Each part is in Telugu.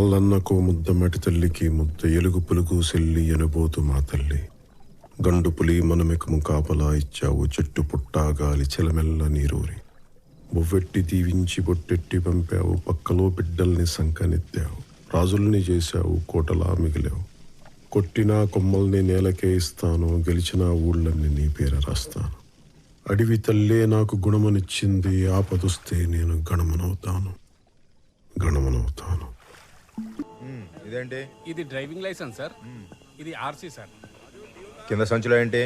మల్లన్నకో ముద్ద మటి తల్లికి ముద్ద ఎలుగు పులుగు సెల్లి ఎనబోతు మా తల్లి. గండు పులి మనమెకము కాపలా ఇచ్చావు, చెట్టు పుట్టా గాలి చెలమెల్ల నీరూరి. బొవ్వెట్టి దీవించి బొట్టెట్టి పంపావు, పక్కలో బిడ్డల్ని సంకనెత్తావు. రాజుల్ని చేశావు, కోటలా మిగిలావు. కొట్టినా కొమ్మల్ని నేలకే ఇస్తాను, గెలిచిన ఊళ్ళన్ని నీ పేర రాస్తాను. అడివి తల్లే నాకు గుణమనిచ్చింది, ఆపదొస్తే నేను గణమనవుతాను. ఇదేంటి? ఇది డ్రైవింగ్ లైసెన్స్ సార్. ఇది ఆర్సీ సార్. కింద సంచులో ఏంటి?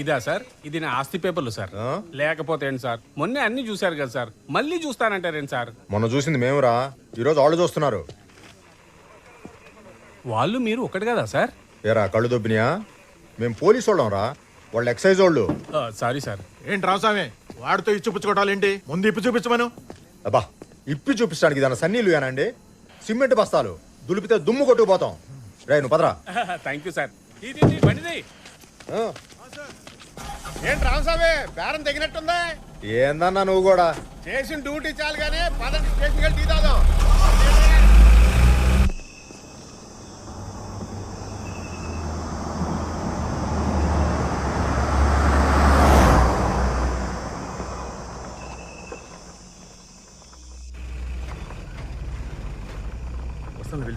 ఇదా సార్? ఇది నా ఆస్తి పేపర్లు సార్. లేకపోతే ఏంటి సార్, మొన్నే అన్ని చూశారు కదా సార్, మళ్ళీ చూస్తానంటారేంటి సార్? మొన్న చూసింది మేమురా, ఈరోజు వాళ్ళు చూస్తున్నారు. వాళ్ళు మీరు ఒకటి కదా సార్? ఏరా కళ్ళు దొబ్బినాయా? మేము పోలీసు వాళ్ళం రా, వాళ్ళు ఎక్సైజ్ వాళ్ళు. Sorry sir. ఏంటి రామస్వామి వాడితో ఇచ్చుపుచ్చుకోవటాలేంటి? ముందు ఇప్పు చూపించమను. అబ్బా, ఇప్పి చూపించడానికి దాని సన్నీళ్ళు ఏనండి, సిమెంట్ బస్తాలు దులిపితే దుమ్ము కొట్టుకుపోతాం. రే నువ్వు పదరా. Thank you sir. బండిది ఏంటి రామస్వామి బేరం తగినట్టుందా? ఏందన్నా నువ్వు కూడా? చేసిన డ్యూటీ చాలు కానీ పదండి స్టేషన్కి వెళ్ళి టీ తాగుదాం.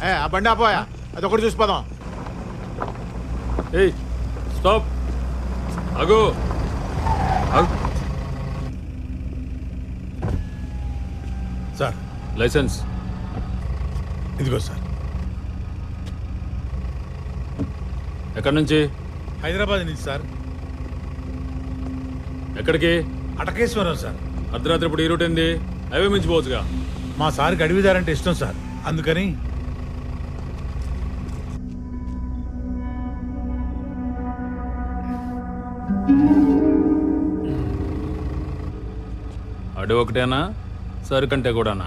ఆ బండి ఆపోయా, అది ఒకటి చూసిపోదాం. ఏయ్ స్టాప్, ఆగు. సార్ లైసెన్స్ ఇదిగో సార్. ఎక్కడి నుంచి? హైదరాబాద్ నుంచి సార్. ఎక్కడికి? అటకేశ్వరం సార్. అర్ధరాత్రి ఇప్పుడు ఈ రూట్ ఏంది? హైవే మించిపోవచ్చుగా. మా సార్కి అడవిదారంటే ఇష్టం సార్, అందుకని. అడవి ఒకటేనా, సరుకంటే కూడానా?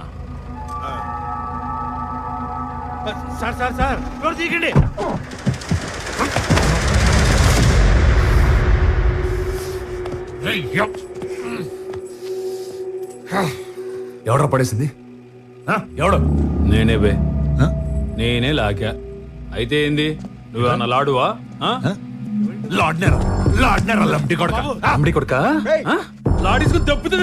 సార్ సార్ సార్ డోర్ తీయకండి. ఎవడో పడేసింది? ఎవడో? నేనే బే, నేనే లాకా. అయితే ఏంది, నువ్వేమన్నా లాడువా? లంబడి కొడుక లాడీసుకుని దెబ్బతో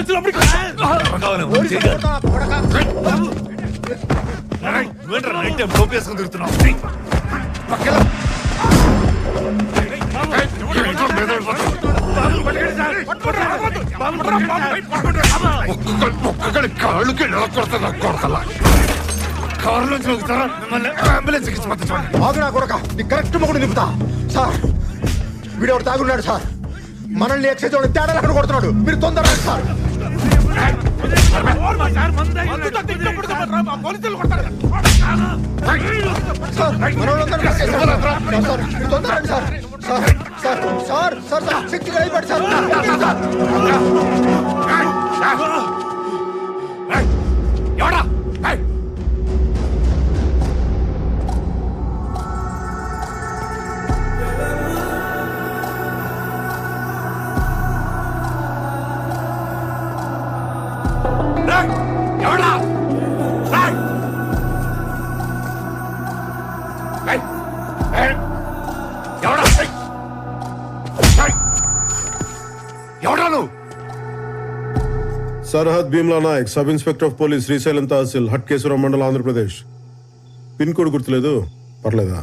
కరెక్ట్ మొగుడు నింపుతా సార్. వీడెవడు తాగున్నాడు సార్, మనల్ని ఎక్సైజ్ వాడు తేడా కొడుతున్నాడు. మీరు తొందరగా సార్. सरहद Bheemla Nayak, sub inspector of police, Srisailam tehsil, Hatkeshwaram మండలం, ఆంధ్రప్రదేశ్. పిన్ కోడ్ గుర్తులేదు, పర్లేదా?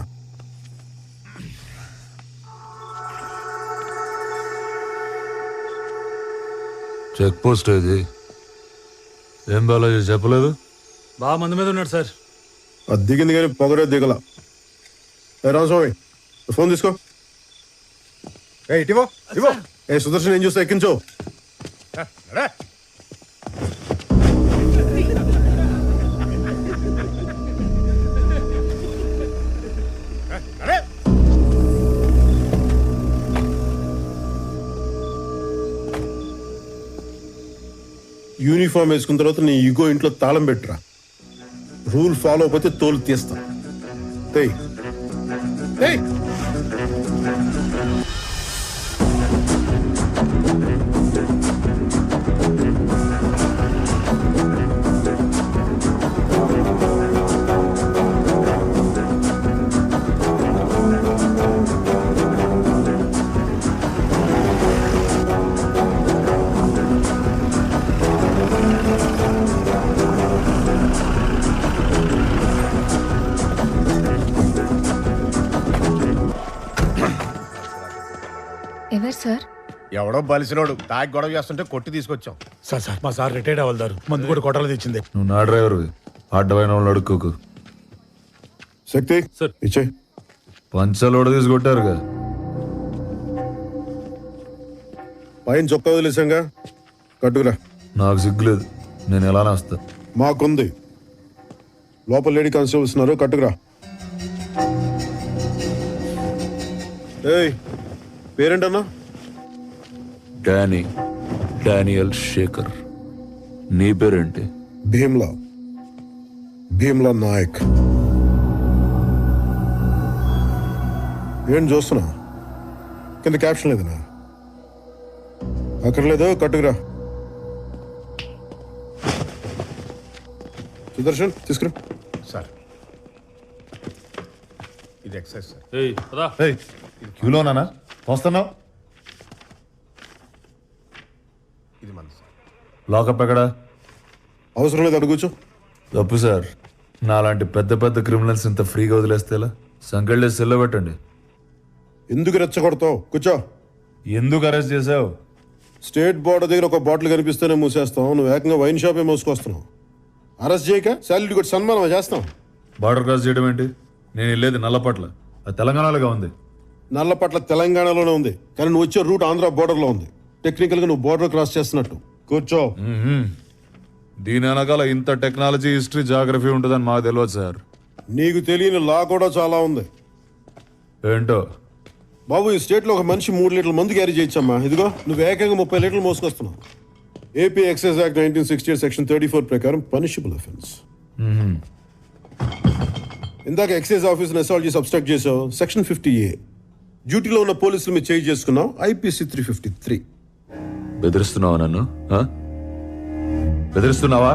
చెక్ పోస్ట్ ఇది. ఏం బాలాజీ చెప్పలేదు? బాగా మంది మీద ఉన్నాడు సార్. అది దిగింది కానీ పొగరే దిగల. రామస్వామి ఫోన్ తీసుకో. ఇటివో ఇవో. ఏ సుదర్శన్, ఏం చూస్తా, ఎక్కించు. యూనిఫామ్ వేసుకున్న తర్వాత నీ ఈగో ఇంట్లో తాళం పెట్టురా. రూల్ ఫాలో అయిపోతే తోలు తీస్తా. ఎవరు సార్? ఎవడో బలిసినోడు తాగి గొడవ చేస్తుంటే కొట్టి తీసుకొచ్చాం. సార్ మా సార్ రిటైర్డ్ అవ్వదారు మందు కూడా కొట్టాలి తెచ్చింది. నువ్వు నా డ్రైవర్వి అడ్డమైన వాళ్ళు అడుక్కోకు. శక్తి సార్. ఇచ్చే పంచలోడ తీసుకొట్టారుగా. పైన చొక్కా వదిలేసాంగా, కట్టుకురా. నాకు సిగ్గులేదు, నేను ఎలానే వస్తా. మాకుంది. లోపల లేడీ కానిస్టేబుల్స్ ఉన్నారు, కట్టుకురా. ఏయ్, పేరేంటన్నా? డానియల్ శేఖర్. నీ పేరేంటి? భీమ్లా నాయక్. ఏం చూస్తున్నా? కింద క్యాప్షన్ లేదనా? అక్కడ లేదు, కట్టుకురా. సుదర్శన్ తీసుకురా. సార్ ఇది ఎక్సైజ్ సార్. ఏయ్ పదా. క్యూలోనా వస్తున్నావు? ఇది మన సార్. లాకప్ ఎక్కడా? అవసరం లేదు, అడుగు కూర్చో. తప్పు సార్, నాలాంటి పెద్ద పెద్ద క్రిమినల్స్ ఇంత ఫ్రీగా వదిలేస్తేలా? సంకెళ్ళే సెల్లో పెట్టండి. ఎందుకు రెచ్చగొడతావు? కూర్చో. ఎందుకు అరెస్ట్ చేసావు? స్టేట్ బోర్డర్ దగ్గర ఒక బాటిల్ కనిపిస్తేనే మూసేస్తాం, నువ్వు ఏకంగా వైన్ షాపే మోసుకొస్తున్నావు. అరెస్ట్ చేయక శాలరీ కొట్టి సన్మానం చేస్తాం. బార్డర్ క్రాస్ చేయడం ఏంటి? నేను వెళ్ళేది నల్లపట్ల, అది తెలంగాణలోగా ఉంది. నల్లపట్ల తెలంగాణలోనే ఉంది, కానీ నువ్వు వచ్చే రూట్ ఆంధ్ర బోర్డర్లో ఉంది. టెక్నికల్గా నువ్వు బోర్డర్ క్రాస్ చేస్తున్నట్టు. కూర్చో. దీని వెనకాల ఇంత టెక్నాలజీ, హిస్టరీ, జాగ్రఫీ ఉంటుందని మాకు తెలియదు సార్. నీకు తెలియని లా కూడా చాలా ఉంది. ఏంటో? బాబు, ఈ స్టేట్లో ఒక మనిషి 3 లీటర్ల మందు క్యారీ చేయొచ్చమ్మా. ఇదిగో నువ్వు ఏకంగా 30 లీటర్లు మోసుకొస్తున్నావు. ఏపీ ఎక్సైజ్ యాక్ట్ 1968 సెక్షన్ 34 ప్రకారం పనిషబుల్ అఫెన్స్. ఇందాక ఎక్సైజ్ ఆఫీసర్ అసాల్ట్ చేసి అబ్స్ట్రాక్ట్ చేసావు, సెక్షన్ 50A. డ్యూటీలో ఉన్న పోలీసులు మీరు చేంజ్ చేసుకున్నావు, IPC 353. బెదిరిస్తున్నావా నన్ను? బెదిరిస్తున్నావా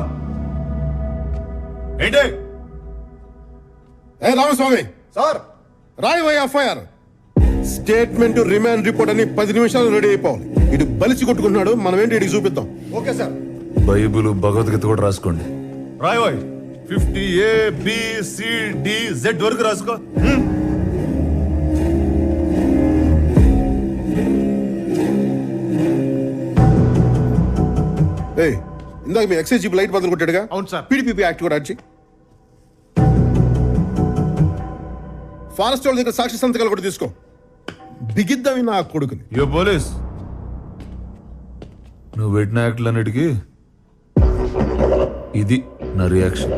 ఏంటి? ఏ రామస్వామి, సార్ రాయవై ఎఫ్ఐఆర్. స్టేట్మెంట్, రిమాండ్ రిపోర్ట్ అని 10 నిమిషాలు రెడీ అయిపోవాలి. ఇటు బలిసి కొట్టుకుంటున్నాడు, మనం ఏంటి ఇటు చూపిద్దాం. Okay sir. బైబుల్, భగవద్గీత కూడా రాసుకోండి. రాయవాయ్ 50ABCDZ వరకు రాసుకో. ఏయ్, ఇందాక మీ ఎక్సైజ్ జీప్ లైట్ బదులు కొట్టాడుగా? అవును సార్. PDPP యాక్ట్ కూడా అడిచి ఫారెస్ట్ వాళ్ళ దగ్గర సాక్షి సంతకాలు కూడా తీసుకో. బిగిద్దామి నా కొడుకుని. యో పోలీస్, నువ్వు పెట్టిన యాక్ట్లన్నిటికీ ఇది నా reaction.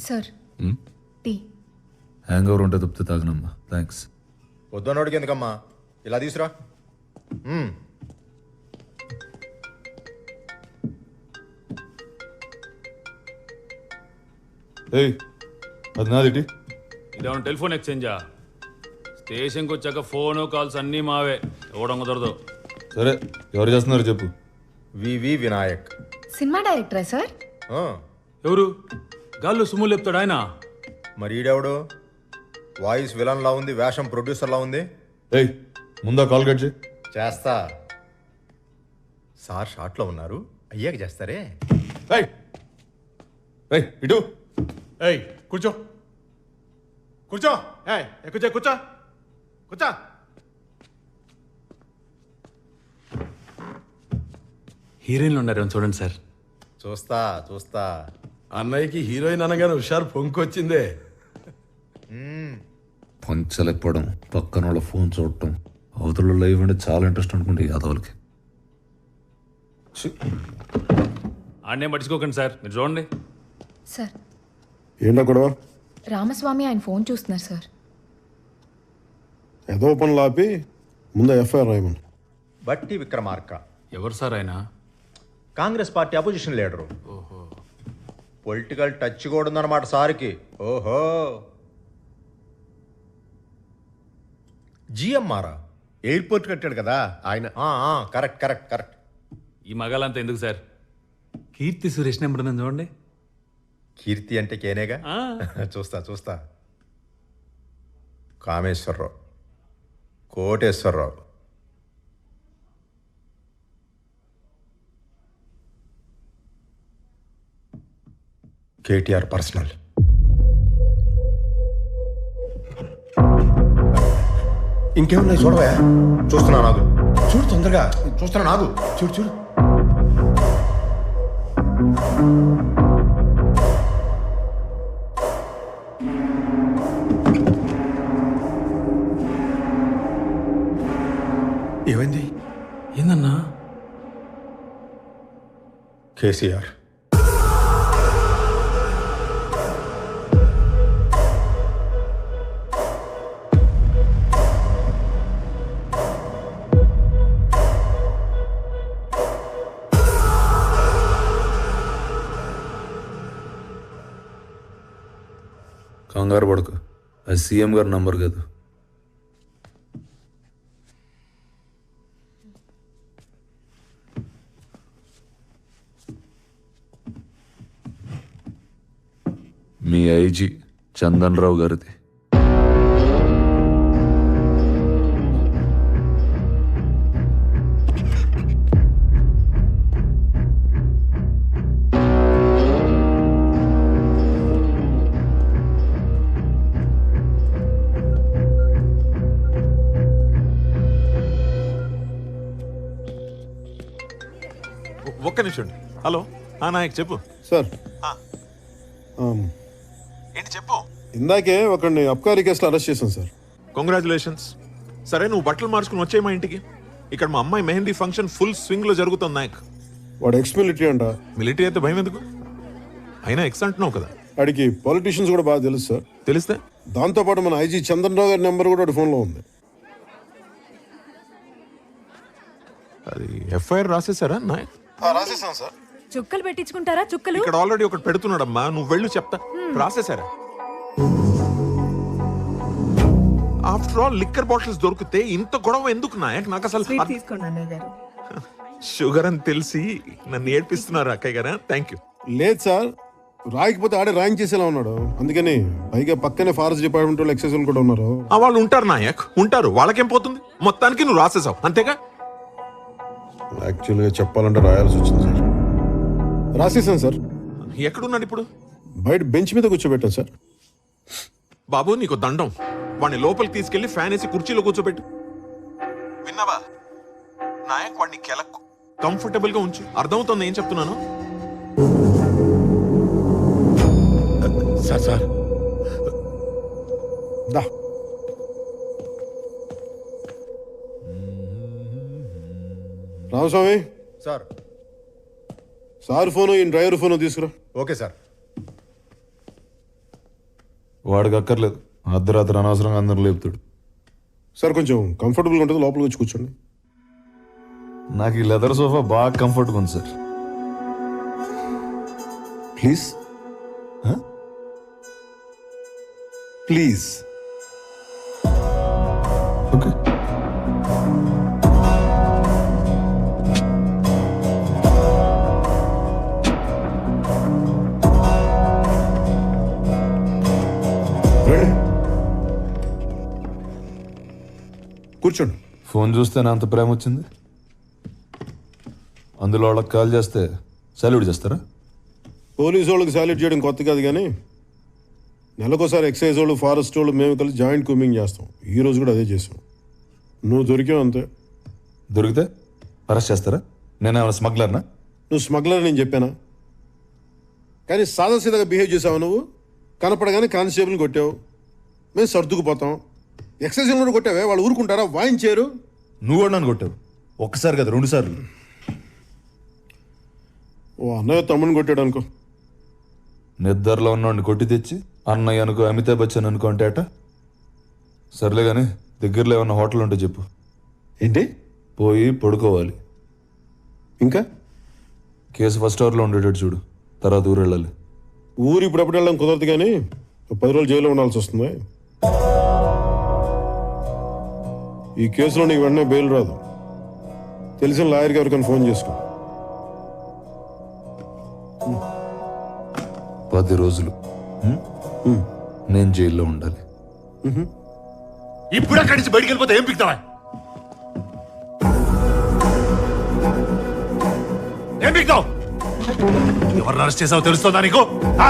Sir, tea. Hangover ఉంటే తప్పితే తాగనమ్మా. థ్యాంక్స్. వద్దన్నోడికి ఎందుకమ్మా, ఇలా తీసురా. ఏయ్, అది నాదిటి. ఇదేమన్నా టెలిఫోన్ ఎక్స్చేంజా? స్టేషన్కి వచ్చాక ఫోను కాల్స్ అన్నీ మావే, ఇవ్వడం కుదరదు. సరే, ఎవరు చేస్తున్నారు చెప్పు. వివి వినాయక్. సినిమా డైరెక్టరా సార్? ఎవరు? గాల్లో సుమ్ము లేపుతాడు ఆయన. మరి ఈడెవడు? వాయిస్ విలన్ లా ఉంది, వేషం ప్రొడ్యూసర్ లా ఉంది. ఏయ్, ముందా కాల్ కట్ చేయి. చేస్తా సార్. షార్ట్లో ఉన్నారు, అయ్యాక చేస్తారే. ఏయ్, ఏయ్, ఇటు. ఏయ్ కూర్చో కూర్చో. ఏయ్ కూర్చో కూర్చో కూర్చో. హీరోయిన్లు ఉన్నారు చూడండి సార్. చూస్తా చూస్తా. అన్నయ్యకి హీరోయిన్ అనగానే హుషారు పొంకొచ్చిందే. పంచలేకపోవడం, పక్కన వాళ్ళ ఫోన్ చూడటం, అవతల లైవ్ అంటే చాలా ఇంట్రెస్ట్ అనుకుంటే యాదవులకి. ఆడనే పట్టించుకోకండి సార్, మీరు చూడండి. సార్, ఏంటో గొడవ? రామస్వామి ఆయన ఫోన్ చూస్తున్నారు సార్. ఏదో పనులు ఆపి ముందు ఎఫ్ఐఆర్ రాయమని. బట్టి విక్రమార్క ఎవరు సార్ ఆయన? Congress party opposition leader. Political touch కూడా ఉందన్నమాట సార్కి. ఓహో, జిఎంఆరా ఎయిర్పోర్ట్ కట్టాడు కదా ఆయన. Correct correct correct. ఈ మగాలంతా ఎందుకు సార్? కీర్తి సురేష్ నెంబర్ ఉందని చూడండి. కీర్తి అంటే కేనేగా. చూస్తా చూస్తా. కామేశ్వరరావు, కోటేశ్వరరావు, కేటీఆర్ పర్సనల్. ఇంకేమున్నాయి చూడవా? చూస్తున్నా నాగు. చూడు తొందరగా, చూస్తున్నా నాగు. చూడు చూడు. ఏమైంది? ఏందన్నా? కేసీఆర్. కంగారు పడకు, అది సీఎం గారి నంబర్ కాదు. మీ ఐజీ చందన్ రావు గారిది. ఒక్క నిమిషం. హలో నాయక్ చెప్పు సార్ ఏంటి చెప్పు. ఇందాకే ఒకరిని అబ్కారీ కేసులో అరెస్ట్ చేశాను సార్. కంగ్రాచులేషన్స్. సరే నువ్వు బట్టలు మార్చుకుని వచ్చే మా ఇంటికి. ఇక్కడ మా అమ్మాయి మెహందీ ఫంక్షన్ ఫుల్ స్వింగ్ లో జరుగుతుంది నాయక్. వాడు ఎక్స్ మిలిటరీ అంట. మిలిటరీ అయితే భయం ఎందుకు? అయినా ఎక్స్ అంటున్నావు కదా. వాడికి పాలిటీషియన్స్ కూడా బాగా తెలుసు సార్. తెలిస్తే దాంతోపాటు మన ఐజీ చందన్ రావు గారి నెంబర్ కూడా వాడి ఫోన్లో ఉంది. అది ఎఫ్ఐఆర్ రాసేసారా నాయక్? రాసేసాను సార్. చుక్కలు పెట్టించుకుంటారా? చుక్కలు ఇక్కడ ఆల్రెడీ ఒకటి పెడుతున్నాడమ్మా, నువ్వు వెళ్ళు చెప్తా. రాసేసారా? ఆఫ్టర్ ఆల్ లిక్కర్ బాటిల్స్ దొరికితే ఇంత గొడవ ఎందుకు నాయక్? నాకు అసలు షుగర్ అని తెలిసి నన్ను ఏడ్పిస్తున్నారు అక్కయ్య గారా. Thank you. లేదు సార్, రాయకపోతే ఆడే రాయించేసేలా ఉన్నాడు. అందుకని పైగా పక్కనే ఫారెస్ట్ డిపార్ట్మెంట్ వాళ్ళు ఎక్సైజ్ వాళ్ళు కూడా ఉన్నారు. వాళ్ళు ఉంటారు నాయక్, ఉంటారు. వాళ్ళకేం పోతుంది? మొత్తానికి నువ్వు రాసేసావు అంతేగా? యాక్చువల్గా చెప్పాలంటే రాయాల్సి వచ్చింది సార్. రాసేసాను సార్. ఎక్కడున్నాడు ఇప్పుడు? బయట బెంచ్ మీద కూర్చోబెట్టాను సార్. బాబు నీకు దండం, వాడిని లోపలికి తీసుకెళ్లి ఫ్యాన్ వేసి కుర్చీలో కూర్చోబెట్టు. విన్నావా నాయక్? వాడిని కెలకు కంఫర్టబుల్ గా ఉంచు. అర్థమవుతుంది ఏం చెప్తున్నాను? సార్ సార్ దా. రామస్వామి సార్. సార్ ఫోను ఈ డ్రైవర్ ఫోను తీసుకురా. Okay sir. వాడికి అక్కర్లేదు, అర్ధరాత్రి అనవసరంగా అందరూ లేపుతాడు. సార్ కొంచెం కంఫర్టబుల్గా ఉంటుంది, లోపలికి వచ్చి కూర్చోండి. నాకు ఈ లెదర్ సోఫా బాగా కంఫర్ట్గా ఉంది సార్. Please please. ఓకే. కూర్చోండి. ఫోన్ చూస్తే నా అంత ప్రేమ వచ్చింది. అందులో వాళ్ళకి కాల్ చేస్తే సాల్యూట్ చేస్తారా? పోలీసు వాళ్ళకి సాల్యూట్ చేయడం కొత్త కాదు, కానీ నెలకోసారి ఎక్సైజ్ వాళ్ళు ఫారెస్ట్ వాళ్ళు మేము కలిసి జాయింట్ కూమింగ్ చేస్తాం. ఈ రోజు కూడా అదే చేసాం. నువ్వు దొరికావు అంతే. దొరికితే అరెస్ట్ చేస్తారా? నేనేమైనా స్మగ్లర్నా? నువ్వు స్మగ్లర్ నేను చెప్పానా? కానీ సాదాసీదాగా బిహేవ్ చేసావు నువ్వు. కనపడగానే కానిస్టేబుల్ని కొట్టావు, మేము సర్దుకుపోతాం. ఎక్సైజ్ కూడా కొట్టావే, వాళ్ళు ఊరుకుంటారా? వాయించారు. నువ్వు కూడా నన్ను కొట్టావు, ఒక్కసారి కదా 2 సార్లు. ఓ అన్నయ్య తమ్ముని కొట్టాడు అనుకో. నిద్రలో ఉన్నవాడిని కొట్టి తెచ్చి అన్నయ్య అనుకో, అమితాబ్ బచ్చన్ అనుకో అంటే అట. సర్లే కానీ దగ్గరలో ఏమన్నా హోటల్ ఉంటే చెప్పు. ఏంటి? పోయి పడుకోవాలి. ఇంకా కేసు ఫస్ట్ అవర్లో ఉండేటట్టు చూడు, తర్వాత ఊరు వెళ్ళాలి. ఊరు ఇప్పుడప్పుడు వెళ్ళడం కుదరదు కానీ 10 రోజులు జైల్లో ఉండాల్సి వస్తుంది. ఈ కేసులో నీకు వెంటనే బెయిల్ రాదు. తెలిసిన లాయర్కి ఎవరికైనా ఫోన్ చేసుకో. 10 రోజులు నేను జైల్లో ఉండాలి. ఇప్పుడు అక్కడి నుంచి బయటికి వెళ్ళిపోతే ఏం పిక్తావా? ఏం పిక్తావు? ఎవరిని అరెస్ట్ చేసావో తెలుస్తుందా నీకు? ఆ?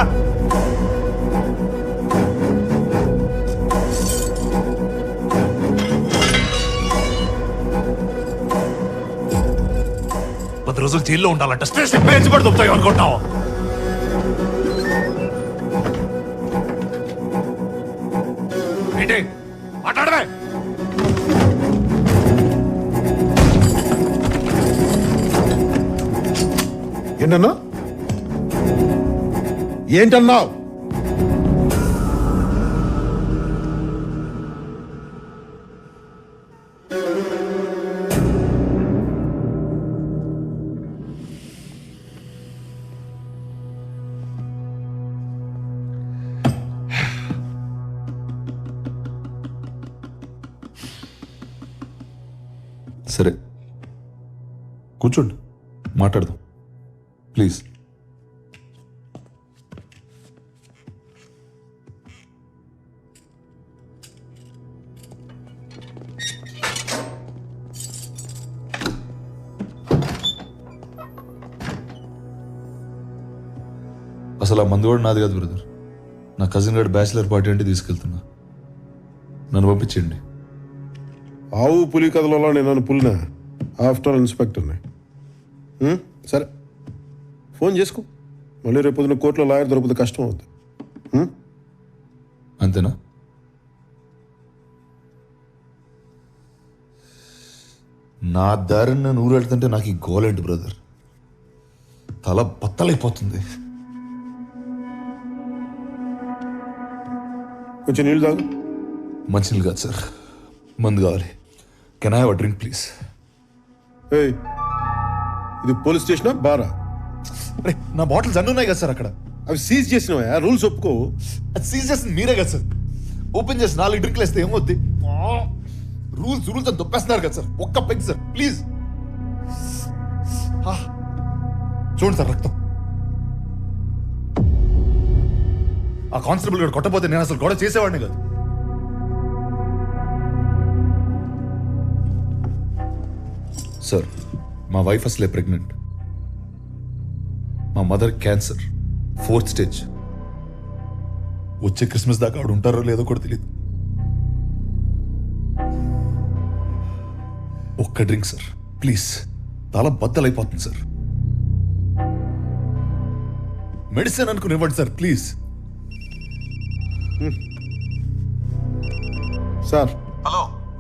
పది రోజులు జైల్లో ఉండాలంట. స్టేషన్ పేర్చి పడి దొరుకుతాయి అనుకుంటున్నావు? ఏంటి మాట్లాడవే? ఏంటన్నా? ఏంటన్నావు? సరే కూర్చోండి, మాట్లాడదాం ప్లీజ్. అసలు ఆ మందు కూడా నాది కాదు బ్రదర్. నా కజిన్ గారి బ్యాచిలర్ పార్టీ అంటే తీసుకెళ్తున్నా. నన్ను పంపించండి. ఆవు పులి కథలలో నేను నన్ను పులినా? ఆఫ్టర్ ఇన్స్పెక్టర్ని. సరే ఫోన్ చేసుకో. మళ్ళీ రేపు పొద్దున కోర్టులో లాయర్ దొరికితే కష్టం అవుతుంది. అంతేనా? నా దారిని నేను ఊరు వెళ్తుంటే నాకు ఈ గోలేంటి బ్రదర్, తల బత్తలైపోతుంది. కొంచెం నీళ్ళు తాగు. మంచినీళ్ళు కాదు సార్, మందు కావాలి. Can I have a drink please? ఏయ్, ఇది పోలీస్ స్టేషనా బారా? నా బాటిల్స్ అన్నీ ఉన్నాయి కదా సార్ అక్కడ. అవి సీజ్ చేసినవా? రూల్స్ ఒప్పుకో. అది సీజ్ చేసింది మీరే కదా సార్. ఓపెన్ చేసి 4 డ్రింక్లు వేస్తే ఏమవుద్ది? రూల్స్ అని దొప్పేస్తున్నారు కదా సార్. ఒక్క పెగ్ సార్ ప్లీజ్. చూడండి సార్ రక్తం. ఆ కానిస్టేబుల్ గారు కొట్టపోతే నేను అసలు గొడవ చేసేవాడిని కాదు. సార్ మా వైఫ్ అసలే ప్రెగ్నెంట్. మా మదర్ క్యాన్సర్ 4th స్టేజ్. వచ్చే క్రిస్మస్ దాకా ఆవిడ ఉంటారో లేదో కూడా తెలియదు. ఒక్క డ్రింక్ సార్ ప్లీజ్. తల బద్దలైపోతుంది సార్. మెడిసిన్ అనుకుని ఇవ్వండి సార్ ప్లీజ్. సార్ హలో,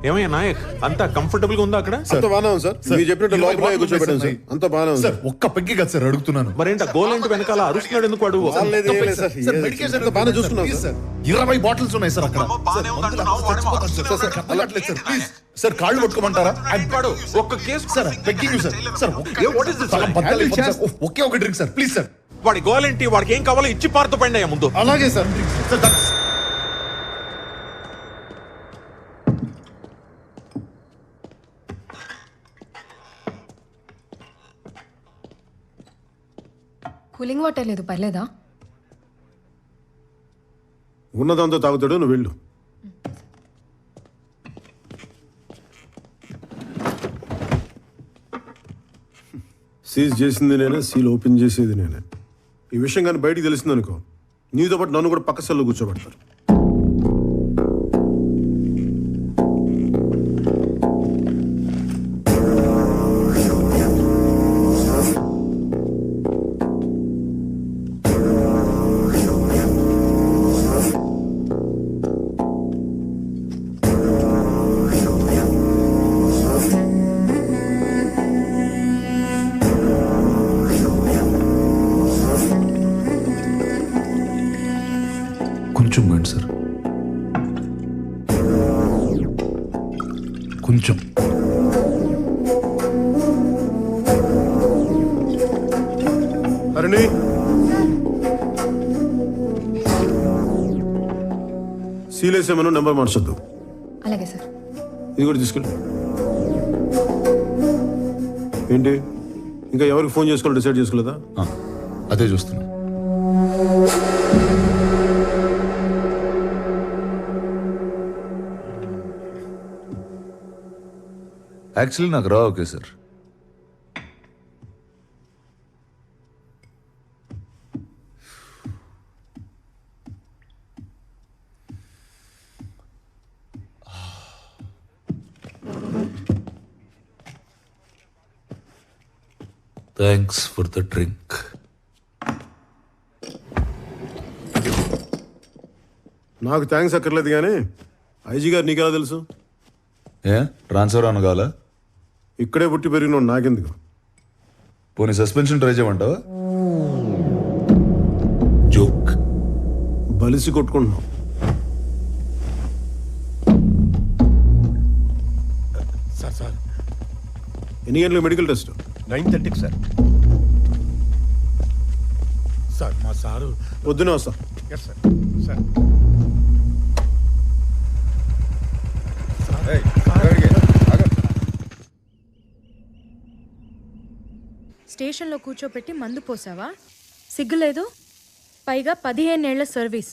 ఏమయ్యా నాయక్, అంతా కంఫర్టబుల్ గా ఉందా అక్కడ? అంత బాగానే ఉంది సార్. మీరు చెప్పినట్టు లోపల కూర్చోబెట్టాను సార్. అంత బాగానే ఉంది సార్. ఒక్క పెగ్గి కదా సార్ అడుగుతున్నాను. మరేంట గోలేంటి వెనకాల అరుస్తున్నాడు ఎందుకు? అడుగు. సార్, మెడికేషన్ అంత బాగానే చూసుకున్నాం ప్లీజ్ సార్. సార్. 20 బాటిల్స్ ఉన్నాయి సార్ అక్కడ. బాగానే ఉందంటున్నావు, వాడేమో అరుస్తున్నాడు. అలట్లేదు సార్ ప్లీజ్. సార్ కాళ్ళు పట్టుకోమంటారా? వాడు ఒక్క case sir begging sir. Sir తల బద్దలైపోతుంది సార్. ఒకే ఒక డ్రింక్ సార్ ప్లీజ్ సార్. వాడి గోలేంటి, వాడికి ఏం కావాలో ఇచ్చి పారుతూ పండి అయ్యా ముందు. అలాగే సార్. సార్ కూలింగ్ వాటర్ లేదు, పర్లేదా? ఉన్నదంతా తాగుతాడు, నువ్వు వెళ్ళు. సీజ్ చేసింది నేనే, సీల్ ఓపెన్ చేసేది నేనే. ఈ విషయం కానీ బయటికి తెలిసింది అనుకో, నీతో పాటు నన్ను కూడా పక్క సెల్లో కూర్చోబెడతారు. కొంచెం మైండ్ సార్, కొంచెం. అరణి సీలేసేమను నెంబర్ మార్చొద్దు. అలాగే సార్. ఇది కూడా తీసుకెళ్ళి. ఏంటి ఇంకా ఎవరికి ఫోన్ చేసుకోవాలో డిసైడ్ చేసుకోలేదా? అదే చూస్తున్నా. యాక్చువల్లీ నాకు రా okay sir. Thanks for the drink. నాకు థ్యాంక్స్ అక్కర్లేదు కానీ ఐజీ గారు నీకెలా తెలుసు? ఏ ట్రాన్స్ఫర్ అనగాల? ఇక్కడే పుట్టి పెరిగిన నాకెందుకు? పోనీ సస్పెన్షన్ ట్రై చేయమంటావా? జోక్. బలిసి కొట్టుకుంటున్నాం. సార్ ఎన్ని గంటలకు మెడికల్ టెస్ట్? 9:30 సార్. సార్ మా సారు పొద్దునే వస్తా. Yes sir. సార్ స్టేషన్లో కూర్చోపెట్టి మందు పోసావా? సిగ్గులేదు? పైగా 15 ఏళ్ల సర్వీస్.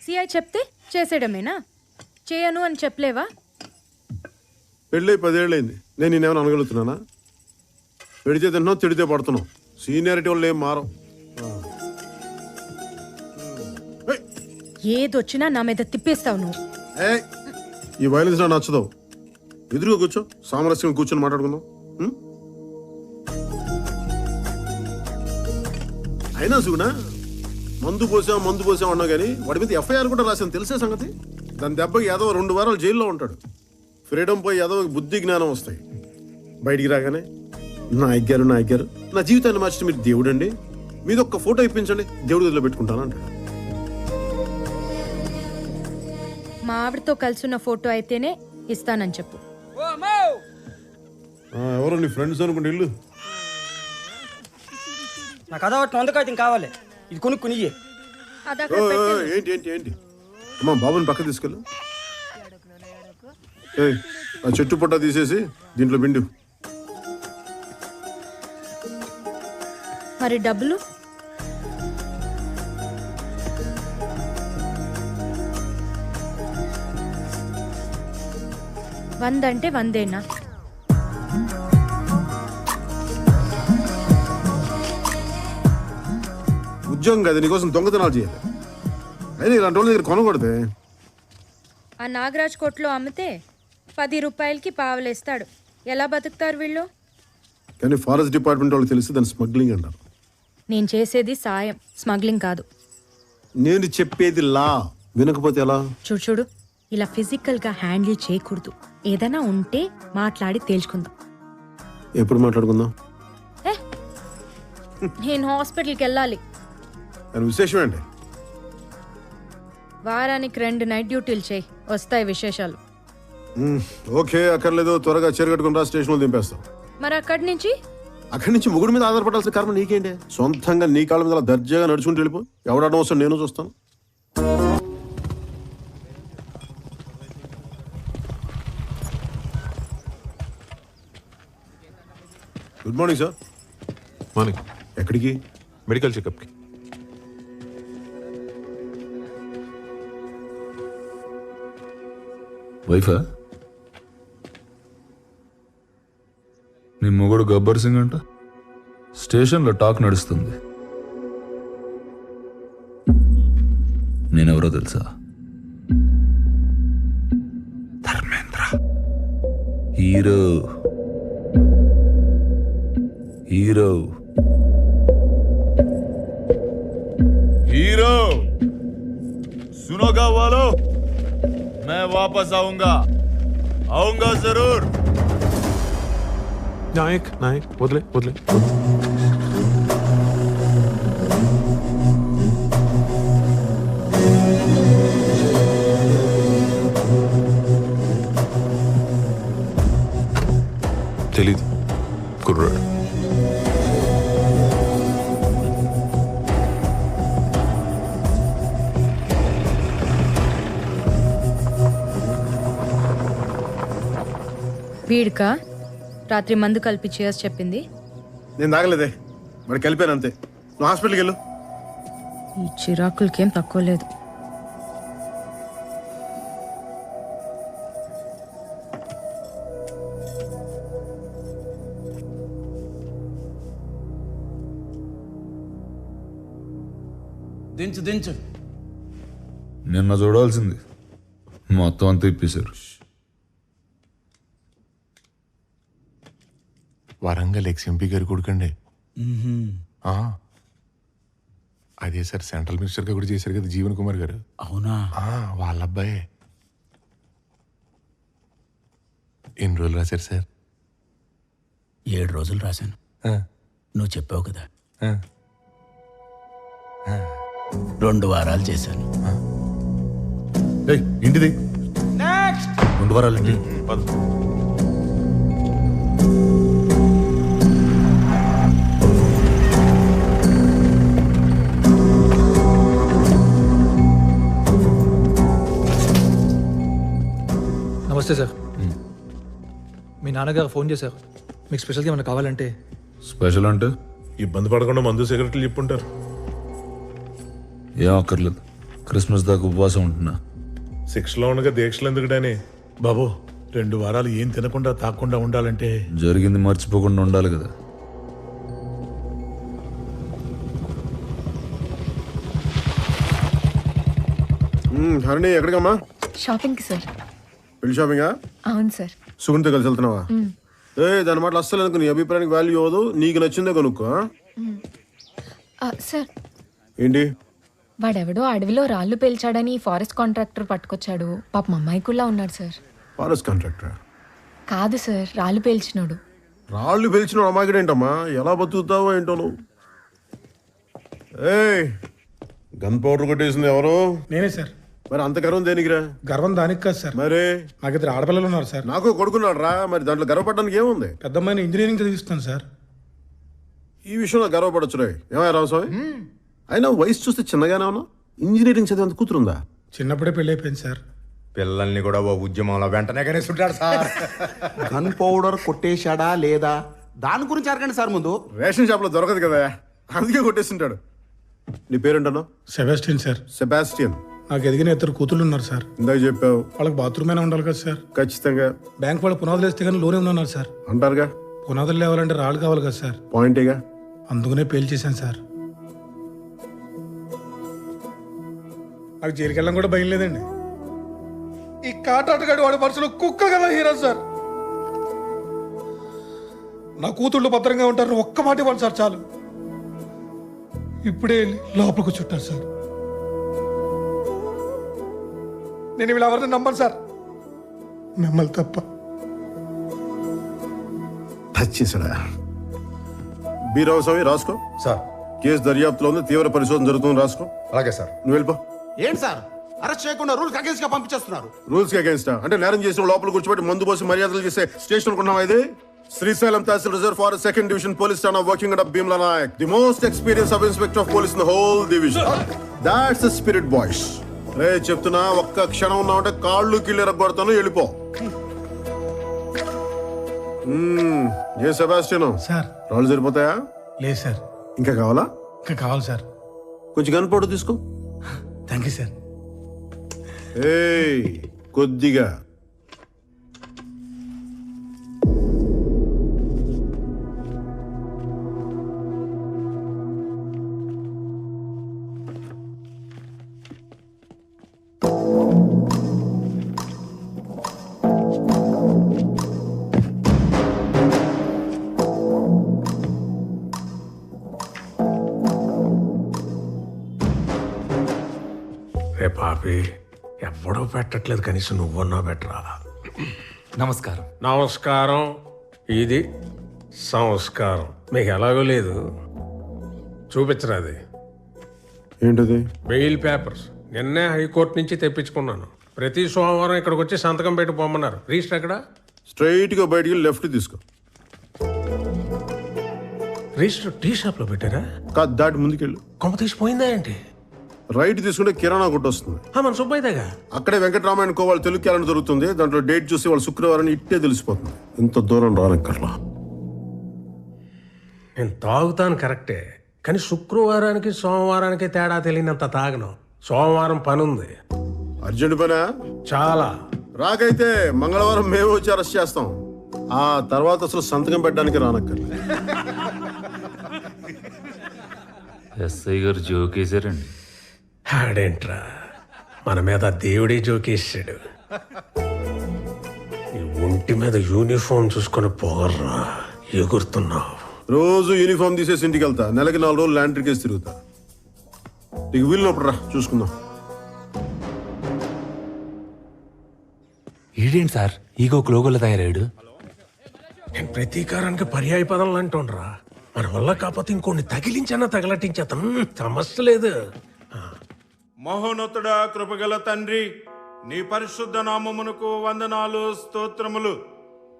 సిఐ చెప్తే చేసేయడమేనా? చేయను అని చెప్పలేవా? పెళ్ళై 10 ఏళ్ళైంది. నేను నేనేమైనా అనగలుగుతున్నానా? పెడితే తిన్నావు, తిడితే పడుతున్నావు. సీనియారిటీ వాళ్ళు ఏం మారం. ఏదొచ్చినా నా మీద తిప్పేస్తావు నువ్వు. ఈ వైలెన్స్ నాకు నచ్చదు. ఎదురుగా కూర్చో, సామరస్యంగా కూర్చొని మాట్లాడుకుందాం. అయినా సుగునా మందు పోసాం అన్నా కానీ వాడి మీద ఎఫ్ఐఆర్ కూడా రాశాను, తెలిసే సంగతి. దాని దెబ్బకి యాదవ్ 2 వారాలు జైల్లో ఉంటాడు. ఫ్రీడమ్ పోయి యాదవ్కి బుద్ధి జ్ఞానం వస్తాయి. బయటికి రాగానే నా ఎగ్గారు నా జీవితాన్ని మార్చి మీరు దేవుడు అండి, మీద ఒక్క ఫోటో ఇప్పించండి, దేవుడి గదిలో పెట్టుకుంటాను అంటాడు. మా ఆవిడతో కలిసిన ఫోటో అయితేనే ఇస్తానని చెప్పు. ఎవరు నీ ఫ్రెండ్స్ అనుకుంటే ఇల్లు? నాకు అదా 100 కాగితం కావాలి, ఇది కొనుక్కుని. ఏంటి అమ్మా, బాబుని పక్క తీసుకెళ్ళు. ఆ చెట్టు పొట్ట తీసేసి దీంట్లో పిండి. మరి డబ్బులు? వందంటే 100ఏనా? ఉద్యోగం కదా, నీకోసం దొంగతనాలు చేయాలి. అయినా ఇలాంటి వాళ్ళ దగ్గర కొనకూడదే. ఆ నాగరాజ్ కోట్లో అమ్మితే 10 రూపాయలకి పావలేస్తాడు. ఎలా బతుకుతారు వీళ్ళు? కానీ ఫారెస్ట్ డిపార్ట్మెంట్ వాళ్ళు తెలిసి దాన్ని స్మగ్లింగ్ అంటారు. నేను చేసేది సాయం, స్మగ్లింగ్ కాదు. నేను చెప్పేది లా, వినకపోతే ఎలా? చూడు, ఇలా ఫిజికల్గా హ్యాండిల్ చేయకూడదు. ఏదైనా ఉంటే మాట్లాడి తేల్చుకుందాం. ఎప్పుడు మాట్లాడుకుందాం? నేను హాస్పిటల్కి వెళ్ళాలి. దాని విశేషం ఏంటి? వారానికి 2 నైట్ డ్యూటీలు చేయి, వస్తాయి విశేషాలు. ఓకే, అక్కర్లేదు. త్వరగా చీర కట్టుకుని రా, స్టేషన్లో దింపేస్తాం. మరి అక్కడి నుంచి ముగ్గురు మీద ఆధారపడాల్సిన కర్మ నీకేంటి? సొంతంగా నీ కాళ్ళ మీద దర్జాగా నడుచుకుంటూ వెళ్ళిపో. ఎవడడం వస్తాను, నేను చూస్తాను. Good morning sir. మార్నింగ్. ఎక్కడికి? మెడికల్ చెకప్కి. వైఫా? నీ మొగుడు గబ్బర్ సింగ్ అంట. స్టేషన్లో టాక్ నడుస్తుంది. నేనెవరో తెలుసా? ధర్మేంద్ర. హీరో. सुनोगा वालों, मैं वापस आऊंगा जरूर. నాయక్ వదిలే. తెలీదు కుర్రాడు. వీడికా రాత్రి మందు కలిపి చేసి చెప్పింది? నేను తాగలేదే, మరి కలిపాను అంతే. నువ్వు హాస్పిటల్కి వెళ్ళు. ఈ చిరాకులకేం తక్కువ లేదు. దించు దించు. నిన్న చూడాల్సింది మొత్తం అంతా ఇప్పేశారు. వరంగల్ ఎక్స్ఎంపీ గారి కొడుకండి. అదే సార్, సెంట్రల్ మినిస్టర్గా కూడా చేశారు కదా జీవన్ కుమార్ గారు. అవునా? వాళ్ళ అబ్బాయే. ఎన్ని రోజులు రాశారు సార్? 7 రోజులు రాశాను. నువ్వు చెప్పావు కదా, 2 వారాలు చేశాను. ఇంటిది 2 వారాలు ఇంటి. నమస్తే సార్. మీ నాన్నగారు ఫోన్ చేశారు, మీకు స్పెషల్గా ఏమైనా కావాలంటే. స్పెషల్ అంటే ఇబ్బంది పడకుండా మందు సిగరెట్లు చెప్పుంటారు. ఏం అక్కర్లేదు, క్రిస్మస్ దాకా ఉపవాసం ఉంటున్నా. 6లో ఉండగా దీక్షలు ఎందుకుడాని బాబు. 2 వారాలు ఏం తినకుండా తాకుండా ఉండాలంటే జరిగింది మర్చిపోకుండా ఉండాలి కదా. హరిణి ఎక్కడికమ్మా? షాపింగ్కి సార్. పెళ్లి షాపింగా? అవును సార్. సుగుణితో కలిసి వెళ్తున్నావా? దాని మాటలు అస్సలు ఎందుకు, నీ అభిప్రాయానికి వాల్యూ అవ్వదు, నీకు నచ్చిందే కొనుక్కో. సార్, ఏంటి? వాడెవడో అడవిలో రాళ్ళు పేల్చాడని ఫారెస్ట్ కాంట్రాక్టర్ పట్టుకొచ్చాడు. పాపం అమ్మాయికుల్లా ఉన్నాడు సార్. ఫారెస్ట్ కాంట్రాక్టర్ కాదు సార్, రాళ్ళు పేల్చినాడు. రాళ్ళు పేల్చిన అమ్మాయిడేంటమ్మా? ఎలా బతుకుతావో ఏంటో నువ్వు. గన్ పౌడర్ కొట్టేసింది ఎవరు? నేనే సార్. మరి అంత గర్వం దేనికిరా? గర్వం దానికి కాదు సార్, మరి నాకు 2 ఆడపిల్లలు ఉన్నారు సార్. నాకు కొడుకున్నాడు రా, మరి దాంట్లో గర్వపడడానికి ఏముంది? పెద్దమ్మాయిని ఇంజనీరింగ్ చదివిస్తాను సార్. ఈ విషయంలో గర్వపడచ్చు రే. ఏమయ్య రామస్వామి, అయినా వయసు చూస్తే చిన్నగానే ఉన్నావు. ఇంజనీరింగ్ చదివేంత కూతురుందా? చిన్నప్పుడే పెళ్ళి అయిపోయింది సార్. పిల్లల్ని కూడా ఓ ఉద్యమంలో వెంటనే కనేస్తుంటాడు సార్. గన్ పౌడర్ కొట్టేశాడా లేదా దాని గురించి అడగండి సార్ ముందు. రేషన్ షాప్ లో దొరకదు కదా, అందుకే కొట్టేస్తుంటాడు. నీ పేరేంటన్నా? Sebastian sir. సెబాస్టియన్. నాకు ఎదిగిన 2 కూతుళ్ళు ఉన్నారు సార్. ఇందాక చెప్పావు. వాళ్ళకి బాత్రూమ్ అయినా ఉండాలి కదా సార్. ఖచ్చితంగా. బ్యాంక్ వాళ్ళు పునాదులు వేస్తే కానీ లోనే ఉన్నారు సార్. అంటారుగా, పునాదులు లేవాలంటే రాళ్ళు కావాలి కదా సార్. పాయింటేగా. అందుకనే పేల్ చేశాను సార్. నాకు జైలుకి వెళ్ళడం కూడా భయం లేదండి. ఈ కాటాటగాడు వాడి మనసులో కుక్క కదా హీరో సార్. నా కూతుళ్ళు భద్రంగా ఉంటారు, ఒక్క మాట ఇవ్వండి సార్ చాలు. ఇప్పుడే లోపలికి చుట్టారు సార్. నేను వీళ్ళు ఎవరిని నమ్మను సార్, మిమ్మల్ని తప్ప. టచ్ చేశాడా? బీరావు స్వామి రాసుకో సార్. కేసు దర్యాప్తులో ఉంది, తీవ్ర పరిశోధన జరుగుతుంది, రాసుకో. అలాగే సార్. నువ్వు వెళ్ళిపో. ఏంటి సార్ అరెస్ట్ చేయకుండా రూల్స్ అగేన్స్ట్ గా పంపించేస్తున్నారు? రూల్స్ కి అగేన్స్ట్ అంటే నేరం చేసిన లోపల కూర్చోబెట్టి మందు పోసి మర్యాదలు చేసే స్టేషన్ ఉన్నావా ఇది? Srisailam tehsil reserve forest 2nd division police station working and Bheemla Nayak, the most experience sub inspector of police in the whole division. That's the spirit boys. రే చెప్తున్నా, ఒక్క క్షణం ఉన్నావంటే కాళ్ళు కీళ్ళు ఎరగొడతాను, వెళ్ళిపో. ఏ సెబాస్టియన్ సార్, రాళ్ళు సరిపోతాయా? లేదు సార్. ఇంకా కావాలా? ఇంకా కావాలి సార్. కొంచెం గన్ పౌడర్ తీసుకో. Thank you sir. కొద్దిగా. రే పాపి, ఎవడో పెట్టట్లేదు, కనీసం నువ్వన్నా పెట్టరా. నమస్కారం. నమస్కారం. ఇది సంస్కారం. మీకు ఎలాగో లేదు, చూపించరా అది. ఏంటది? బెయిల్ పేపర్స్ నిన్నే హైకోర్టు నుంచి తెప్పించుకున్నాను. ప్రతి సోమవారం ఇక్కడికి వచ్చి సంతకం పెట్టి పోమన్నారు. రిజిస్టర్ ఎక్కడ? స్ట్రైట్ గా బయటికి లెఫ్ట్ తీసుకో. రిజిస్టర్ టీ షాప్ లో పెట్టారా? కాదు, దాటి ముందుకెళ్ళు. కొమ్మ తీసిపోయిందా ఏంటి? రైట్ తీసుకుంటే కిరాణా కొట్టు వస్తుంది. మన సుబ్బయ్యగా అక్కడే వెంకటరామాయణ కోవాళ్ళు తెలుగు క్యాలెండర్ దొరుకుతుంది. దాంట్లో డేట్ చూసి వాళ్ళు శుక్రవారం ఇట్టే తెలిసిపోతుంది. ఇంత దూరం రానక్కర్లా. నేను తాగుతాను కరెక్టే, కానీ శుక్రవారానికి సోమవారానికి తేడా తెలియనంత తాగను. సోమవారం పని ఉంది, అర్జెంట్ పనా చాలా. రాకైతే మంగళవారం మేము వచ్చి అరెస్ట్ చేస్తాం. ఆ తర్వాత అసలు సంతకం పెట్టడానికి రానక్కర్లా. ఎస్ఐ గారు జోకేశారండి. ఆడేంట్రా మన మీద దేవుడే జోకేసాడు. ఈ ఒంటి మీద యూనిఫామ్ చూసుకొని పోగర్రా ఎగురుతున్నావు. రోజు యూనిఫామ్ తీసేసి ఇంటికి వెళ్తా. నెలకి 4 రోజులు ల్యాండ్రీ కేసు తిరుగుతా. నీకు వీలునప్పుడు రా, చూసుకుందాం. ఈడేంటి సార్ ఈగో లోగోలో తయారాడు? నేను ప్రతీకారానికి పర్యాయ పదాలు అంటుండ్రా. మన వల్ల కాకపోతే ఇంకొన్ని తగిలించన్నా తగలటించేతం, సమస్య లేదు. మహోన్నతుడా, కృపగల తండ్రి, నీ పరిశుద్ధ నామమునకు వందనాలు, స్తోత్రములు.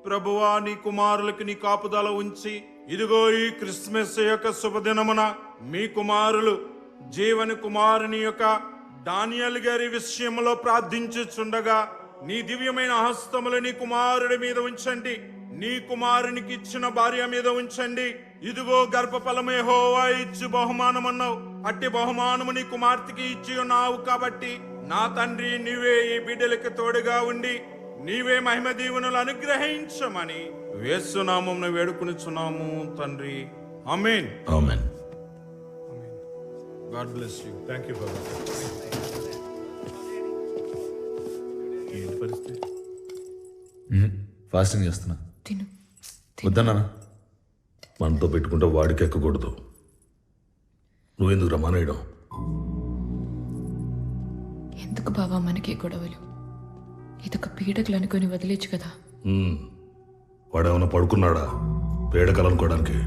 ప్రభువా, నీ కుమారులకి నీ కాపుదల ఉంచి ఇదిగో ఈ క్రిస్మస్ యొక్క శుభదినమున మీ కుమారులు జీవని కుమారుని యొక్క డానియల్ గారి విషయంలో ప్రార్థించుచుండగా నీ దివ్యమైన హస్తములు నీ కుమారుడి మీద ఉంచండి. నీ కుమారునికి ఇచ్చిన భార్య మీద ఉంచండి. ఇదిగో గర్భఫలము యెహోవా ఇచ్చు బహుమానమన్నావు. అట్టి బహుమానము నీ కుమార్తెకి ఇచ్చి ఉన్నావు కాబట్టి నా తండ్రి, నీవే ఈ బిడ్డలకు తోడుగా ఉండి నీవే మహిమ దీవెనలు అనుగ్రహించమని యేసునామమున వేడుకొనుచున్నాము తండ్రి. ఆమేన్. ఆమేన్. God bless you. Thank you బాబా. ఏంటి పరిస్థితి? ఫాస్టింగ్ చేస్తున్నా. తిను. వద్దన్నా. మనతో పెట్టుకుంటే వాడికి ఎక్కకూడదు. నువ్వెందుకు రమానేయడం? ఎందుకు బాబా మనకి గొడవలు? ఇదొక పీడకలు అనుకొని వదిలేచ్చు కదా. వాడేమన్నా పడుకున్నాడా పేడకలు అనుకోవడానికి?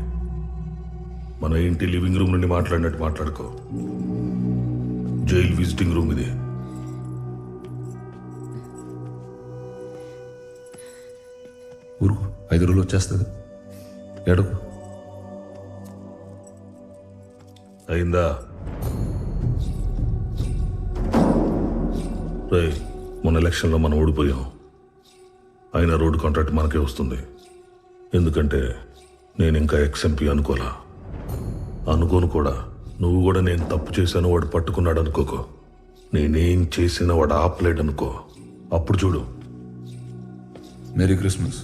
మన ఇంటి లివింగ్ రూమ్ నుండి మాట్లాడినట్టు మాట్లాడుకో. జైలు విజిటింగ్ రూమ్ ఇది. ఊరుకు, 5 రోజులు వచ్చేస్తుంది. ఏడకు. అయిందా? రేయ్, మొన్న ఎలక్షన్లో మనం ఓడిపోయాం. అయినా రోడ్డు కాంట్రాక్ట్ మనకే వస్తుంది. ఎందుకంటే నేను ఇంకా ఎక్స్ఎంపీ అనుకోలా. అనుకోను కూడా. నువ్వు కూడా నేను తప్పు చేశాను వాడు పట్టుకున్నాడు అనుకోకో. నేనేం చేసినా వాడు ఆపలేడు అనుకో. అప్పుడు చూడు. Merry Christmas.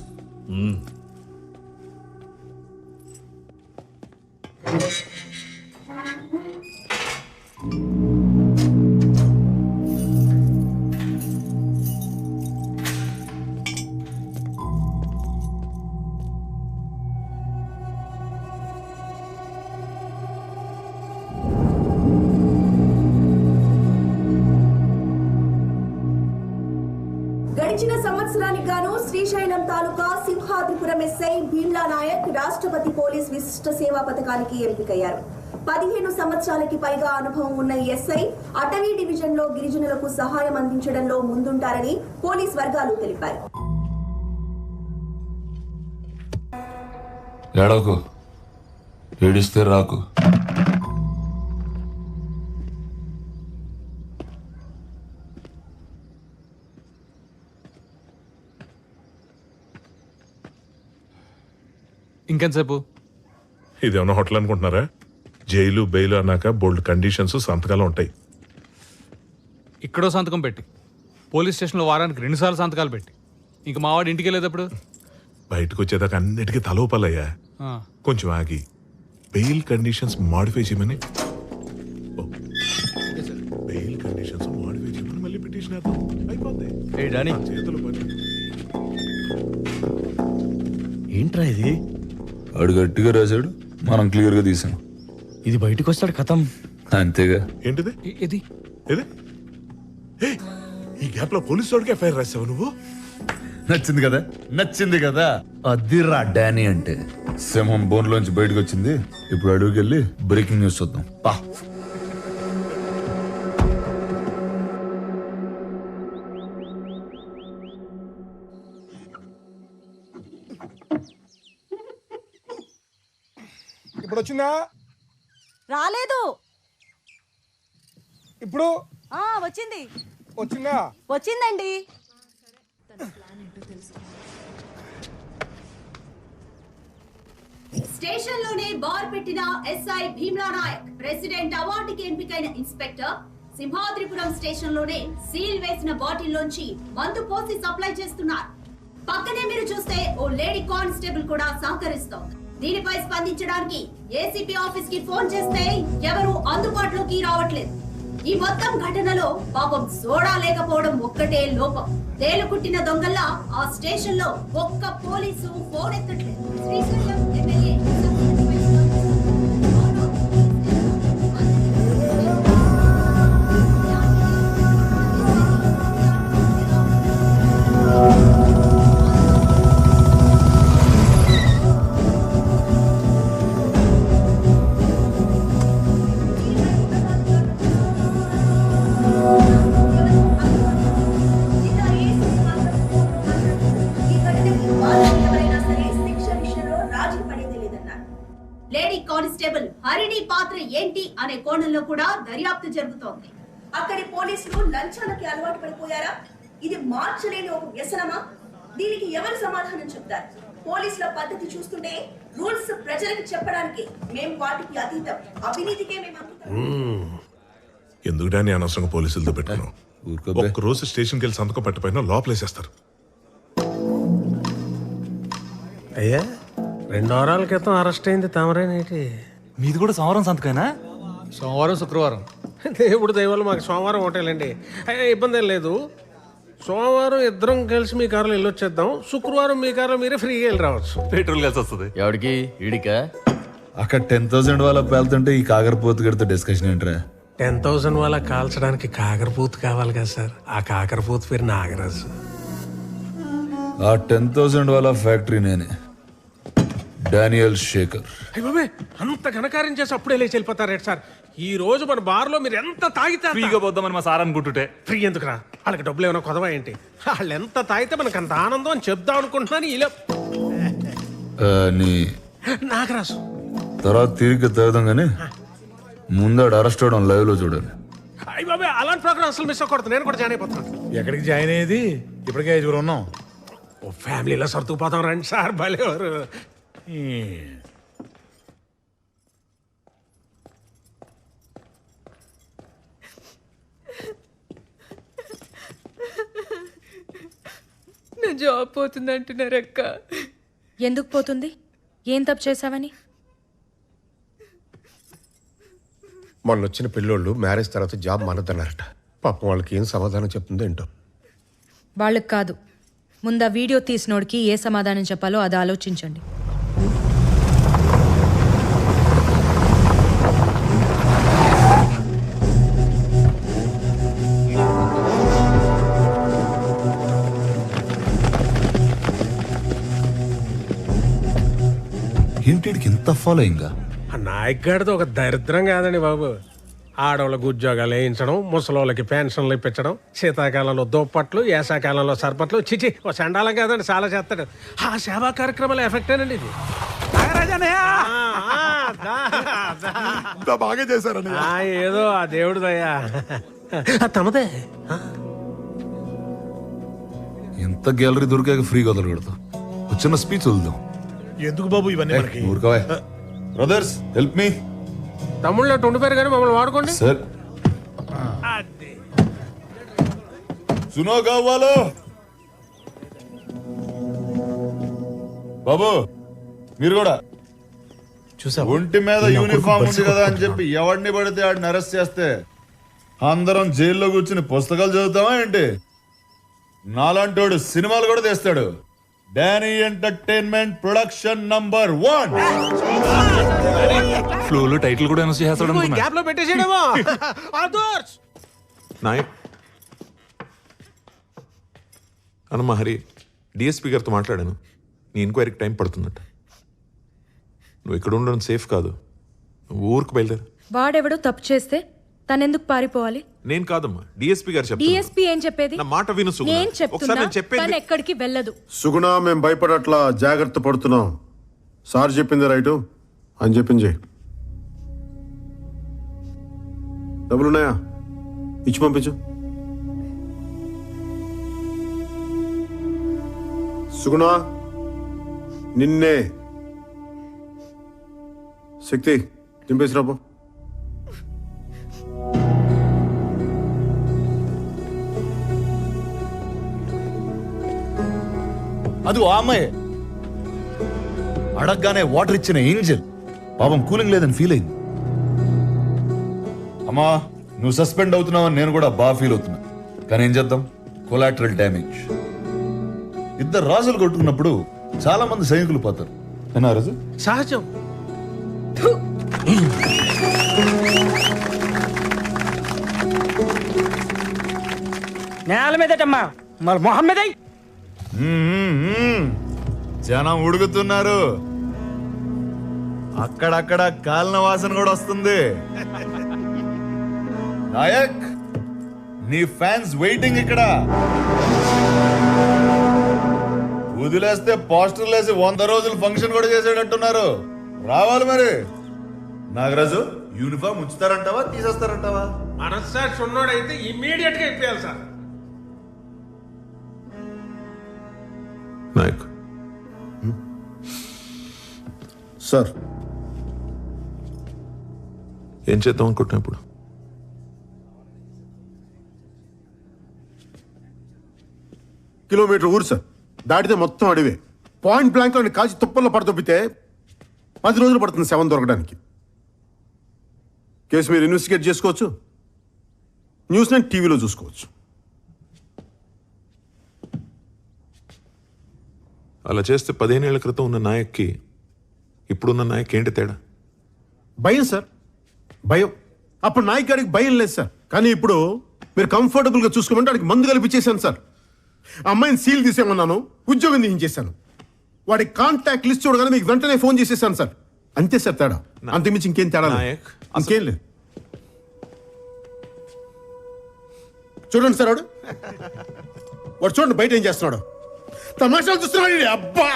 గడిచిన సంవత్సరానికి గాను శ్రీశైలం తాలూకా సింహాద్రిపురం ఎస్ఐ భీమ్లా నాయక్ రాష్ట్రపతి పోలీస్ విశిష్ట సేవా పథకానికి ఎంపికయ్యారు. 15 సంవత్సరాలకి పైగా అనుభవం ఉన్న ఎస్ఐ అటవీ డివిజన్ లో గిరిజనులకు సహాయం అందించడంలో ముందుంటారని పోలీస్ వర్గాలు తెలిపాయి. ఏడవకు, ఏడిస్తే రాకు. ఇంకెంతసేపు? ఇదేమన్నా హోటల్ అనుకుంటున్నారా? జైలు బెయిల్ అన్నాక బోల్డ్ కండిషన్స్, సంతకాలు ఉంటాయి. ఇక్కడో సంతకం పెట్టి, పోలీస్ స్టేషన్లో వారానికి 2 సార్లు సంతకాలు పెట్టి, ఇంక మావాడు ఇంటికి వెళ్ళేటప్పుడు బయటకు వచ్చేదాకా అన్నిటికీ తలోపలయ్యా. కొంచెం ఆగి బెయిల్ కండిషన్స్ మాడిఫై చేయమని బెయిల్ కండిషన్స్ మాడిఫై చేయమని మళ్ళీ పిటిషన్ వేద్దాం. అయిపోద్ది. చేతులు పని. ఏంట్రా ఇది? వాడు గట్టిగా రాశాడు, మనం క్లియర్గా తీసాం. ఇది బయటకు వస్తాడు కథం. అంతేగా. ఏంటిది? ఇది ఏది? ఈ గ్యాప్ లో పోలీసు వాడికి ఎఫ్ఐఆర్ రాసావు నువ్వు? నచ్చింది కదా, నచ్చింది కదా. అదిరా డానీ అంటే. సింహం బోన్లోంచి బయటకు వచ్చింది. ఇప్పుడు అడుగుకి వెళ్ళి బ్రేకింగ్ న్యూస్ చూద్దాం. పా. ఇప్పుడు వచ్చిందా? రాలేదు. ఇప్పుడు వచ్చింది వచ్చిందా? వచ్చిందండి. స్టేషన్ లోనే బార్ పెట్టిన ఎస్ఐ భీమ్లా నాయక్. ప్రెసిడెంట్ అవార్డుకి ఎంపికైన ఇన్స్పెక్టర్ సింహాద్రిపురం స్టేషన్ లోనే సీల్ వేసిన బాటిల్ లోంచి మందు పోసి సప్లై చేస్తున్నారు. పక్కనే మీరు చూస్తే ఓ లేడీ కానిస్టేబుల్ కూడా సహకరిస్తోంది. దీనిపై స్పందించడానికి ఏసీపీ ఆఫీస్ కి ఫోన్ చేస్తే ఎవరు అందుబాటులోకి రావట్లేదు. ఈ మొత్తం ఘటనలో పాపం సోడా లేకపోవడం ఒక్కటే లోపం. తేలుకుట్టిన దొంగల్లా ఆ స్టేషన్ లో ఒక్క పోలీసు ఫోన్ ఎత్తట్లేదు. Srisailam MLA lady constable Harini పాత్ర ఏంటి అనే కోణంలో కూడా దర్యాప్తు జరుగుతోంది. అక్కడి పోలీసులు లంచాలకి అలవాటు పడిపోయారా? ఇది మార్చలేని ఒక వ్యసనమా? దీనికి ఎవరు సమాధానం చెప్తారు? పోలీసుల పద్ధతి చూస్తుంటే రూల్స్ ప్రజలకు చెప్పడానికి మేము వాటికి అతీతం, అవినీతికే మేము అంకితం. ఎందుకు డాని అనవసరంగా పోలీసులతో పెట్టుకున్నాం? ఒక్క రోజు స్టేషన్కి వెళ్ళి సంతకం పెట్టపోయినా లోపలేసేస్తారు. అయ్యా 2 వారాల క్రితం అరెస్ట్ అయింది తమరేనేటి? మీది కూడా సోమవారం సంతకైనా? సోమవారం శుక్రవారం. దేవుడు దయవల్ల మాకు సోమవారం ఒకటేలేండి. అయ్యా ఇబ్బంది ఏం లేదు. సోమవారం ఇద్దరం కలిసి మీ కారులో వెళ్ళొచ్చేద్దాం. శుక్రవారం మీ కారులో మీరే ఫ్రీగా వెళ్ళి రావచ్చు. పెట్రోల్ కలిసి వస్తుంది. ఎవరికి? ఈడికా? అక్కడ 10,000 వాళ్ళ పేలుతుంటే ఈ కాకరపోతు గడితో డిస్కషన్ ఏంట్రా? 10,000 వాళ్ళ కాల్చడానికి కాకరపూత కావాలి కదా సార్. ఆ కాకరపూత పేరు నాగరాజు. ఆ 10,000 వాళ్ళ ఫ్యాక్టరీ నేనే, డానియల్ శేఖర్. అయ్య బాబే, అంత ఘనకార్యం చేసి అప్పుడే లేచి వెళ్ళిపోతారేంటి సార్? ఈ రోజు మన బార్లో మీరు ఎంత తాగితే ఫ్రీగా పోద్దామని మా సార్ అనుకుంటుంటే. ఫ్రీ ఎందుకురా? వాళ్ళకి డబ్బులు ఏమైనా కొదవా ఏంటి? వాళ్ళు ఎంత తాగితే మనకు అంత ఆనందం అని చెప్దాం అనుకుంటున్నాను. ఇలా నీ నాగరాజు తర్వాత తిరిగి తాగుదాం కానీ ముందాడు అరెస్ట్ అవడం లైవ్ లో చూడండి. అయ్య బాబే, అలాంటి ప్రోగ్రామ్ అసలు మిస్ అవ్వకూడదు. నేను కూడా జాయిన్ అయిపోతున్నాను. ఎక్కడికి జాయిన్ అయ్యేది? ఇప్పటికే 5 ఉన్నాం. ఓ ఫ్యామిలీలో సర్దుకుపోతాం రండి సార్. భలేవారు. నా జాబ్ పోతుంది అంటున్నారు అక్క. ఎందుకు పోతుంది? ఏం తప్పు చేశావని? మొన్న వచ్చిన పిల్లోళ్ళు మ్యారేజ్ తర్వాత జాబ్ మానద్దన్నారట. పాపం వాళ్ళకి ఏం సమాధానం చెప్తుందో ఏంటో. వాళ్ళకి కాదు, ముందు ఆ వీడియో తీసినోడికి ఏ సమాధానం చెప్పాలో అది ఆలోచించండి. ఏంటికి ఇంత ఫాలోయింగ్? ఆ నాయక్ గారితో ఒక దరిద్రం కాదండి బాబు. ఆడవాళ్ళకు ఉద్యోగాలు వేయించడం, ముసలోళ్ళకి పెన్షన్లు ఇప్పించడం, శీతాకాలంలో దుప్పట్లు, వేసాకాలంలో సర్పట్లు. చిచి ఓ చండాలం కాదండి, చాలా చేస్తాడు. ఆ సేవా కార్యక్రమాల ఎఫెక్టేనండి ఇది. బాగా చేశారని ఏదో ఆ దేవుడు దయ్యా. తమదే. ఎంత గ్యాలరీ దొరికాక ఫ్రీగా వదలకూడదు. వచ్చిన స్పీచ్ వదులుదాం. ఎందుకు బాబు ఇవన్నీ మనకి? ఊరుకోవే. Brothers help me. తమ్ముళ్ళు ఉండిపోయారు కానీ మమ్మల్ని వాడుకోండి సార్. సునో కావాలో బాబు, మీరు కూడా చూసా. ఒంటి మీద యూనిఫామ్ ఉంది కదా అని చెప్పి ఎవడిని పడితే ఆడిని అరెస్ట్ చేస్తే అందరం జైల్లో కూర్చుని పుస్తకాలు చదువుతామా ఏంటి? నాలాంటోడు సినిమాలు కూడా తీస్తాడు. Danny entertainment production number 1. ఫ్లోలో టైటిల్ కూడా అనౌన్స్ చేస్తాడు అనుకున్నా. గ్యాప్ లో పెట్టేసేయడమో. నాయక్ అనమ్మా హరి, డిఎస్పీ గారితో మాట్లాడాను. నీ ఎంక్వైరీకి టైం పడుతుందట. నువ్వు ఇక్కడ ఉండడం సేఫ్ కాదు. నువ్వు ఊరికి బయలుదేరు. వాడెవడో తప్పు చేస్తే తనెందుకు పారిపోవాలి? నేను కాదమ్మా, డిఎస్పీ గారు చెప్తారు. డిఎస్పీ ఏం చెప్పేది? నా మాట విను సుగుణ. నేను ఒకసారి చెప్తున్నా, నేను చెప్పేది తను ఎక్కడికి వెళ్ళదు. సుగుణ, మేము భయపడట్లా, జాగ్రత్త పడుతున్నాం. సార్ చెప్పింది రైటు అని చెప్పింది. డబ్బులున్నాయా? ఇచ్చి పంపించు. సుగుణ, నిన్నే. శక్తి దింపేసి రాబో. అది ఆ అమ్మాయి అడగగానే వాటర్ ఇచ్చిన ఏంజల్ పాపం కూలింగ్ లేదని ఫీల్ అయింది. అమ్మా నువ్వు సస్పెండ్ అవుతున్నావని నేను కూడా బాగా ఫీల్ అవుతున్నా. కానీ ఏం చేద్దాం, కొలాటరల్ డ్యామేజ్. ఇద్దరు రాజులు కొట్టుకున్నప్పుడు చాలా మంది సైనికులు పోతారు. ఏనా రాజు? సహజం. నేల మీదటమ్మా మరి మొహం మీద జనం ఉడుకుతున్నారు. అక్కడక్కడ కాలిన వాసన కూడా వస్తుంది. నాయక్, నీ ఫ్యాన్స్ వెయిటింగ్ ఇక్కడ. వదిలేస్తే పోస్టర్లు వేసి 100 రోజులు ఫంక్షన్ కూడా చేసేటట్టున్నారు. రావాలి మరి. నాగరాజు, యూనిఫామ్ ఉంచుతారంటావా తీసేస్తారంటావా? మనస్సాక్షి ఉన్నోడైతే ఇమ్మీడియట్ గా ఇప్పేయాలి సార్. నాయక్ సార్, ఏం చేద్దాం అనుకుంటున్నా ఇప్పుడు? కిలోమీటర్ ఊరు సార్, దాటితే మొత్తం అడివే. పాయింట్ బ్లాంక్ లో కాల్చి తుప్పల్లో పడతొప్పితే 10 రోజులు పడుతుంది శవం దొరకడానికి. కేసు మీరు ఇన్వెస్టిగేట్ చేసుకోవచ్చు, న్యూస్ నైట్ టీవీలో చూసుకోవచ్చు. అలా చేస్తే 15 ఏళ్ల క్రితం ఉన్న నాయక్కి ఇప్పుడున్న నాయక్ ఏంటి తేడా? భయం సార్, భయం. అప్పుడు నాయక్ గారికి భయం లేదు సార్. కానీ ఇప్పుడు మీరు కంఫర్టబుల్గా చూసుకోమంటే వాడికి మందు కల్పించేశాను సార్. ఆ అమ్మాయిని సీల్ తీసేమన్నాను, ఉద్యోగం తీయించేశాను. వాడి కాంటాక్ట్ లిస్ట్ చూడగానే మీకు వెంటనే ఫోన్ చేసేసాను సార్. అంతే సార్ తేడా, అంతకుమించి ఇంకేం తేడా లేదు. ఇంకేం లేదు. చూడండి సార్, వాడు చూడండి బయట ఏం చేస్తున్నాడు. తమాషాలు చూస్తున్నాడు. అబ్బా,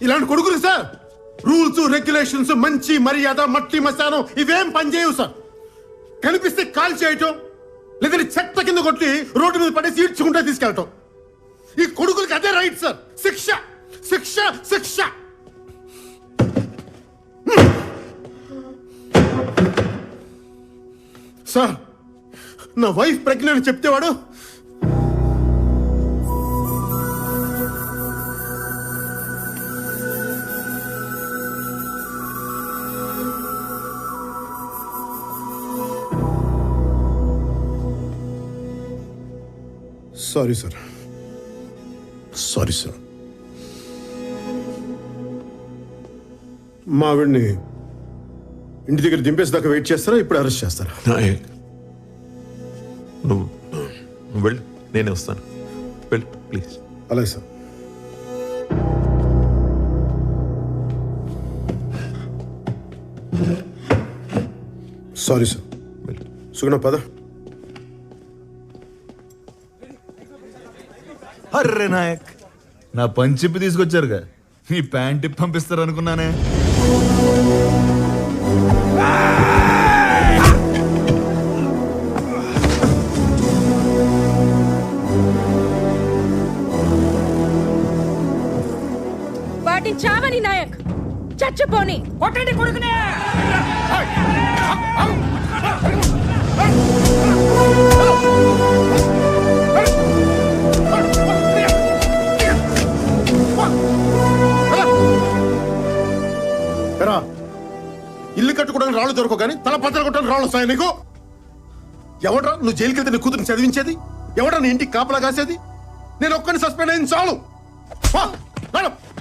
ఇలాంటి కొడుకులు సార్ రూల్స్ రెగ్యులేషన్స్, మంచి మర్యాద, మట్టి మసానం ఇవేం పనిచేయవు సార్. కనిపిస్తే కాల్ చేయటం, లేదంటే చెత్త కింద కొట్టి రోడ్డు మీద పడేసి ఈడ్చుకుంటే తీసుకెళ్ళటం. ఈ కొడుకులకి అదే రైట్ సార్. శిక్ష శిక్ష శిక్ష. సార్, నా వైఫ్ ప్రెగ్నెంట్ చెప్తేవాడు సారీ సార్, సారీ సార్. మా ఆవిడ్ని ఇంటి దగ్గర దింపేసేదాకా వెయిట్ చేస్తారా, ఇప్పుడు అరెస్ట్ చేస్తారా? నాయక్, నువ్వు వెళ్ళు, నేనే వస్తాను. వెళ్ళు ప్లీజ్. అలాగే సార్. Sorry sir. సుగుణ పద. అర్రే నాయక్, నా పంచిప్పి తీసుకొచ్చారుగా, మీ ప్యాంట్ ఇప్పి పంపిస్తారు అనుకున్నానే. వాటిని చావని నాయక్, చచ్చిపోని కొట్టండి కొడుకునే. ఇల్లు కట్టుకోవడానికి రాళ్ళు దొరకవు కానీ తల పత్తలు కొట్టడానికి రాళ్ళు వస్తాయి నీకు. ఎవడ్రా నువ్వు జైలుకి వెళ్తే నీ కూతురు చదివించేది? ఎవడ్రా నీ ఇంటికి కాపలా కాసేది? నేను ఒక్కరిని సస్పెండ్ అయింది చాలు.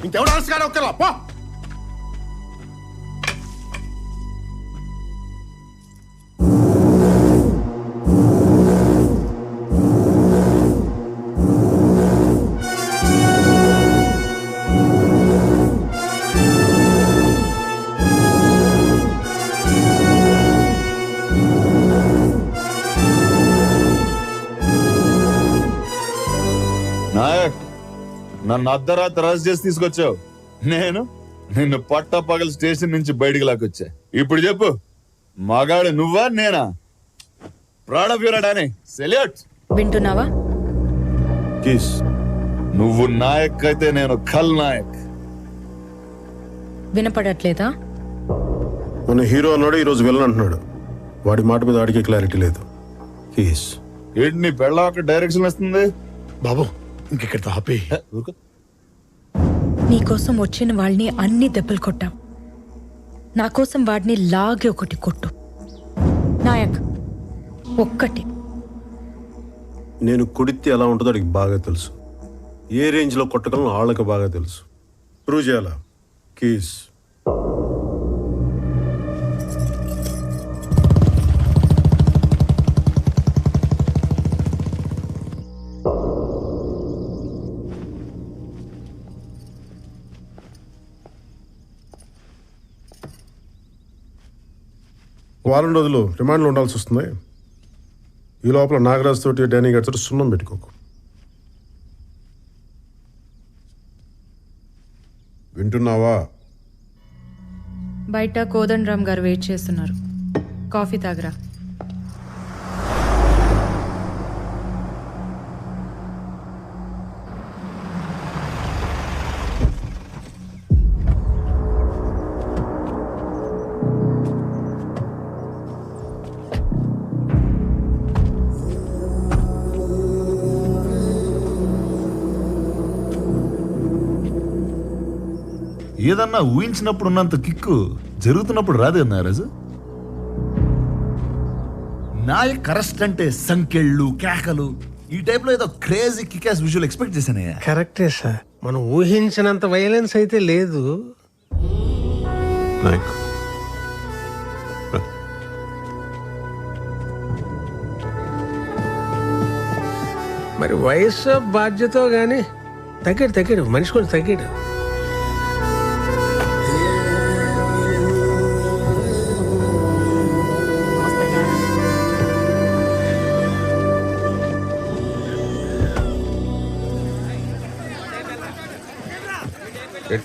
ఇంకెవడ అరెస్ట్ కానీ ఒక్కరా పా. నాయక్, నన్ను అర్ధరాత్రి అరెస్ట్ చేసి తీసుకొచ్చావు. నేను నిన్ను పట్టపగల స్టేషన్ నుంచి బయటికి లాక్కొచ్చా. ఇప్పుడు చెప్పు, మగాడు నువ్వా నేనా? Proud of your Danny. Salute. వింటున్నావా? కీస్. నువ్వు నాయక్ అయితే నేను ఖల్ నాయక్. వినపడట్లేదా? మన హీరో అన్నాడు, ఈరోజు విలన్ అంటున్నాడు. వాడి మాట మీద వాడికి క్లారిటీ లేదు. కీస్. ఏంటి నీ పెళ్ళ డైరెక్షన్ ఇస్తుంది? బాబు ఇంకెక్కడ ఆపి. నీకోసం వచ్చిన వాళ్ళని అన్ని దెబ్బలు కొట్టావు. నా కోసం వాడిని లాగే ఒకటి కొట్టు నాయక్, ఒక్కటి. నేను కొడితే ఎలా ఉంటుందో వాడికి బాగా తెలుసు. ఏ రేంజ్లో కొట్టగలను వాళ్ళకి బాగా తెలుసు. ప్రూవ్ చేయాలా? కీస్. వారం రోజులు రిమాండ్లో ఉండాల్సి వస్తుంది. ఈ లోపల నాగరాజ్ తోటి డానీ గడితో సున్నం పెట్టుకోకు. వింటున్నావా? బయట కోదండరామ్ గారు వెయిట్ చేస్తున్నారు. కాఫీ తాగరా. ఏదన్నా ఊహించినప్పుడు ఉన్నంత కిక్కు జరుగుతున్నప్పుడు రాదు నారాజు. నాయక్ అరెస్ట్ అంటే సంకెళ్ళు, కేకలు, ఈ టైప్ లో ఏదో క్రేజీ కికాస్ విజువల్ ఎక్స్పెక్ట్ చేశానయ్యా. కరెక్టే సార్, మనం ఊహించినంత వైలెన్స్ అయితే లేదు. మరి వయసు బాధ్యత గానీ తగ్గాడు మనిషి కొంచెం తగ్గాడు.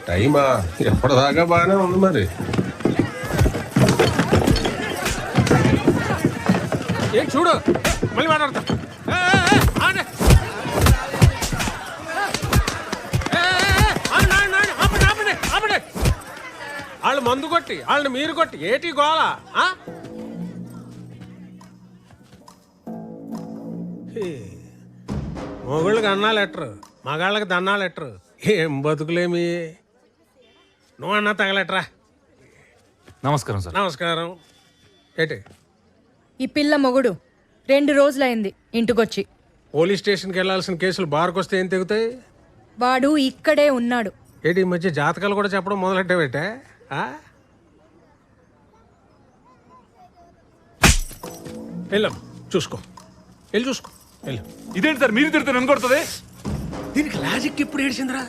టైమా ఎప్పటిదాకా బాగానే ఉంది. మరి ఏం చూడు, మళ్ళీ మాట్లాడతా. వాళ్ళు మందు కొట్టి వాళ్ళని మీరు కొట్టి ఏటి గోళ. మొగుళ్ళకి అన్నాలు ఎట్టరు, మగాళ్ళకి దన్నాలు ఎట్టరు. ఏం బతుకులేమి. నువ్వు అన్నా తగలెట్రా. నమస్కారం సార్. నమస్కారం. ఏటి ఈ పిల్ల మొగుడు 2 రోజులైంది ఇంటికొచ్చి. పోలీస్ స్టేషన్కి వెళ్ళాల్సిన కేసులు బార్కు వస్తే ఏం తెగుతాయి? వాడు ఇక్కడే ఉన్నాడు. ఏంటి ఈ మధ్య జాతకాలు కూడా చెప్పడం మొదలెట్టావేటే? వెళ్ళాం, చూసుకో, వెళ్ళి చూసుకో. వెళ్ళు. ఇదేంటి సార్ మీరు తిడుతున్నారు అనుకుంటుంది? దీనికి లాజిక్ ఎప్పుడు ఏడిచిందిరా?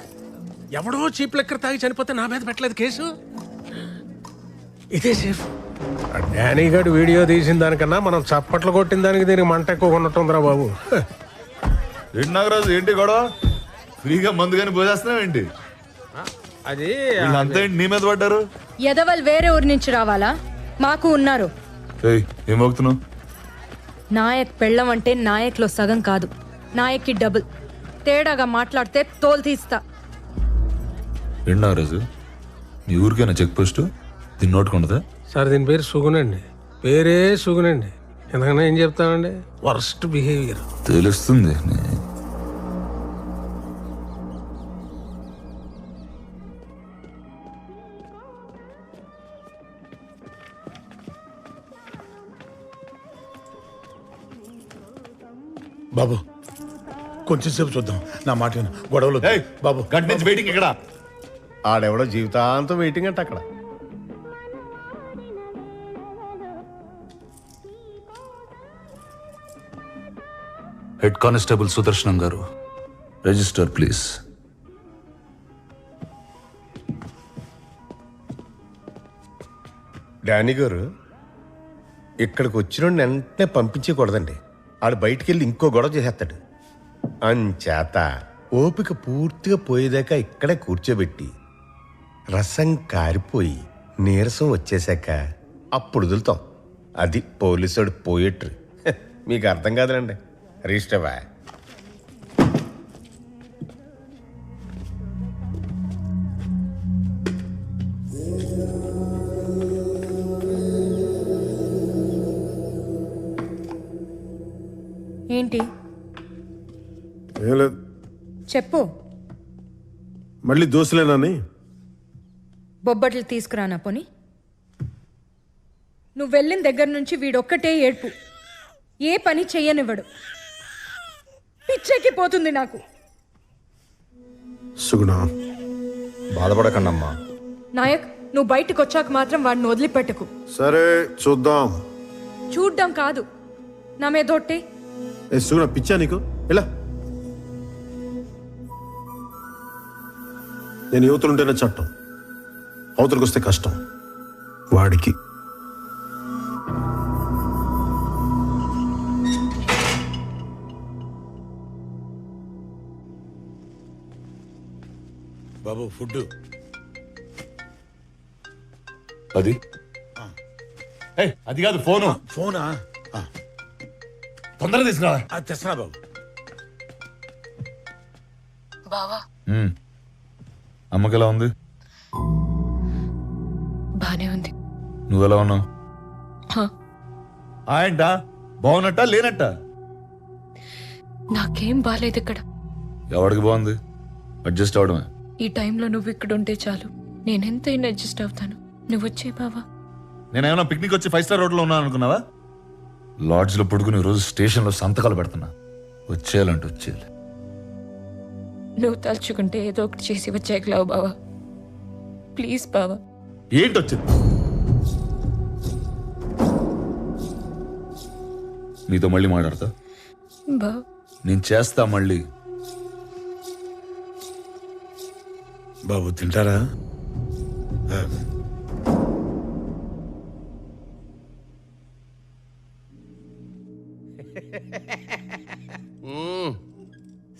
ఎవడో చీప్ లెక్కర్ తాగి చనిపోతే నా మీద పెట్టలేదు కేసు. ఇదే సేఫ్. డానీ గారు వీడియో తీసిన దానికన్నా మనం చప్పట్లు కొట్టిన దానికి దీనికి మంట ఎక్కువ ఉన్నట్టుందిరా బాబు. ఏంటి నాగరాజు, ఏంటి గొడవ? ఫ్రీగా మందు కానీ పోసేస్తున్నావు ఏంటి? అది అంతా నీ మీద పడ్డారు. ఎదవల్ వేరే ఊరి నుంచి రావాలా? మాకు ఉన్నారు. ఏం అవుతున్నావు? నాయక్ పెళ్ళం అంటే నాయక్లో సగం కాదు, నాయక్కి డబుల్. తేడాగా మాట్లాడితే తోలు తీస్తా. ఏంటి నాగరాజు, నీ ఊరికైనా చెక్ పోస్ట్ దీన్ని నోటుకుంటుందా? సార్ దీని పేరు సుగునండి. పేరే సుగునండి. ఎందుకన్నా ఏం చెప్తానండి, వర్స్ట్ బిహేవియర్. తెలుస్తుంది. బాబు కొంచెం సేపు చూద్దాం, నా మాట విను. గొడవలు బాబు. గంట నుంచి వెయిటింగ్ ఇక్కడ. ఆడెవడో జీవితాంతం వెయిటింగ్ అంటే అక్కడ. హెడ్ కానిస్టేబుల్ సుదర్శనం గారు, రిజిస్టర్ ప్లీజ్. డానీ గారు, ఇక్కడికి వచ్చిన వెంటనే పంపించకూడదండి. ఆడు బయటికి వెళ్ళి ఇంకో గొడవ చేసేస్తాడు. అంచేత ఓపిక పూర్తిగా పోయేదాకా ఇక్కడే కూర్చోబెట్టి రసం కారిపోయి నీరసం వచ్చేసాక అప్పుడు వదులుతాం. అది పోలీసుడు పోయేట్రు. మీకు అర్థం కాదులండి. రిజిస్టర్ బా. ఏంటి ఏం లేదు, చెప్పు. మళ్ళీ దోశలేనని. బొబ్బట్లు తీసుకురానా పోని. నువ్వు వెళ్ళిన దగ్గర నుంచి వీడొక్కటే ఏడ్పు. ఏ పని చెయ్యనివ్వడు. పిచ్చెక్కి పోతుంది నాకు. సుగుణ, బాధపడకండమ్మా. నాయక్, నువ్వు బయటకు వచ్చాక మాత్రం వాడిని వదిలిపెట్టకు. సరే చూద్దాం. చూడ్డం కాదు, నా మీదొట్టే. ఏ సుగుణ, పిచ్చా నీకు? ఇలా నేను యువతలుంటేనే చట్టం, అవతలకు వస్తే కష్టం. వాడికి బాబు ఫుడ్ అది అది కాదు ఫోను. ఫోనా? తొందరగా తీసుకురా. తెస్తున్నా బాబు. బావా, అమ్మకి ఎలా ఉంది? బానే ఉంది. నువ్వెలా ఉన్నావు? ఏంట బాగున్నట్ట లేనట్ట? నాకేం బాలేదు ఇక్కడ. ఎవరికి బాగుంది? అడ్జస్ట్ అవడమే. ఈ టైంలో నువ్వు ఇక్కడ ఉంటే చాలు, నేనెంతైనా అడ్జస్ట్ అవుతాను. నువ్వు వచ్చే బావా. నేనేమన్నా పిక్నిక్ వచ్చి 5 స్టార్ హోటల్లో ఉన్నాను అనుకున్నావా? లాడ్జ్లో పడుకుని రోజు స్టేషన్లో సంతకాలు పెడుతున్నా. వచ్చేయాలంటే వచ్చేయాలి. నువ్వు తలుచుకుంటే ఏదో ఒకటి చేసి వచ్చేయగలవు బావా. ప్లీజ్ బావా. ఏంటి వచ్చింది? నీతో మళ్ళీ మాట్లాడతా. బావా, నేను చేస్తా మళ్ళీ. బాబు తింటారా?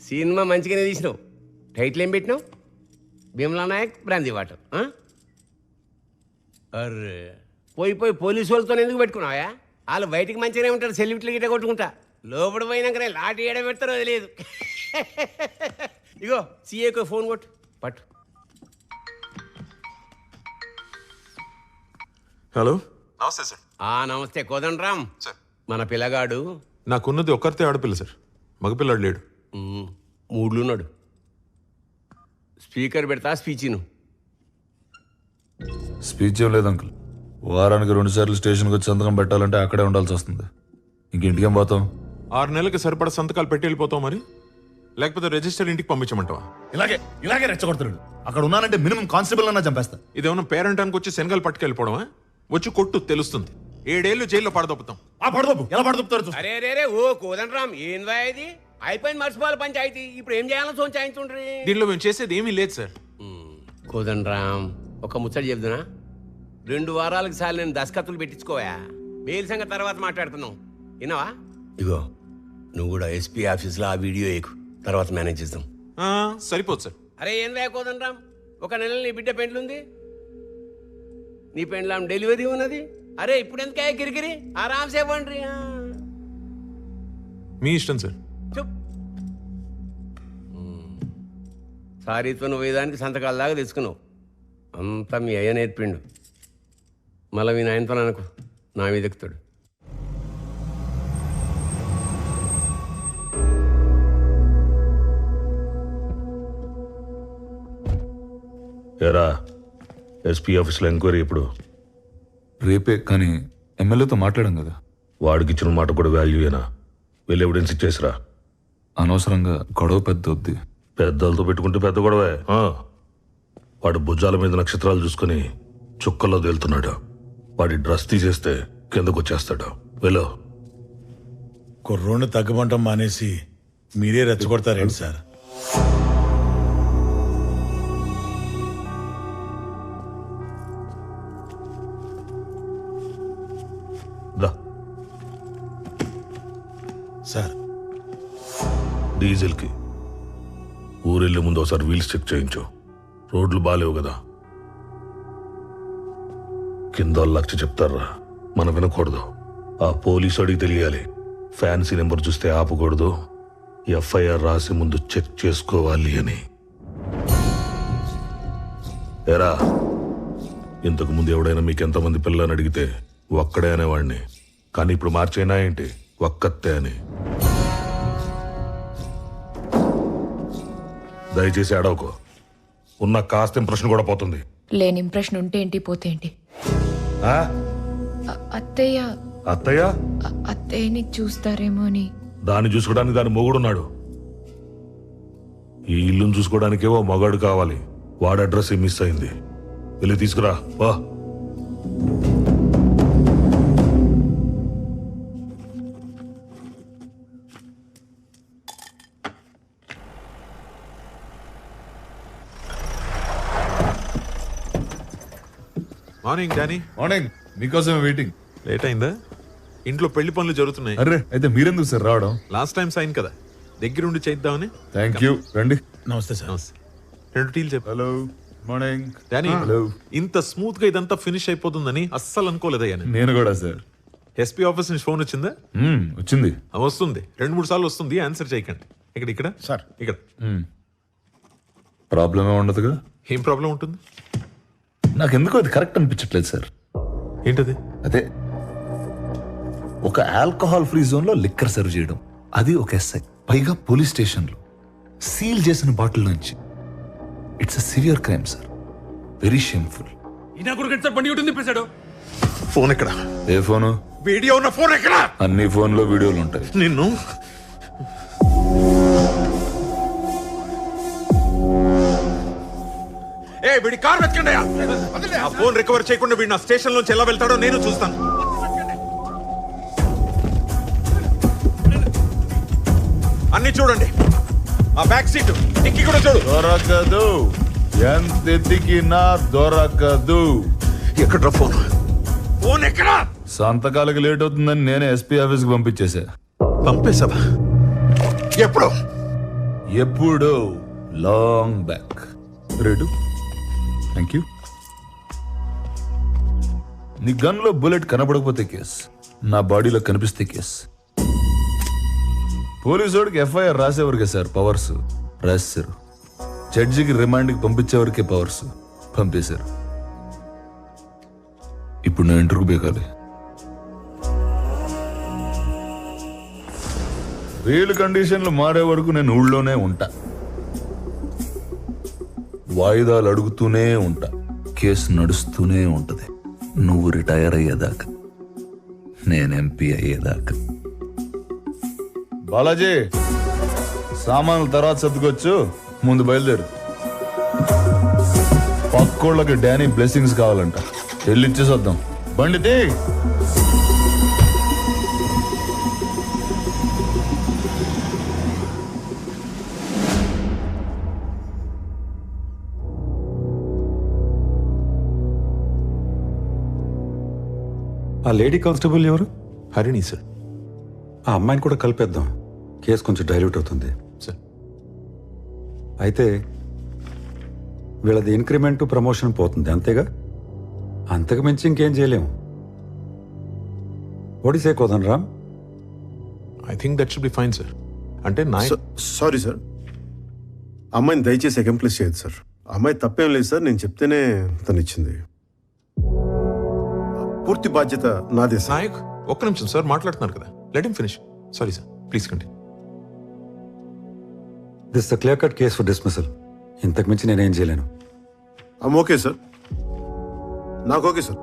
సినిమా మంచిగానే తీసినావు. టైటిల్ ఏం పెట్టినావు? Bheemla Nayak brandy water. అర్రే, పోయి పోయి పోలీసు వాళ్ళతో ఎందుకు పెట్టుకున్నావా? వాళ్ళు బయటికి మంచిగానే ఉంటారు, సెల్యూట్లు గిట్ట కొట్టుకుంటా. లోపల పోయినాకనే లాటి ఏడ పెడతారో తెలియదు. ఇగో సీఏకు ఫోన్ కొట్టు. పట్టు. హలో, నమస్తే సార్. నమస్తే కోదండరామ్ సార్. మన పిల్లగాడు. నాకున్నది ఒక్కరితే ఆడపిల్ల సార్, మగపిల్లాడు లేడు. మూడ్లున్నాడు. స్పీకర్ పెడతా, స్పీచిను. స్పీచ్ ఏం లేదు అంకుల్. వారానికి 2 సార్లు స్టేషన్కి వచ్చి సంతకం పెట్టాలంటే అక్కడే ఉండాల్సి వస్తుంది. ఇంటికేం పోతాం? 6 నెలలకి సరిపడా సంతకాలు పెట్టి వెళ్ళిపోతావు మరి, లేకపోతే రిజిస్టర్ ఇంటికి పంపించమంటావా? ఇలాగే రెచ్చగొడుతున్నాడు. అక్కడ ఉన్నానంటే మినిమం కానిస్టేబుల్ అన్నా చంపేస్తా. ఇదేమన్నా పేరెంటానికి వచ్చి శనగలు పట్టుకెళ్ళిపోవడమా? వచ్చి కొట్టు, తెలుస్తుంది. 7 ఏళ్ళు జైల్లో పడదొప్పుతాం. పడదొప్పు ఎలా పడదొప్పుతారు? అరే రే రే, ఓ కోదండరామ్, ఏందా ఇది? అయిపోయింది, మర్చిపోవాలి పంచాయతీ. ఇప్పుడు ఏం చేయాలో సోంచాయించుండ్రి. దీనిలో మేము చేసేది ఏమీ లేదు సార్. కోదండరామ్, ఒక ముచ్చట చెప్తున్నా. 2 వారాలకు సార్లు నేను దస్కత్తులు పెట్టించుకోవా. బెయిల్ సంగతి తర్వాత మాట్లాడుతున్నావు, విన్నావా? ఇగో నువ్వు కూడా ఎస్పీ ఆఫీస్లో ఆ వీడియో ఎక్కు, తర్వాత మేనేజ్ చేద్దాం. సరిపోదు సార్. అరే ఏం లేకోదండరామ్, 1 నెల నీ బిడ్డ పెండ్లుంది, నీ పెండ్లాం డెలివరీ ఉన్నది. అరే ఇప్పుడు ఎందుకే గిరిగిరి, ఆరామ్సే ఇవ్వండి. మీ ఇష్టం సార్. సారీతో నువ్వు వేదానికి సంతకాల దాకా తెచ్చుకున్నావు. అంతా మీ అయ్య నేర్పిండు. మళ్ళీ మీ నాయనతో అనుకో, నా మీద ఎక్కుతాడు. ఎరా, ఎస్పీ ఆఫీస్లో ఎంక్వైరీ ఎప్పుడు? రేపే, కానీ ఎమ్మెల్యేతో మాట్లాడాం కదా. వాడికి ఇచ్చిన మాట కూడా వాల్యూయేనా? వెళ్ళి ఎవిడెన్స్ ఇచ్చేసిరా. అనవసరంగా గొడవ పెద్ద వద్ది. పెద్దలతో పెట్టుకుంటే పెద్ద గొడవే. వాడు భుజాల మీద నక్షత్రాలు చూసుకుని చుక్కల్లో తేలుతున్నాడు. వాడి డ్రెస్ తీసేస్తే కిందకు వచ్చేస్తాడు. వెళ్ళు. కుర్రోని తగ్గమంటం మానేసి మీరే రెచ్చగొడతారేంటి సార్? సార్, డీజిల్కి ఊరెళ్ళే ముందు ఒకసారి వీల్స్ చెక్ చేయించు. రోడ్లు బాలేవు కదా. కింద లక్ష చెప్తారా, మనం వినకూడదు. ఆ పోలీసు అడిగి తెలియాలి. ఫ్యాన్సీ నెంబర్ చూస్తే ఆపకూడదు, ఎఫ్ఐఆర్ రాసి ముందు చెక్ చేసుకోవాలి అని. ఎరా, ఇంతకు ముందు ఎవడైనా మీకు ఎంతమంది పిల్లని అడిగితే ఒక్కడే అనేవాడిని, కానీ ఇప్పుడు మార్చైనా ఏంటి ఒక్కతే అని. దయచేసి అడవకు, ఉన్న కాస్త ఇంప్రెషన్ కూడా పోతుంది. లేని ఇంప్రెషన్ ఉంటే ఏంటి పోతే ఏంటి? ఆ? అత్తయ్య అత్తయ్య అత్తయ్యని చూస్తారేమో అని. దాన్ని చూసుకోవడానికి దాని మొగుడున్నాడు. ఈ ఇల్లును చూసుకోవడానికే ఓ మగాడు కావాలి. వాడి అడ్రస్ మిస్ అయింది. వెళ్ళి తీసుకురా వా. Morning Danny. మార్నింగ్. మీకోసమే వెయిటింగ్. లేట్ అయిందా? ఇంట్లో పెళ్లి పనులు జరుగుతున్నాయి. అరే, అయితే మీరెందుకు సార్ రావడం? లాస్ట్ టైం సైన్ కదా, దగ్గరుండి చేద్దామని. Thank you. రండి. నమస్తే సార్. నమస్తే. 2 టీలు చెప్పు. హలో. మార్నింగ్. Danny, hello. ఇంత స్మూత్ గా ఇదంతా ఫినిష్ అయిపోతుందని అస్సలు అనుకోలేదయ్యా. నేను కూడా సార్. ఎస్పీ ఆఫీస్ నుంచి ఫోన్ వచ్చిందా? వచ్చింది. వస్తుంది, 2-3 సార్లు వస్తుంది. ఆన్సర్ చేయకండి. ఇక్కడ సార్ ఇక్కడ ప్రాబ్లం ఏమి ఉండదుగా? ఏం ప్రాబ్లం ఉంటుంది? నాకెందుకో అది కరెక్ట్ అనిపించట్లేదు సార్. ఏంటది? అదే ఒక ఆల్కహాల్ ఫ్రీ జోన్ లో లిక్కర్ సర్వ్ చేయడం, అది ఒక ఎస్ఐ, పైగా పోలీస్ స్టేషన్ లో సీల్ చేసిన బాటిల్ నుంచి. It's a severe crime sir. Very shameful. Phone ఎక్కడ? ఏ ఫోను? వీడియో ఉన్న ఫోన్ ఎక్కడ? అన్ని ఫోన్ లో వీడియోలు ఉంటాయి. నిన్ను వీడి కార్ వెతకండి. ఆ ఫోన్ రికవర్ చేయకుండా వీడు నా స్టేషన్ నుంచి ఎలా వెళ్తాడో నేను చూస్తాను. అన్ని చూడండి. ఆ బ్యాక్ సీట్ డిక్కీ కూడా చూడు. దొరకదు, ఎంత ఎతికినా దొరకదు. ఎక్కడ ఫోన్? ఫోన్ ఎక్కడ? సంతకాలకు లేట్ అవుతుందని నేనే ఎస్పీ ఆఫీస్ కి పంపించేశా. పంపేశావా? ఎప్పుడు? ఎప్పుడు? Long back. రెడు. Thank you. నీ గన్ లో బుల్లెట్ కనబడకపోతే కేస్, నా బాడీలో కనిపిస్తే కేస్. పోలీసోడికి ఎఫ్ఐఆర్ రాసేవరకే సార్ పవర్స్, రాశారు. జడ్జికి రిమాండ్కి పంపించేవరకే పవర్స్, పంపేశారు. ఇప్పుడు నేను ఇంటర్వ్యూ బేకాలి. రియల్ కండిషన్లు మారే వరకు నేను ఊళ్ళోనే ఉంటా. వాయిదాలు అడుగుతూనే ఉంటా. కేసు నడుస్తూనే ఉంటది. నువ్వు రిటైర్ అయ్యేదాకా, నేను ఎంపీ అయ్యేదాకా. బాలాజీ, సామాన్లు తర్వాత సర్దుకోవచ్చు, ముందు బయలుదేరు. పక్కోళ్ళకి డానీ బ్లెస్సింగ్స్ కావాలంట, వెళ్ళిచ్చేసి వద్దాం. బండి తీ. ఆ లేడీ కానిస్టేబుల్ ఎవరు? హరిణి సార్. ఆ అమ్మాయిని కూడా కలిపేద్దాం, కేసు కొంచెం డైల్యూట్ అవుతుంది సార్. అయితే వీళ్ళది ఇంక్రిమెంట్ ప్రమోషన్ పోతుంది, అంతేగా? అంతకు మించి ఇంకేం చేయలేము. ఒడిసే Kodan Ram. I think that should be fine sir. అంటే సారీ సార్, అమ్మాయిని దయచేసి అకంప్లిష్ చేయదు సార్. అమ్మాయి తప్పేం లేదు సార్, నేను చెప్తేనే తను ఇచ్చింది. పూర్తి బాధ్యత నాదే సార్. నాయక్, ఒక్క నిమిషం సార్, మాట్లాడుతున్నారు కదా, let him finish. Sorry sir, please continue. This the clear cut case for dismissal. ఇంతకు మించి నేనేం చేయలేను. ఓకే సార్, నాకు ఓకే సార్.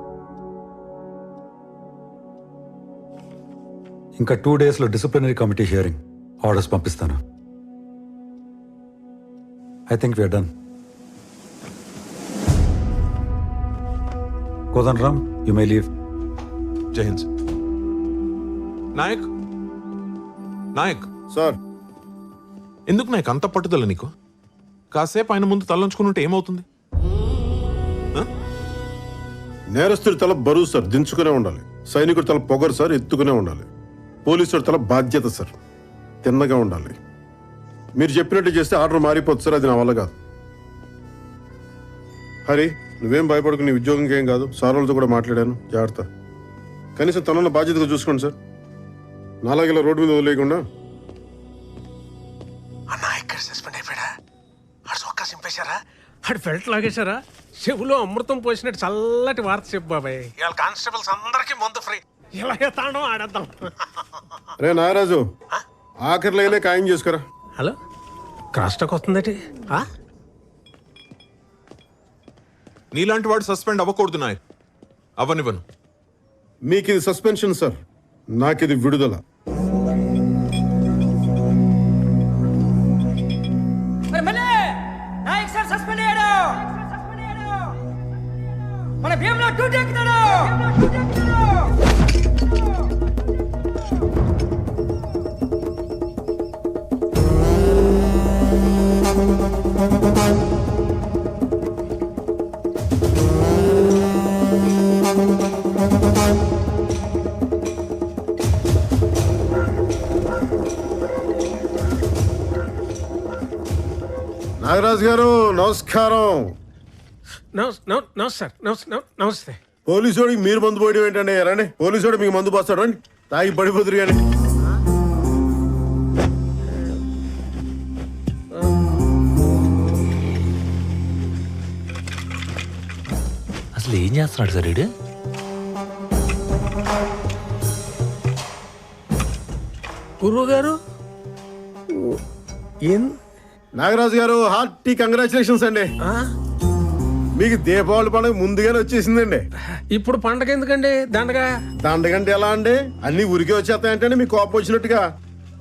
ఇంకా 2 డేస్లో డిసిప్లినరీ కమిటీ హియరింగ్ ఆర్డర్స్ పంపిస్తాను. I think we are done. Kodan Ram, you may leave. Jai Hind sir. Nayak, Nayak sir. ఎందుకు నాయక్ అంత పట్టుదల నీకు? కాసేపు ఆయన ముందు తలంచుకుని ఉంటే ఏమవుతుంది? నేరస్తుడి తల బరువు సార్, దించుకునే ఉండాలి. సైనికుడి తల పొగరు సార్, ఎత్తుకునే ఉండాలి. పోలీసుడి తల బాధ్యత సార్, తిన్నగా ఉండాలి. మీరు చెప్పినట్టు చేస్తే ఆర్డర్ మారిపోతుంది సార్, అది నా వల్ల కాదు. హరి, నువ్వేం భయపడకు, నీ ఉద్యోగం ఏం కాదు. సార్ వాళ్ళతో కూడా మాట్లాడాను, జాగ్రత్త. కనీసం తనన్న బాధ్యతగా చూసుకోండి సార్. నాలాగిలా రోడ్డు మీద వదిలేయకుండా. అన్నా ఇక్కడ సస్పెండ్ అయిపోయాడా? ఆడు చొక్కా సింపేశారా? ఆడు బెల్ట్ లాగేశారా? చెవులో అమృతం పోసినట్టు చల్లటి వార్త చెప్పు బాబాయ్. ఇవాళ కానిస్టేబుల్స్ అందరికీ మందు ఫ్రీ. ఇలాగే తాండం ఆడేద్దాం. రే నాగరాజు, ఆఖరి లైనే ఖాయం చేసుకురా. హలో, క్రాస్ టాక్ వస్తుందటి? నీలాంటి వాడు సస్పెండ్ అవ్వకూడదు నాయక్. అవ్వనివ్వను. మీకు ఇది సస్పెన్షన్ సార్, నాకు ఇది విడుదల. నాయక్ సార్ సస్పెండ్ అయ్యాడు. మన భీమ్లో డ్యూటీ ఎక్కుతాడు. నాగరాజు గారు నమస్కారం. నమస్తే. పోలీసుడికి మీరు మందు పోయడం ఏంటండి? రండి, పోలీసుడు మీకు మందు పోస్తాడు. రండి, తాగి పడిపోతురు కానీ. అసలు ఏం చేస్తున్నాడు సార్ వీడు? గురువు గారు నాగరాజు గారు హార్టీ కంగ్రాచులేషన్స్ అండి. మీకు దీపావళి పండుగ ముందుగానే వచ్చేసిందండి. ఇప్పుడు పండగ ఎందుకండి? దండగంటే ఎలా అండి? అన్ని ఉరికే వచ్చేస్తాయంటే మీకు కోపం వచ్చినట్టుగా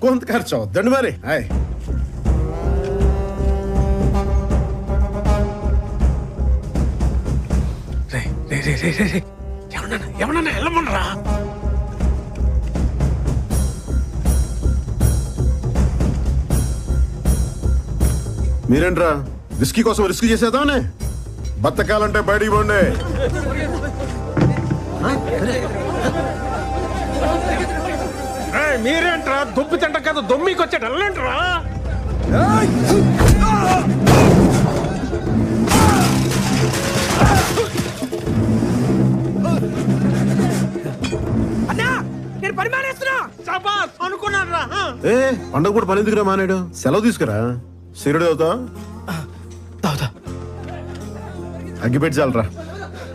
కొంత ఖర్చు అవుద్దండి. మరి హాయ్, ఎవరన్నా వెళ్ళమనరా? మీరేంట్రా విస్కీ కోసం రిస్క్ చేసేదానే? బతకాలంటే బయటికి పోండి. మీరేంట్రా దొబ్బి తింట కదా దొమ్మికి వచ్చాడు వెళ్ళంట్రా. అన్నా నేను పని మానేస్తున్నా. సబాస్ అనుకున్నాను రా. ఏ పండగ పూట పని ఎందుకురా మానేడు? సెలవు తీసుకురా. సిరుడు అవుతా అగ్గిపెట్టి చాలరా.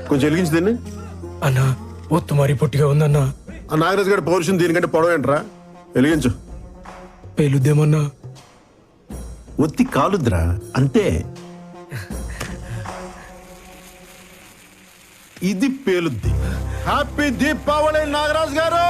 కొంచెం వెలిగించి దీన్ని. అన్నా ఒత్తు మరి పొట్టిగా ఉందన్నా. ఆ నాగరాజు గారి పౌరుషం దీనికంటే పొడవేంట్రా? వెలిగించు. పేలుద్దేమన్నా? ఒత్తి కాలుద్రా అంతే. ఇది పేలుద్ది. హ్యాపీ దీపావళి నాగరాజు గారు.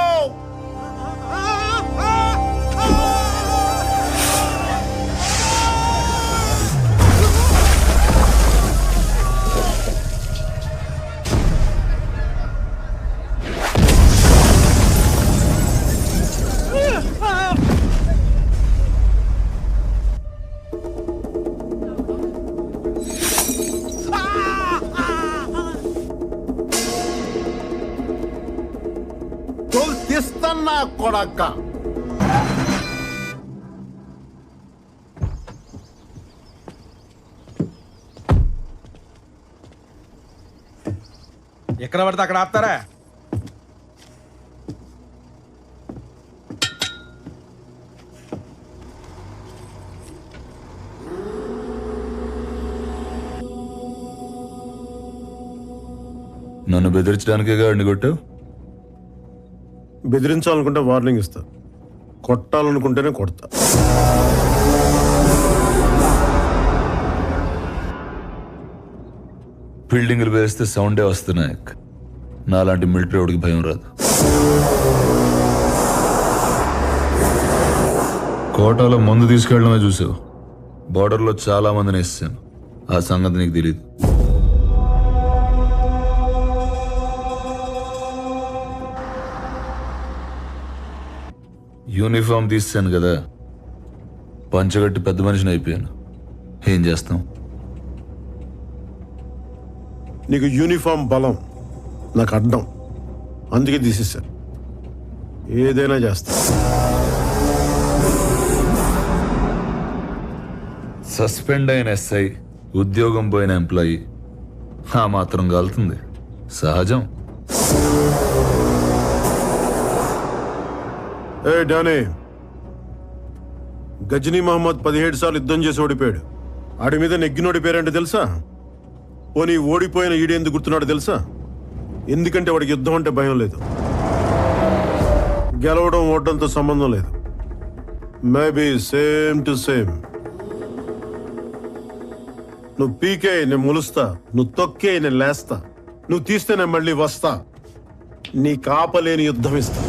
తీస్తన్నా కొడక్క. ఎక్కడ పడితే అక్కడ ఆపుతారా? నన్ను బెదిరించడానికే గాడిని కొట్టావు? బెదిరించాలనుకుంటే వార్నింగ్ ఇస్తా, కొట్టాలనుకుంటేనే కొడతా. బిల్డింగ్లు వేస్తే సౌండే వస్తున్నాయి. నాలాంటి మిలిటరీ వాడికి భయం రాదు. కోటాలో మందు తీసుకెళ్ళడమే చూసావు. బార్డర్లో చాలా మందిని వేసాను. ఆ సంగతి నీకు తెలియదు. యూనిఫామ్ తీసాను కదా, పంచగట్టి పెద్ద మనిషిని అయిపోయాను. ఏం చేస్తాం? నీకు యూనిఫామ్ బలం, నాకు అడ్డం. అందుకే తీసేసా. ఏదైనా చేస్తా. సస్పెండ్ అయిన ఎస్ఐ, ఉద్యోగం పోయిన ఎంప్లాయీ ఆ మాత్రం కాలుతుంది, సహజం. ఏ డానీ, గజనీ మహమ్మద్ 17 సార్లు యుద్ధం చేసి ఓడిపోయాడు. ఆడి మీద నెగ్గినోడి పేరేంటో తెలుసా? పోనీ ఓడిపోయిన ఈడేందుకు గుర్తున్నాడు తెలుసా? ఎందుకంటే వాడికి యుద్ధం అంటే భయం లేదు. గెలవడం ఓడడంతో సంబంధం లేదు. Maybe same to same. నువ్వు పీకే నేను ములుస్తా, నువ్వు తొక్కే నేను లేస్తా, నువ్వు తీస్తే నేను మళ్ళీ వస్తా. నీ కాపలేని యుద్ధం ఇస్తా.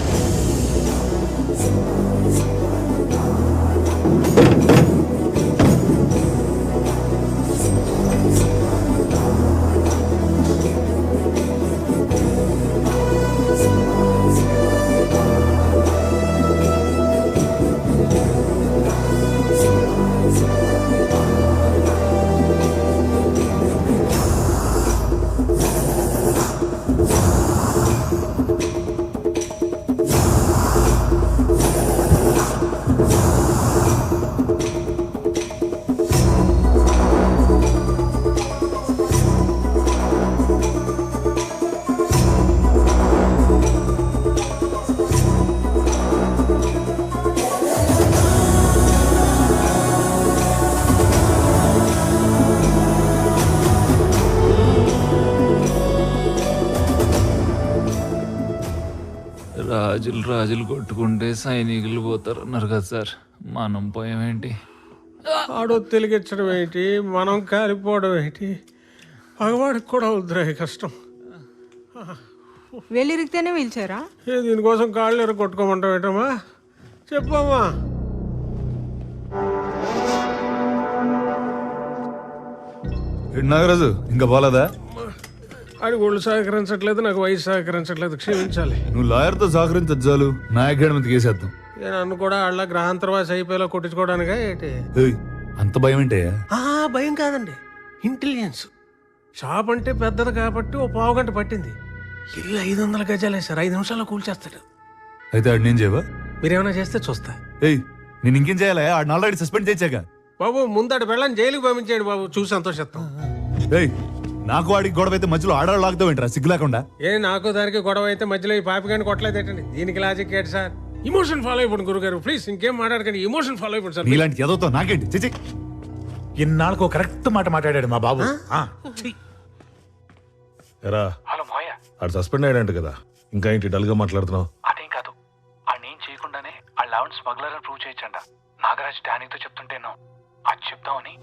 రాజులు కొట్టుకుంటే సైనికులు పోతారు అన్నారు కదా సార్, మనం పోయామేంటి? ఆడో తెలిగించడం ఏంటి, మనం కాలిపోవడం ఏంటి? పగవాడికి కూడా వద్దురా కష్టం. వెళ్ళిరిగితేనే పిలిచారా? దీనికోసం కాళ్ళు ఎర కొట్టుకోమంటావు ఏంటమ్మా? చెప్పమ్మా. నాగరాజు ఇంకా పోలేదా? ఆడి ఒళ్ళు సహకరించట్లేదు, నాకు వయసు సహకరించట్లేదు, క్షమించాలి. నువ్వు లాయర్తో సహకరించదు చాలు, నాయకుడి మీద కేసేద్దాం. నన్ను కూడా వాళ్ళ గ్రహాంతరవాసి అయిపోయేలా కొట్టించుకోవడానికా ఏంటి? అంత భయం ఏంటే? భయం కాదండి, ఇంటెలిజెన్స్. షాప్ అంటే పెద్దది కాబట్టి ఓ పావు గంట పట్టింది. ఇల్లు 500 గజాలే సార్, 5 నిమిషాల్లో కూల్చేస్తాడు. అయితే ఆడు నేను చేయవా? మీరేమైనా చేస్తే చూస్తా. నేను ఇంకేం చేయాలా? ఆడిని ఆల్రెడీ సస్పెండ్ చేశాక. బాబు ముందడు వెళ్ళని జైలుకి పంపించేయండి బాబు, చూసి సంతోషిస్తాం. నాకు వాడికి గొడవ అయితే మధ్యలో ఆడవాళ్ళు లాగుతావేంట్రా సిగ్గు లేకుండా? నాకు దానికి గొడవ అయితే మధ్యలో ఈ పాపిగాని కొట్టలేదేటండి. దీనికి లాజిక్ ఏంటి సార్? ఇమోషన్ ఫాలో అయిపోండి గురుగారు, ప్లీజ్ ఇంకేం మాట్లాడకండి. ఇమోషన్ ఫాలో అయిపోండి సార్. ఇలాంటి ఏదోతో నాకేంటి చిచి. ఇన్నాళ్ళకు కరెక్ట్ మాట మాట్లాడాడు మా బాబు. ఎరా ఆడు సస్పెండ్ అయ్యాడంట కదా, ఇంకా ఏంటి డల్ గా మాట్లాడుతున్నావు? అదేం కాదు, ఆడేం చేయకుండానే ఆ లెవెన్ స్మగ్లర్ అని ప్రూవ్ చేయొచ్చంట. నాగరాజ్ డానీతో చెప్తుంటేనో అది చెప్తామని.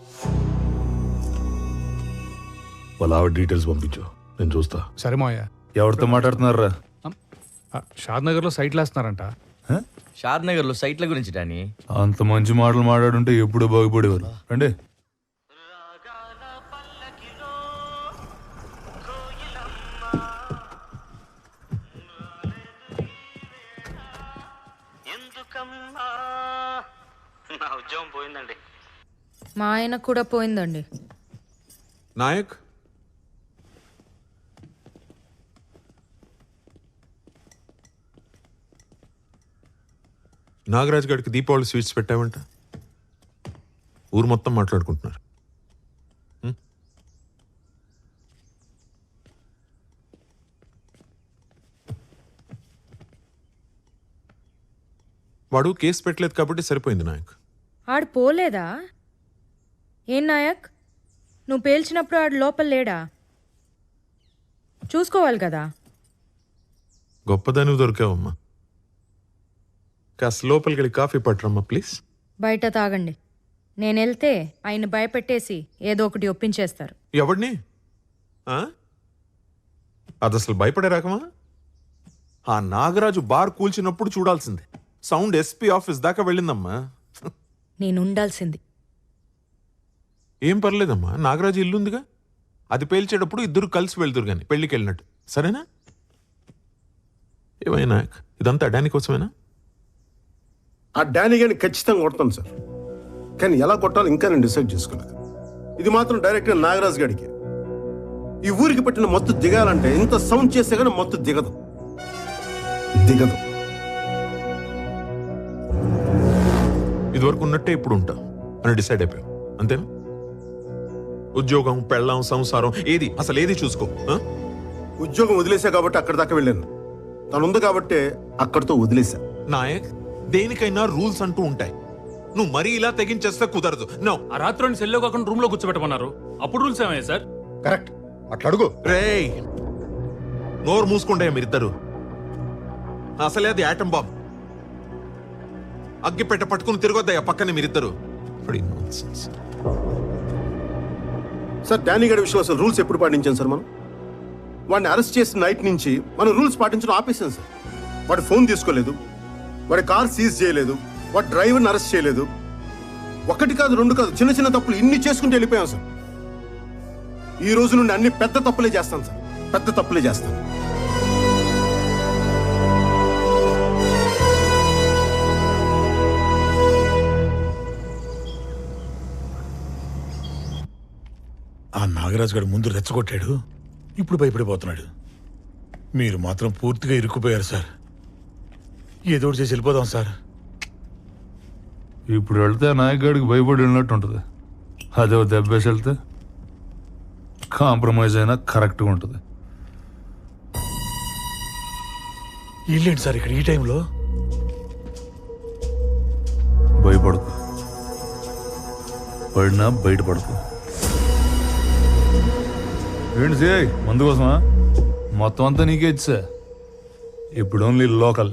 వాళ్ళ ఆవిడ డీటెయిల్స్ పంపించు, నేను చూస్తా. సరే మావయ్య. ఎవరితో మాట్లాడుతున్నారా? షాద్ నగర్ లో సైట్లు వేస్తున్నారంట. షాద్ నగర్ లో సైట్ల గురించి డానీ. అంత మంచి మాటలు మాట్లాడుంటే ఎప్పుడు బాగుపడేవారు. అంటే నా ఉద్యోగం పోయిందండి. మా ఆయన కూడా పోయిందండి. నాయక్, నాగరాజ్ గారికి దీపావళి స్వీట్స్ పెట్టావంట. ఊరు మొత్తం మాట్లాడుకుంటున్నారు. వాడు కేసు పెట్టలేదు కాబట్టి సరిపోయింది నాయక్. ఆడు పోలేదా? ఏం నాయక్, నువ్వు పేల్చినప్పుడు ఆడు లోపల లేడా? చూసుకోవాలి కదా. గొప్పదాని దొరికావమ్మా. కాస్త లోపలికి వెళ్ళి కాఫీ పట్టరమ్మా ప్లీజ్. బయట తాగండి. నేను వెళ్తే ఆయన భయపెట్టేసి ఏదో ఒకటి ఒప్పించేస్తారు. ఎవడిని? అది అసలు భయపడే రకమా? ఆ నాగరాజు బార్ కూల్చినప్పుడు చూడాల్సిందే. సౌండ్ ఎస్పీ ఆఫీస్ దాకా వెళ్ళిందమ్మా. నేను ఉండాల్సింది. ఏం పర్లేదమ్మా, నాగరాజు ఇల్లుందిగా, అది పేల్చేటప్పుడు ఇద్దరు కలిసి వెళ్తురు కానీ పెళ్లికి వెళ్ళినట్టు. సరేనా? ఏమైనా ఇదంతా డానీ కోసమేనా? ఆ డానీ గాని ఖచ్చితంగా కొడతాను సార్, కానీ ఎలా కొట్టాలో ఇంకా నేను డిసైడ్ చేసుకోలేదు. ఇది మాత్రం డైరెక్ట్గా నాగరాజ్ గారికి. ఈ ఊరికి పెట్టిన మొత్తం దిగాలంటే ఇంత సౌండ్ చేస్తే కానీ మొత్తం దిగదు. ఇదివరకు ఉన్నట్టే ఇప్పుడు ఉంటా అని డిసైడ్ అయిపోయాం, అంతేనా? ఉద్యోగం, పెళ్ళాం, సంసారం ఏది అసలు ఏది చూసుకో. ఉద్యోగం వదిలేసా కాబట్టి అక్కడి దాకా వెళ్ళాను. తను ఉంది కాబట్టి అక్కడితో వదిలేసా. నాయక్, దేనికైనా రూల్స్ అంటూ ఉంటాయి. నువ్వు మరీ ఇలా తెగించేస్తే కుదరదు. నో, ఆ రాత్రి సెల్లో కాకుండా రూమ్ లో కూర్చోబెట్టమన్నారు. అప్పుడు రూల్స్ ఏమయ్యా సార్? కరెక్ట్, అట్లా అడుగు. రేయ్, నోరు మూసుకుంటే మీరిద్దరు. అసలే అది యాటం బాంబ్. అగ్గిపెట్ట పట్టుకుని తిరగొద్దయ్యా పక్కనే మీరిద్దరు. సార్ డానీ గడి విషయంలో అసలు రూల్స్ ఎప్పుడు పాటించాం సార్? మనం వాడిని అరెస్ట్ చేసిన నైట్ నుంచి మనం రూల్స్ పాటించడం ఆపేసాం సార్. వాడి ఫోన్ తీసుకోలేదు, వాడి కార్ సీజ్ చేయలేదు, వాడి డ్రైవర్ని అరెస్ట్ చేయలేదు. ఒకటి కాదు, రెండు కాదు, చిన్న చిన్న తప్పులు ఇన్ని చేసుకుంటూ వెళ్ళిపోయాం సార్. ఈ రోజు నుండి అన్ని పెద్ద తప్పులే చేస్తాను సార్, పెద్ద తప్పులే చేస్తాను. ఆ నాగరాజు గారు ముందు రెచ్చగొట్టాడు, ఇప్పుడు భయపడిపోతున్నాడు. మీరు మాత్రం పూర్తిగా ఇరుక్కుపోయారు సార్. ఏదో ఒకటి చేసి వెళ్ళిపోదాం సార్. ఇప్పుడు వెళ్తే నాయకుడికి భయపడి వెళ్ళినట్టు ఉంటుంది. అదే దెబ్బేసి వెళ్తే కాంప్రమైజ్ అయినా కరెక్ట్గా ఉంటుంది. ఇల్లేంటి సార్ ఇక్కడ ఈ టైంలో? భయపడకు, పడినా బయటపడకు. ఏంటి సేయ్, మందు కోసమా? మొత్తం అంతా నీకే ఇచ్చా. ఇప్పుడు ఓన్లీ లోకల్,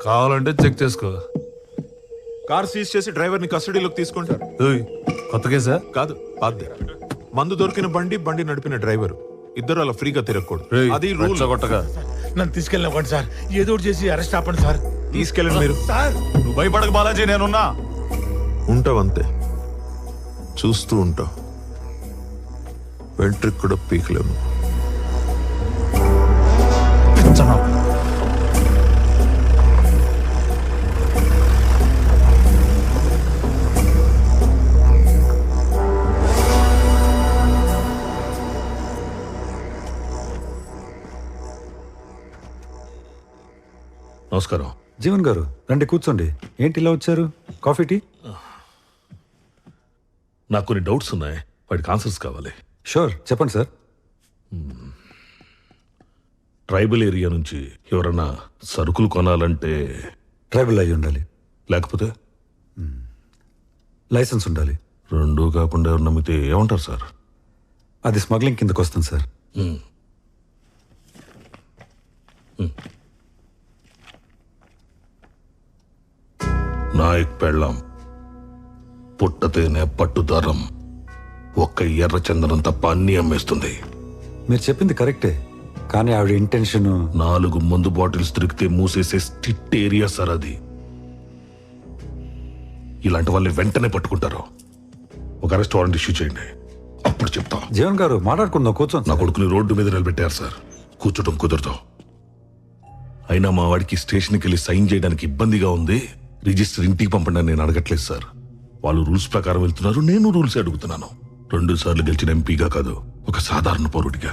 కావాలంటే చెక్ చేసుకో. కార్ సీజ్ చేసి డ్రైవర్ని కస్టడీలోకి తీసుకుంటారు. కొత్త కేసా? కాదు, పాతదే. మందు దొరికిన బండి నడిపిన డ్రైవర్ ఇద్దరు అలా ఫ్రీగా తిరగకూడదు. అది రూల్. కొట్టగా నన్ను తీసుకెళ్ళినవ్వండి సార్, ఏదో ఒకటి చేసి అరెస్ట్ ఆపండి సార్. తీసుకెళ్ళండి మీరు. సార్ నువ్వు భయపడక బాలాజీ, నేనున్నా. ఉంటావంతే, చూస్తూ ఉంటావు. వెంట్రికి కూడా పీకలేము. నమస్కారం. జీవన్ గారు రండి, కూర్చోండి. ఏంటి ఇలా వచ్చారు? Coffee, tea? నాకు కొన్ని డౌట్స్ ఉన్నాయి, వాటికి ఆన్సర్స్ కావాలి. షూర్, చెప్పండి సార్. ట్రైబల్ ఏరియా నుంచి ఎవరన్నా సరుకులు కొనాలంటే ట్రైబల్ అయి ఉండాలి, లేకపోతే లైసెన్స్ ఉండాలి. రెండూ కాకుండా ఎవరు నమ్మితే ఏమంటారు సార్? అది స్మగ్లింగ్ కిందకు వస్తుంది సార్. నాయక్ పెళ్ళాం పుట్టతేనే పట్టుదారం, ఒక్క ఎర్ర చందనం తప్ప అన్ని అమ్మేస్తుంది. మీరు చెప్పింది కరెక్టే, కానీ ఆవిడ ఇంటెన్షన్ 4 మందు బాటిల్స్ దొరికితే మూసేసే స్ట్రిక్ట్ ఏరియా సార్ అది. ఇలాంటి వాళ్ళని వెంటనే పట్టుకుంటారు. ఒక అరెస్ట్ వారెంట్ ఇష్యూ చేయండి, అప్పుడు చెప్తా. జీవన్ గారు మాట్లాడుకుందాం, కూర్చోండి. నా కొడుకుని రోడ్డు మీద నిలబెట్టారు సార్, కూర్చోటం కుదరదు. అయినా మా వాడికి స్టేషన్కి వెళ్ళి సైన్ చేయడానికి ఇబ్బందిగా ఉంది. రిజిస్టర్ ఇంటికి పంపండి అని నేను అడగట్లేదు సార్. వాళ్ళు రూల్స్ ప్రకారం వెళ్తున్నారు, నేను రూల్స్ అడుగుతున్నాను. 2 సార్లు గెలిచిన ఎంపీగా కాదు, ఒక సాధారణ పౌరుడిగా.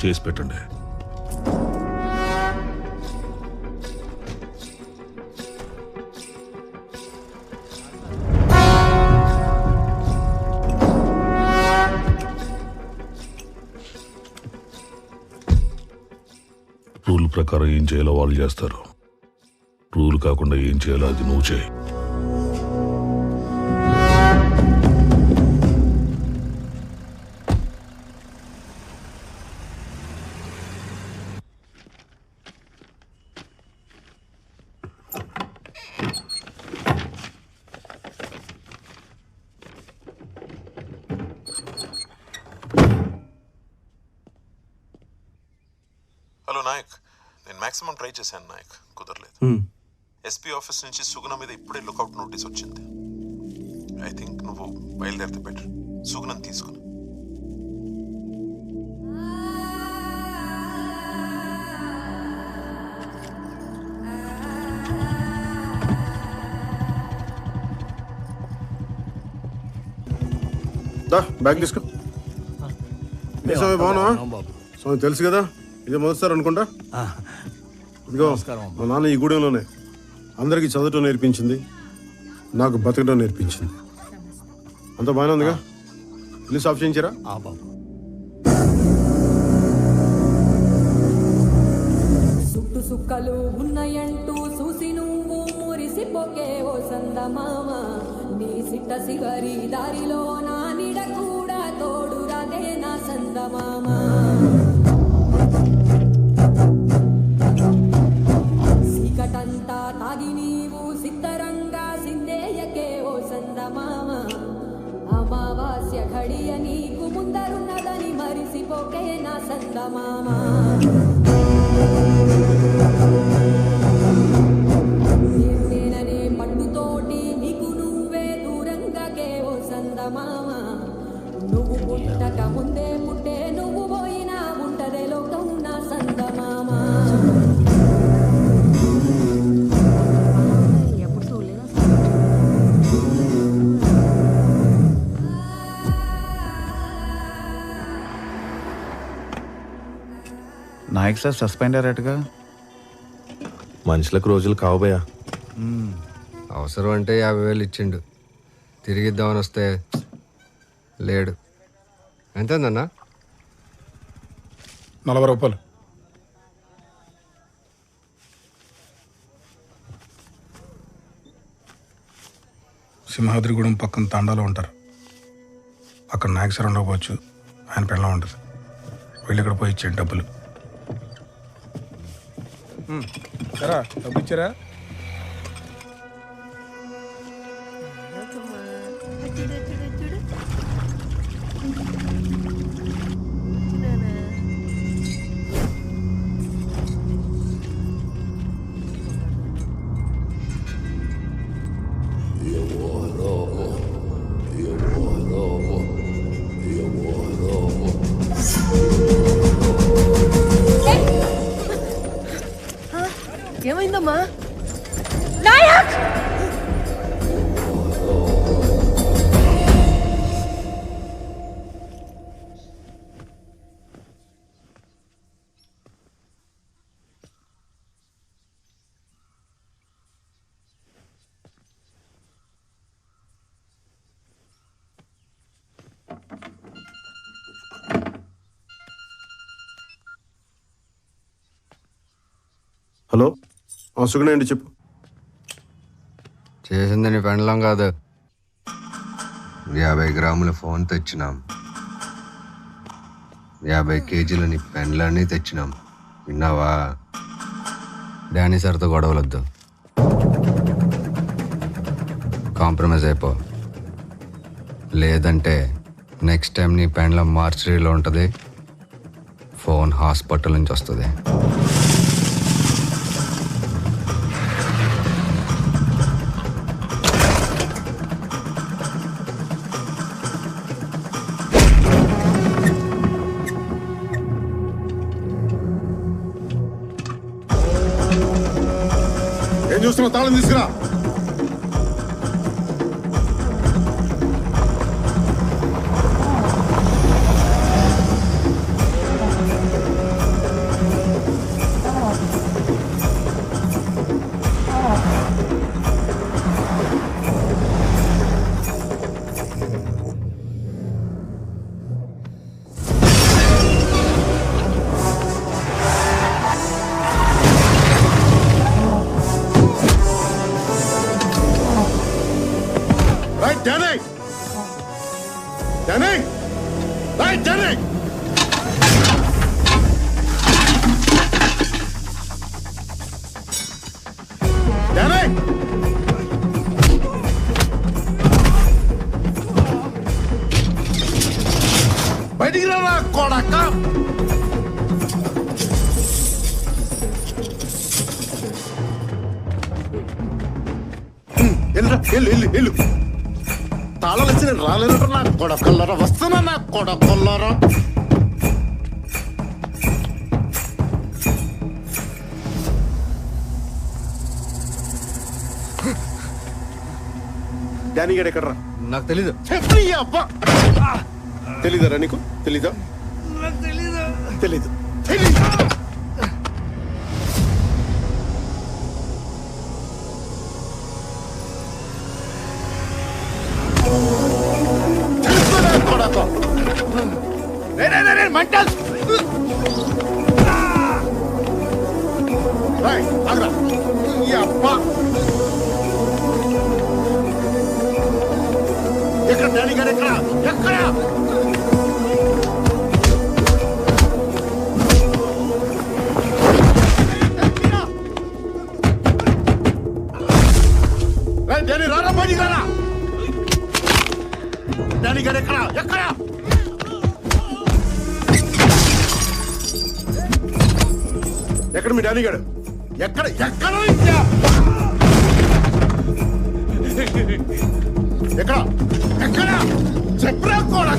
చేసి పెట్టండి. రూల్ ప్రకారం ఏం చేయాలో వాళ్ళు చేస్తారు. రూల్ కాకుండా ఏం చేయాలో అది నువ్వు చేయి. హలో నాయక్, నేను మాక్సిమం ట్రై చేశాను నాయక్, కుదరలేదు. ఎస్పీ ఆఫీస్ నుంచి సుగుణ మీద ఇప్పుడే లుకౌట్ నోటీస్ వచ్చింది. ఐ థింక్ నువ్వు బయలుదేరితే బెటర్. సుగుణం తీసుకుని బ్యాగ్ తీసుకో. బాగున్నావా స్వామి? తెలుసు కదా, ఇదే మొదటిసారి అనుకుంటా. ఇదిగో మా నాన్న ఈ గూడెంలోనే అందరికీ చదవటం నేర్పించింది, నాకు బతకడం నేర్పించింది. అంత బాగానే ఉందిగా? ఇల్లు సాఫ్ చేయించారా? సుట్టు సుక్కలు ఉన్నాయంటూ చూసి నువ్వు మురిసి మరిసిపోకే ఓ సందమామ నీ సిట్ట సివరి దారిలో నా నిడ కూడా తోడు రాదే నా సందమామ సీకటంతా తాగి నీవు సిద్ధరంగా సిందేయకే ఓ సందమామ అమావాస్య ఘడియ నీకు ముందరున్నదని మరిసిపోకే నా సందమామ నేననే పట్టుతోటి నీకు నువ్వే దూరంగాకే ఓ సందమామ నువ్వు పుట్టక ముందే పుట్టే నువ్వు పోయినా ఉంటదే లోకం నా సందమామ నాయక్ సార్ సస్పెండ్ అయ్యారటగా. మనుషులకు రోజులు కావుబోయా. అవసరం అంటే 50,000 ఇచ్చిండు. తిరిగిద్దామని వస్తే లేడు. ఎంతేందన్నా? 40 రూపాయలు. సింహాద్రిగూడెం పక్కన తాండాలో ఉంటారు. అక్కడ నాయక్ సార్ ఉండకపోవచ్చు, ఆయన పెళ్ళం ఉంటుంది. వెళ్ళి ఇక్కడ పోయి ఇచ్చేయండి డబ్బులు. సరే డబ్బు ఇచ్చారా? ఏమైందమ్మా? నాయక్! హలో, సుగుణ అండి, చెప్పు. చేసింది నీ పెండలం కాదు. 50 గ్రాముల ఫోన్ తెచ్చినాం. 50 కేజీల నీ పెండ్లన్నీ తెచ్చినాం. విన్నావా? డానీ సార్తో గొడవలొద్దు. కాంప్రమైజ్ అయిపో. లేదంటే నెక్స్ట్ టైం నీ పెండ్లం మార్చరీలో ఉంటుంది, ఫోన్ హాస్పిటల్ నుంచి వస్తుంది. ఏం చూస్తున్నావు? తాళం తీసుకురా. Danny! Danny! Right, Danny! Danny! బయటికి రా కొడక. వెళ్ళు. తాళాలు వచ్చి నేను రాలేదు. నా కొడకల్లరా వస్తున్నా. నా కొడకల్లరా డానీ గడ ఎక్కడరా? నాకు తెలీదు. అబ్బా, తెలీదరా నీకు? తెలీదా? తెలీదు. మంటల్ అబ్బా డానీ గారు ఎక్కడ ఎక్కడ డానీ రారా బయటికి రారా డానీ గారు ఎక్కడ ఎక్కడ ఎక్కడ మీ డానీ గారు ఎక్కడ ఎక్కడ ఎక్కడ ఎక్కడ చెప్పరా కూడా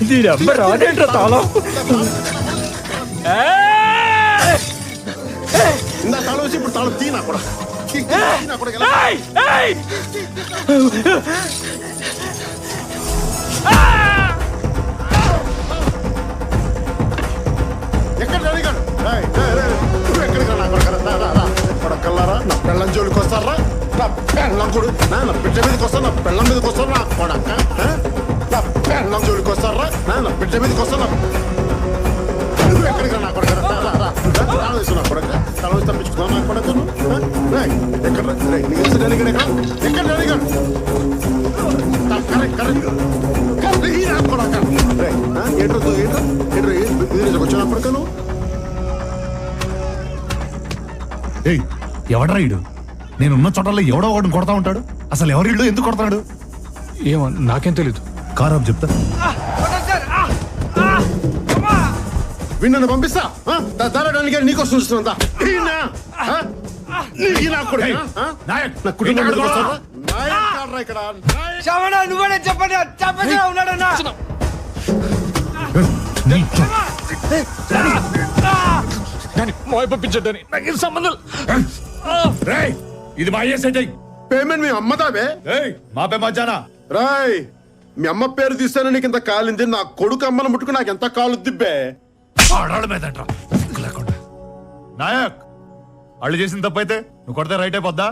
దీని అమ్మ రాదేంట్రా తాళం ఇందా తాళం వేసి ఇప్పుడు తాళం తీనా కూడా ఎక్కడ అడిగాడు ఎక్కడికి కొడకల్లారా నా పెళ్ళం జోలికి వస్తారా నా పెళ్ళం కూడా నా బిడ్డ మీదకి వస్తా నా పెళ్ళం మీదకి వస్తారా నా కొడక నా పెళ్ళం జోలికి వస్తారా నా బిడ్డ మీదకి వస్తా ఎక్కడికి నా కొడక తాళం వేసు నా కొడక తాళం వేసి తప్పించుకున్నా నా కొడకను ఎక్కడ ఎక్కడ అడిగాడు కరెక్ట్ కరెక్ట్ వచ్చిన కొడకను ఎవడ్రా ఇడు నేనున్న చోటల్లో ఎవడో ఒకటి కొడతా ఉంటాడు. అసలు ఎవరిళ్ళు ఎందుకు కొడతాడు ఏమో నాకేం తెలీదు. కారం చెప్తా విన్నను పంపిస్తా దారాడానికి నీకోసం చూస్తున్నా నువ్వే చెప్పండి చెప్పగా ఉన్నాడన్నా పంపించండి నాకు సంబంధం ఇది మా పేమెంట్ మీ అమ్మదావే మాపే మధ్యాహ్న రాయ్ మీ అమ్మ పేరు తీస్తాను నీకు ఇంత కాలింది నా కొడుకు అమ్మను ముట్టుకు నాకు ఎంత కాలు దిబ్బే నాయక్ వాళ్ళు చేసిన తప్పైతే నువ్వు కొడితే రైట్ అయిపోద్దా?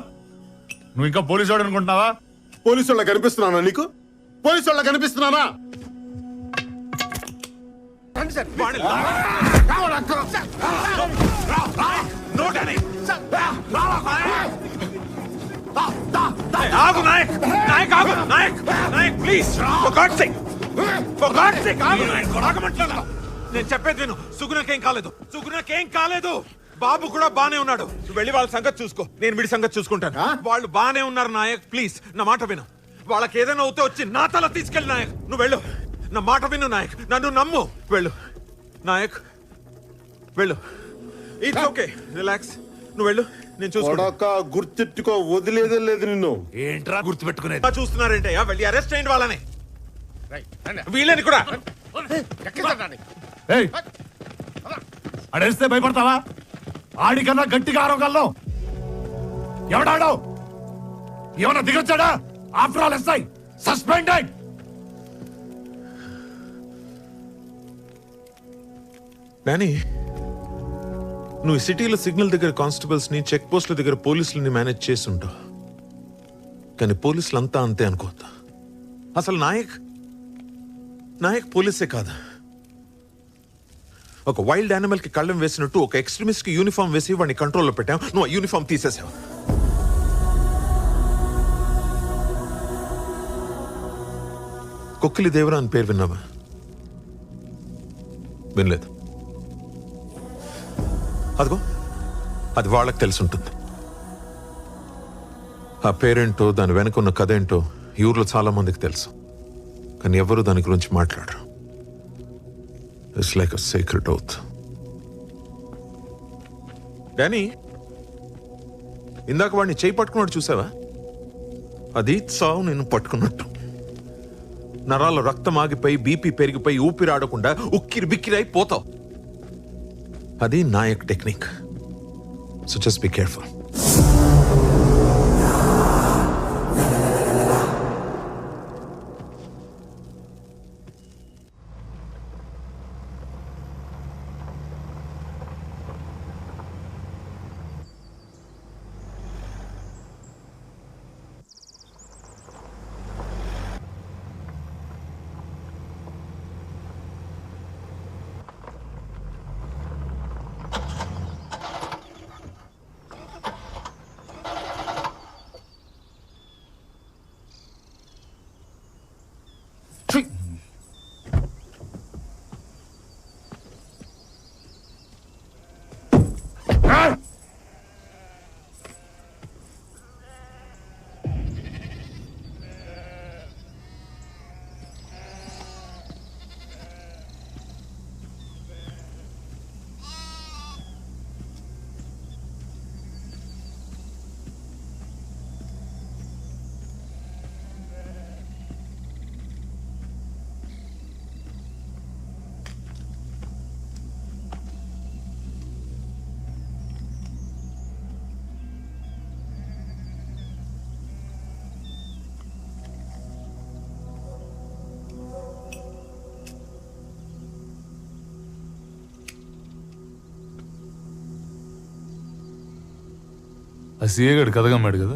నువ్వు ఇంకా పోలీసు వాడు అనుకుంటున్నావా? పోలీసు వాళ్ళ కనిపిస్తున్నానా నీకు? పోలీసు వాళ్ళ కనిపిస్తున్నానా? నేను చెప్పేది విను. సుగుణకేం కాలేదు. బాబు కూడా బానే ఉన్నాడు. నువ్వు వెళ్ళి వాళ్ళ సంగతి చూసుకో, నేను వీడి సంగతి చూసుకుంటాను. వాళ్ళు బానే ఉన్నారు నాయక్, ప్లీజ్ నా మాట విను. వాళ్ళకి ఏదైనా అవుతే వచ్చి నా తల తీసుకెళ్ళి నాయక్. నువ్వు వెళ్ళు, నా మాట విను నాయక్, నన్ను నమ్ము. వెళ్ళు నాయక్, వెళ్ళు. It's okay, relax. నువ్వు వెళ్ళు, నేను చూసుకో. గుర్తెట్టుకో, వదిలేదే లేదు నిన్ను. ఏంట్రా గుర్తు పెట్టుకునేది? చూస్తున్నారంటే వెళ్ళి అరెస్ట్ అయ్యింది వాళ్ళని, వీళ్ళని కూడా. అడేస్తే భయపడతావా? ఆడికన్నా గట్టిగా ఆరోగల్లో ఎవడాడో ఏమన్నా దిగొచ్చాడా? After all SI suspended. Danny, నువ్వు ఈ సిటీలో సిగ్నల్ దగ్గర కానిస్టేబుల్స్ ని, చెక్ పోస్టుల దగ్గర పోలీసులని మేనేజ్ చేసి ఉంటావు. కానీ పోలీసులు అంతా అంతే అనుకోద్దా. అసలు నాయక్ పోలీసే కాదు. ఒక వైల్డ్ యానిమల్ కి కళ్ళం వేసినట్టు ఒక ఎక్స్ట్రీమిస్ట్ కి యూనిఫామ్ వేసి వాడిని కంట్రోల్లో పెట్టావు. నువ్వు ఆ యూనిఫామ్ తీసేసావు. కొక్కిలి దేవరా అని పేరు విన్నావా? వినలేదు. అదిగో అది వాళ్ళకి తెలిసి ఉంటుంది. ఆ పేరేంటో, దాని వెనక ఉన్న కథ ఏంటో ఈ ఊర్లో చాలా మందికి తెలుసు. కానీ ఎవరు దాని గురించి మాట్లాడరు. It's like a secret oath. Danny, ఇందాక వాడిని చేయి పట్టుకున్నాడు చూసావా? అది సావు నిన్ను పట్టుకున్నట్టు. నరాల్లో రక్తం ఆగిపోయి, బీపీ పెరిగిపోయి, ఊపిరాడకుండా ఉక్కిరి బిక్కిరి అయిపోతావు. అది Nayak technique. So just be careful. ఆ సీఏ గడు కథగమ్మాడు కదా,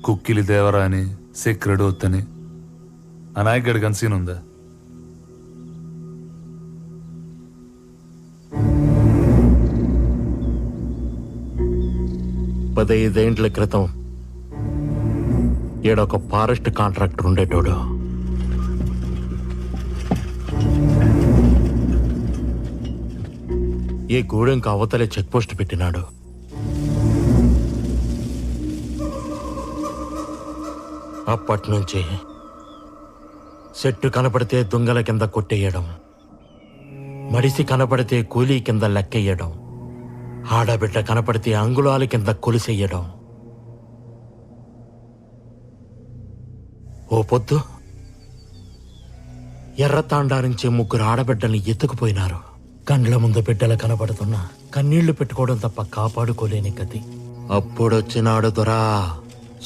కుక్కిలి దేవరా అని, సెక్రెడ్ వత్తని. ఆ నాయక్ గడికి అంత సీన్ ఉందా? పదైదేండ్ల క్రితం ఈడొక ఫారెస్ట్ కాంట్రాక్టర్ ఉండేటోడు. ఈ గూడెంకి అవతలే చెక్ పోస్ట్ పెట్టినాడు. అప్పట్నుంచి చెట్టు కనపడితే దుంగల కింద కొట్టేయడం, మడిసి కనపడితే కూలీ కింద లెక్కెయ్యడం, ఆడబిడ్డ కనపడితే అంగుళాల కింద కొలిసెయ్యడం. ఓ పొద్దు ఎర్రతాండా నుంచి 3 ఆడబిడ్డల్ని ఎత్తుకుపోయినారు. కండ్ల ముందు బిడ్డలు కనపడుతున్నా కన్నీళ్లు పెట్టుకోవడం తప్ప కాపాడుకోలేని గతి. అప్పుడొచ్చినాడు దొరా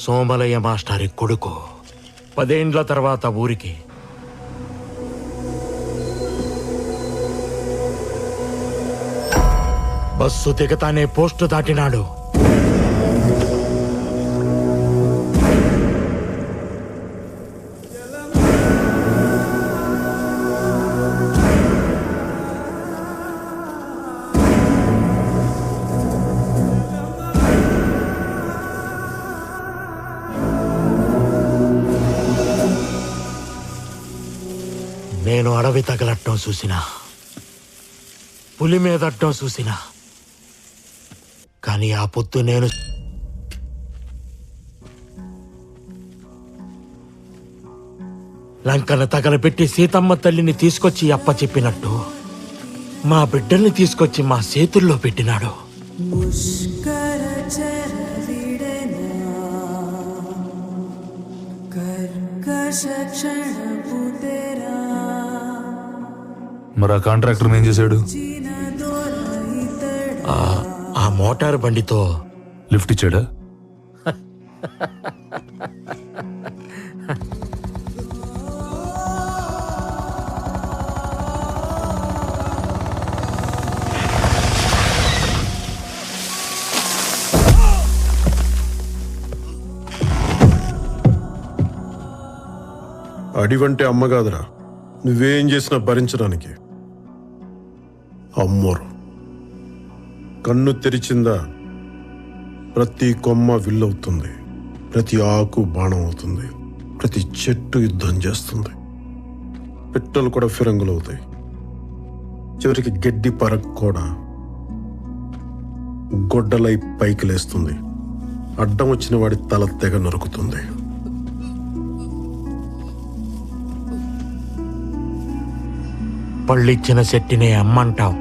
సోమలయ్య మాస్టారి కొడుకు. 10 ఏండ్ల తర్వాత ఊరికి. బస్సు దిగతానే పోస్టు దాటినాడు. నేను అడవి తగలట్టం చూసినా, పులి మీదట్టం చూసినా, కానీ ఆ పొద్దు నేను లంకను తగలబెట్టి సీతమ్మ తల్లిని తీసుకొచ్చి అప్ప చెప్పినట్టు మా బిడ్డల్ని తీసుకొచ్చి మా చేతుల్లో పెట్టినాడు. మరి ఆ కాంట్రాక్టర్ ఏం చేశాడు? ఆ మోటార్ బండితో లిఫ్ట్ ఇచ్చాడా? అడివంటే అమ్మ కాదురా, నువ్వేం చేసినా భరించడానికి. అమ్మోరు కన్ను తెరిచిందా ప్రతి కొమ్మ విల్లవుతుంది, ప్రతి ఆకు బాణం అవుతుంది, ప్రతి చెట్టు యుద్ధం చేస్తుంది, పిట్టలు కూడా ఫిరంగులు అవుతాయి, చివరికి గడ్డి పరక్ కూడా గొడ్డలై పైకి లేస్తుంది, అడ్డం వచ్చిన వాడి తల తెగ నరుకుతుంది. పళ్ళిచ్చిన చెట్టునే అమ్మంటావు,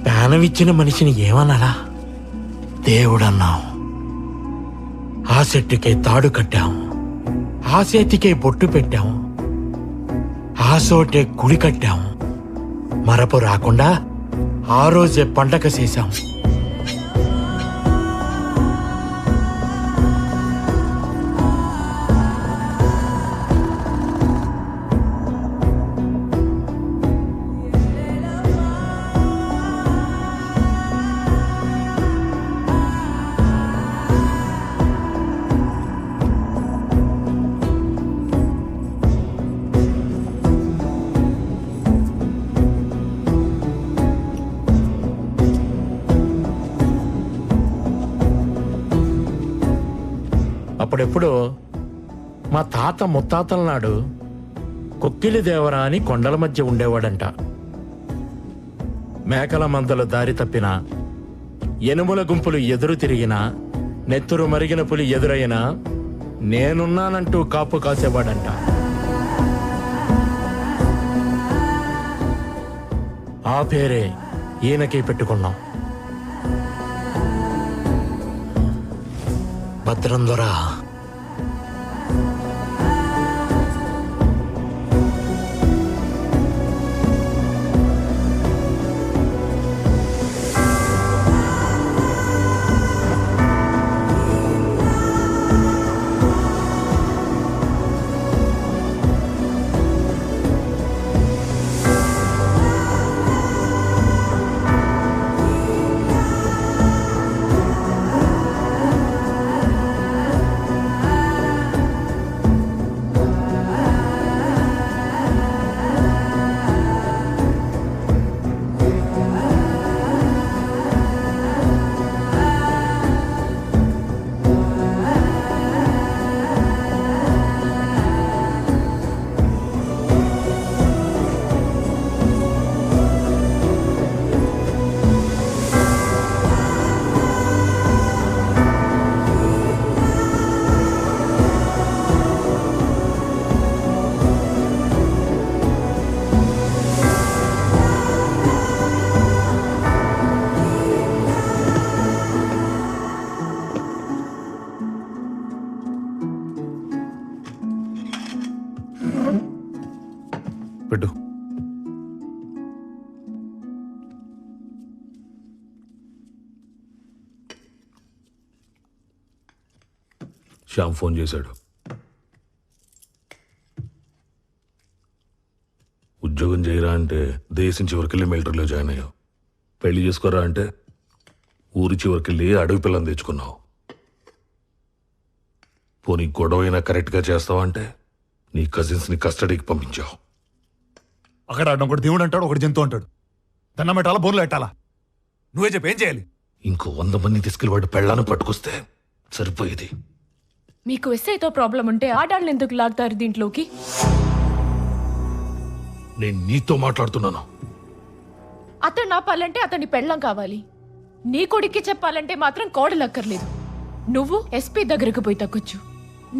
ప్రాణమిచ్చిన మనిషిని ఏమనాలా? దేవుడన్నావు. ఆ చెట్టుకే తాడు కట్టాం, ఆ చేతికే బొట్టు పెట్టాం, ఆ చోటే గుడి కట్టాం. మరపు రాకుండా ఆ రోజే పండగ చేశాం. అప్పుడెప్పుడు మా తాత ముత్తాతల నాడు కొక్కిలి దేవరా అని కొండల మధ్య ఉండేవాడంట. మేకల మందలు దారి తప్పినా, ఎనుముల గుంపులు ఎదురు తిరిగినా, నెత్తురు మరిగిన పులి ఎదురైనా నేనున్నానంటూ కాపు కాసేవాడంట. ఆ పేరే ఈయనకి పెట్టుకున్నాం. భద్రం దొరా. పెట్టు. శ్యామ్ ఫోన్ చేశాడు. ఉద్యోగం చేయరా అంటే దేశం చివరికెళ్ళి మిలిటరీలో జాయిన్ అయ్యావు. పెళ్లి చేసుకోరా అంటే ఊరి చివరికెళ్ళి అడవి పిల్లని తెచ్చుకున్నావు. పోనీ గొడవ అయినా కరెక్ట్గా చేస్తావంటే నీ కజిన్స్ని కస్టడీకి పంపించావు. అక్కడ ఆడడం ఒకటి దేవుడు అంటాడు, ఒకటి జంతువు అంటాడు. దండం పెట్టాలా, బోర్లు పెట్టాలా? నువ్వే చెప్పు, ఏం చేయాలి? ఇంకో 100 మంది తీసుకెళ్ళి వాడు పెళ్ళాన్ని పట్టుకొస్తే సరిపోయేది. మీకు ఎస్ఐతో ప్రాబ్లం ఉంటే ఆడాళ్ళని ఎందుకు లాగుతారు దీంట్లోకి? నేను నీతో మాట్లాడుతున్నాను. అతను ఆపాలంటే అతని పెళ్ళం కావాలి. నీ కొడుక్కి చెప్పాలంటే మాత్రం కోడలక్కర్లేదు. నువ్వు ఎస్పీ దగ్గరకు పోయి తగ్గొచ్చు,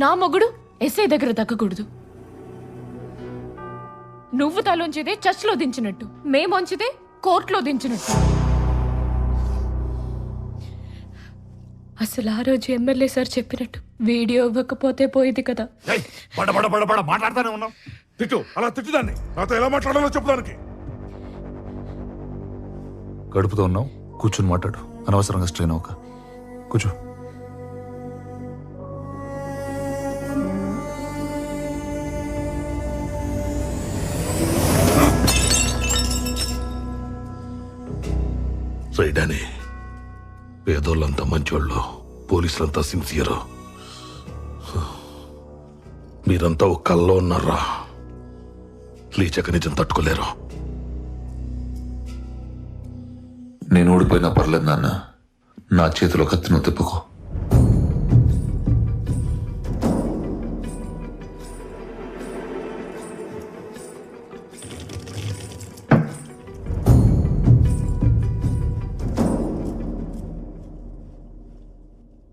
నా మొగుడు ఎస్ఐ దగ్గర తగ్గకూడదు. నువ్వు తలోంచిదే చర్చ్లో దించినట్టు, మేమొంచిదే కోర్టులో దించినట్టు. అసలు ఆ రోజు ఎమ్మెల్యే సార్ చెప్పినట్టు వీడియో ఇవ్వకపోతే పోయేది కదా. మాట్లాడుతానే ఉన్నావు. తిట్టు, అలా తిట్టుదాన్ని. నాతో ఎలా మాట్లాడాలో చెప్పుదానికి. గడుపుతూ ఉన్నావు, కూర్చుని మాట్లాడు. అనవసరంగా స్ట్రెయిన్ అవ్వక. కూర్చో. రైడాని పేదోళ్ళంతా మంచోళ్ళు, పోలీసులంతా సిన్సియర్. మీరంతా ఒక కల్లో ఉన్నారా? లేచక నిజం తట్టుకోలేరు. నేను ఓడిపోయినా పర్లేదు నాన్న, నా చేతిలో కత్తిను తిప్పుకో.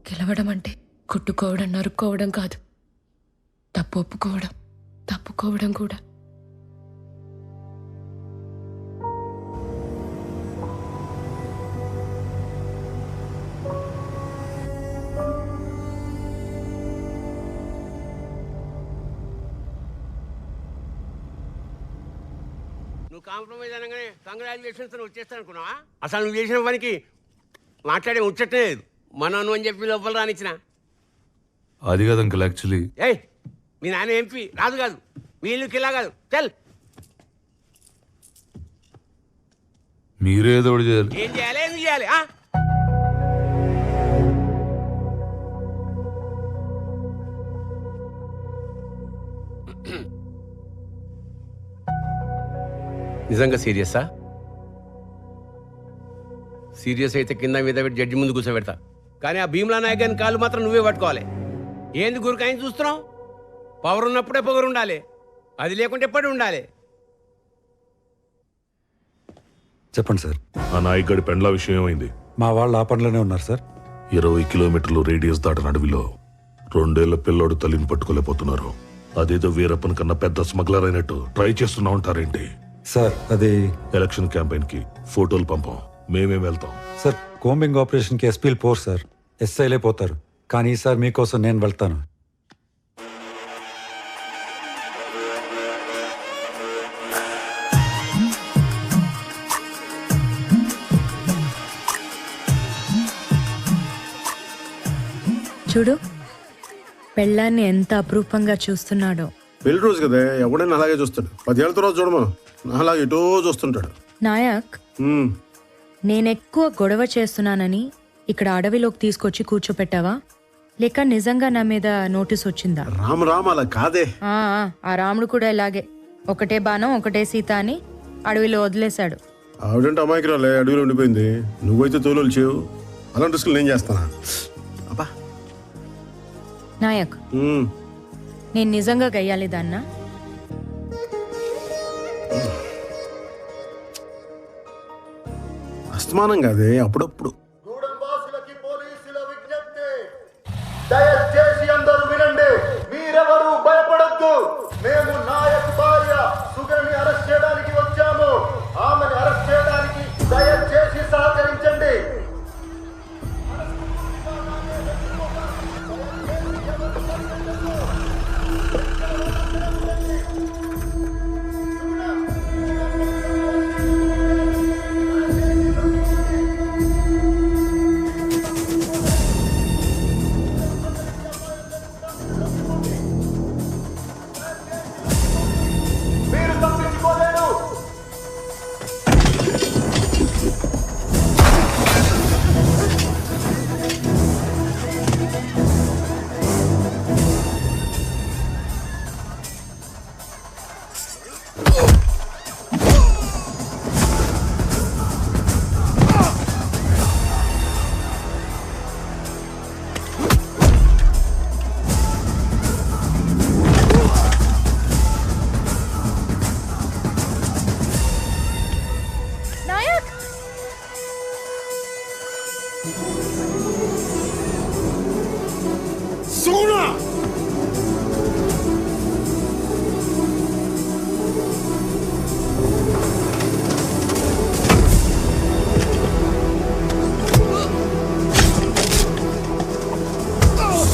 గెలవడం అంటే కొట్టుకోవడం, నరుక్కోవడం కాదు. తప్పు ఒప్పుకోవడం, తప్పుకోవడం కూడా. నువ్వు కాంప్రమైజ్ అనగానే కంగ్రాచులేషన్స్ వచ్చేస్తాను అనుకున్నావా? అసలు నువ్వు చేసిన పనికి మాట్లాడే ముచ్చటే లేదు. మనను అని చెప్పి లోపల రానిచ్చిన. అది కాదు అంకుల్, యాక్చువల్లీ ఏయ్, మీ నాన్న ఎంపీ రాదు కాదు, వీళ్ళకి ఇలా కాదు. చల్, మీరే ఏదో ఒకటి చేయాలి. ఏం చేయాలి, ఎందుకు చేయాలి? నిజంగా సీరియసా? సీరియస్ అయితే కింద మీద పెట్టి జడ్జి ముందు కూర్చోబెడతా. కానీ ఆ భీమ్లా నాయక్ గారిని కాళ్ళు మాత్రం నువ్వే పట్టుకోవాలి. ఏంది గురికాయని చూస్తున్నావు? పవర్ ఉన్నప్పుడే పొగరు ఉండాలి, అది లేకుంటే ఎప్పటి ఉండాలి. చెప్పండి సార్. ఆ నాయక్ గడి పెండ్ల విషయం ఏమైంది? మా వాళ్ళు ఆ పనిలోనే ఉన్నారు సార్. 20 కిలోమీటర్లు రేడియస్ దాటిన అడవిలో 2 ఏళ్ల పిల్లోడు తల్లిని పట్టుకోలేకపోతున్నారు. అదేదో వీరప్పన్ కన్నా పెద్ద స్మగ్లర్ అయినట్టు ట్రై చేస్తున్నా ఉంటారేంటి? సార్ అది ఎలక్షన్ క్యాంపెయిన్ కి ఫోటోలు పంపం, మేమేం వెళ్తాం. సార్ కోంబింగ్ ఆపరేషన్ కి ఎస్పీలు పోరు సార్, ఎస్ఐలే పోతారు. కానీ ఈసారి మీకోసం నేను వెళ్తాను. చూడు, పెళ్ళాన్ని ఎంత అపురూపంగా చూస్తున్నాడో. పెళ్లి రోజు కదా, ఎవడైనా అలాగే చూస్తాడు. 10 ఏళ్ళ తర్వాత చూడమను, అలాగే ఎటో చూస్తుంటాడు. నాయక్, నేనెక్కువ గొడవ చేస్తున్నానని ఇక్కడ అడవిలోకి తీసుకొచ్చి కూర్చోపెట్టావా, లేక నిజంగా నా మీద నోటీస్ వచ్చిందా? రామ్ అలా కాదే. ఆ రాముడు కూడా ఇలాగే, ఒకటే బాణం ఒకటే సీత అని అడవిలో వదిలేశాడు. ఆవిడంటే అమాయకురాలే, అడవిలో ఉండిపోయింది. నువ్వైతే తోలు చేయవు. అలాంటి రిస్కులు నేను చేస్తానా? అబ్బా నాయక్, నేను నిజంగా గయ్యాలి దాన్నా? అస్తమానం కాదే, అప్పుడప్పుడు. దయచేసి అందరూ వినండి, మీరెవరూ భయపడద్దు. మేము నాయక్ భార్య సుగని అరెస్ట్ చేయడానికి వచ్చాము. ఆమెను అరెస్ట్ చేయడానికి దయచేసి సహకరించండి.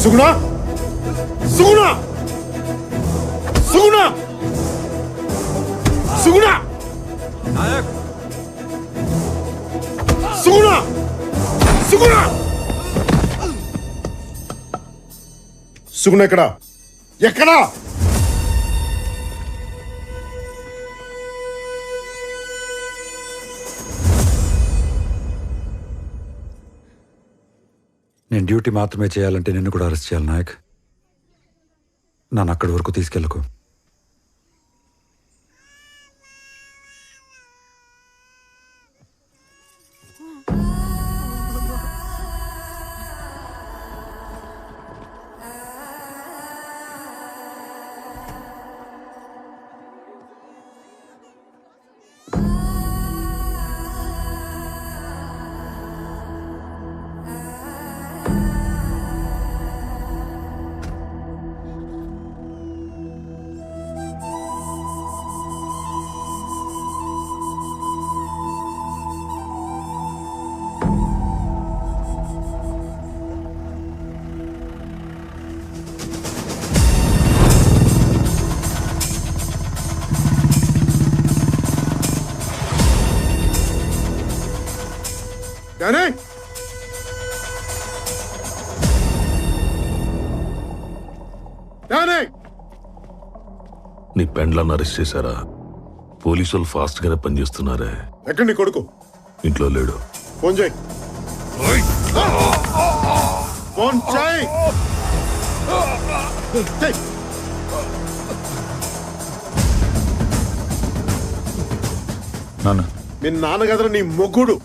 సుగుణ సుగుణ సుగుణ సుగుణ సుగుణ సుగుణ సుగుణ ఎక్కడా ఎక్కడా? నేను డ్యూటీ మాత్రమే చేయాలంటే నిన్ను కూడా అరెస్ట్ చేయాలి నాయక్. నన్ను అక్కడి వరకు తీసుకెళ్ళకు. డానీ డానీ నీ పెండ్లాన్ని అరెస్ట్ చేశారా? పోలీసులు ఫాస్ట్ గానే పనిచేస్తున్నారే. ఎక్కడ నీ కొడుకు? ఇంట్లో లేడు. ఫోన్ చేయి. ఫోన్ చేయి. నాన్న మీ నాన్న కదరా నీ మొగ్గుడు.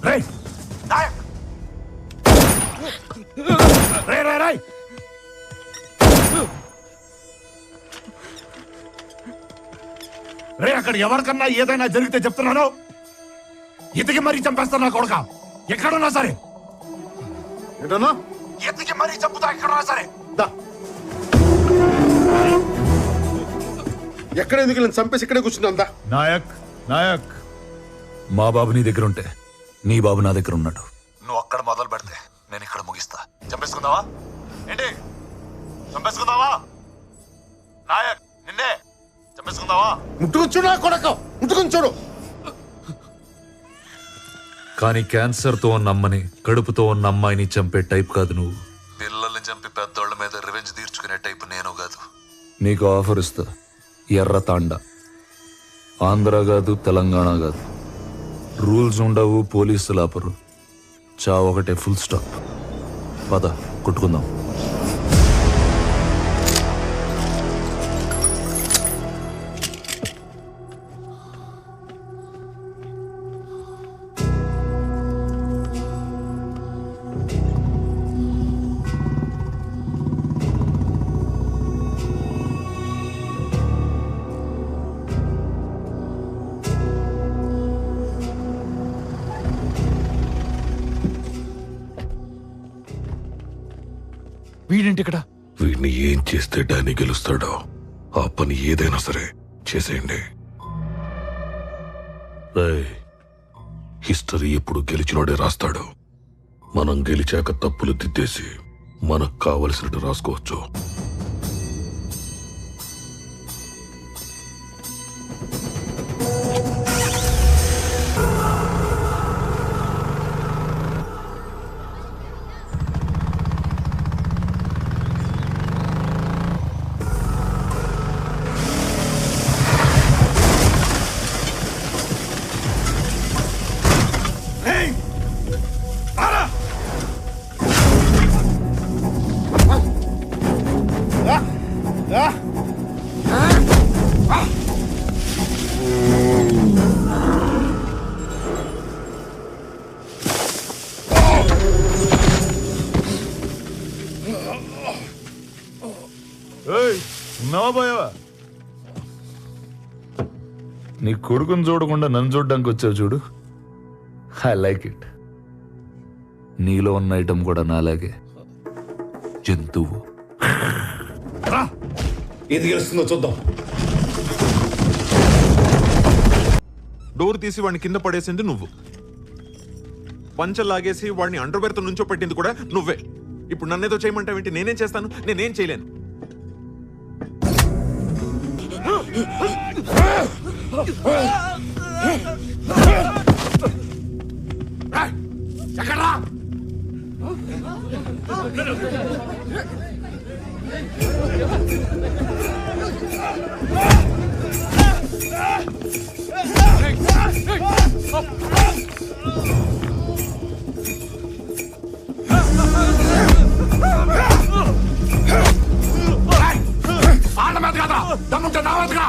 రే అక్కడ ఎవరికన్నా ఏదైనా జరిగితే చెప్తున్నాను, ఎతికి మరీ చంపేస్తా నా కొడుక. ఎక్కడున్నా సరే ఏంటన్నా? ఎతికి మరీ చంపుతా ఎక్కడున్నా సరే. ఎక్కడ ఎందుకు నేను చంపేసి ఇక్కడే కూర్చుందా? నాయక్ నాయక్, మా బాబు నీ దగ్గర ఉంటే నీ బాబు నా దగ్గర ఉన్నాడు. నువ్వు అక్కడ మొదలు పెడితే నేను ఇక్కడ ముగిస్తా. చంపేసుకుందావా ఏంటి? చంపేసుకుందావా నాయక్? నిన్నే చంపేసుకుందావా? ముట్టుకొచ్చుడు కొడక, ముట్టుకొచ్చుడు. కానీ క్యాన్సర్తో ఉన్న అమ్మని, కడుపుతో ఉన్న అమ్మాయిని చంపే టైప్ కాదు నువ్వు. పిల్లల్ని చంపి పెద్దోళ్ళ మీద రివెంజ్ తీర్చుకునే టైపు నేను కాదు. నీకు ఆఫర్ ఇస్తా. ఎర్ర తాండ. ఆంధ్ర కాదు, తెలంగాణ కాదు. రూల్స్ ఉండవు, పోలీసులు ఆపరు. చావు ఒకటే, ఫుల్ స్టాప్. పద కొట్టుకుందాం. వీడింటి ఇక్కడ. వీడిని ఏం చేస్తే డానీ గెలుస్తాడో ఆ పని ఏదైనా సరే చేసేయండి. హిస్టరీ ఎప్పుడు గెలిచినోడే రాస్తాడు. మనం గెలిచాక తప్పులు దిద్దేసి మనకు కావలసినట్టు రాసుకోవచ్చు. ఉన్నావా పోయావా? నీ కొడుకుని చూడకుండా నన్ను చూడడానికి వచ్చావు చూడు. I like it. నీలో ఉన్న ఐటమ్ కూడా నాలాగే జంతువు. ఏది గెలుస్తుందో చూద్దాం. డోర్ తీసి వాడిని కింద పడేసింది నువ్వు. పంచ లాగేసి వాడిని అండర్వేర్తో నుంచో పెట్టింది కూడా నువ్వే. ఇప్పుడు నన్నేదో చేయమంటావేంటి? నేనేం చేస్తాను? నేనేం చేయలేను. ఎక్కడ్రా? ఆట మీద కదా దమ్ముంటే నా వద్దగా.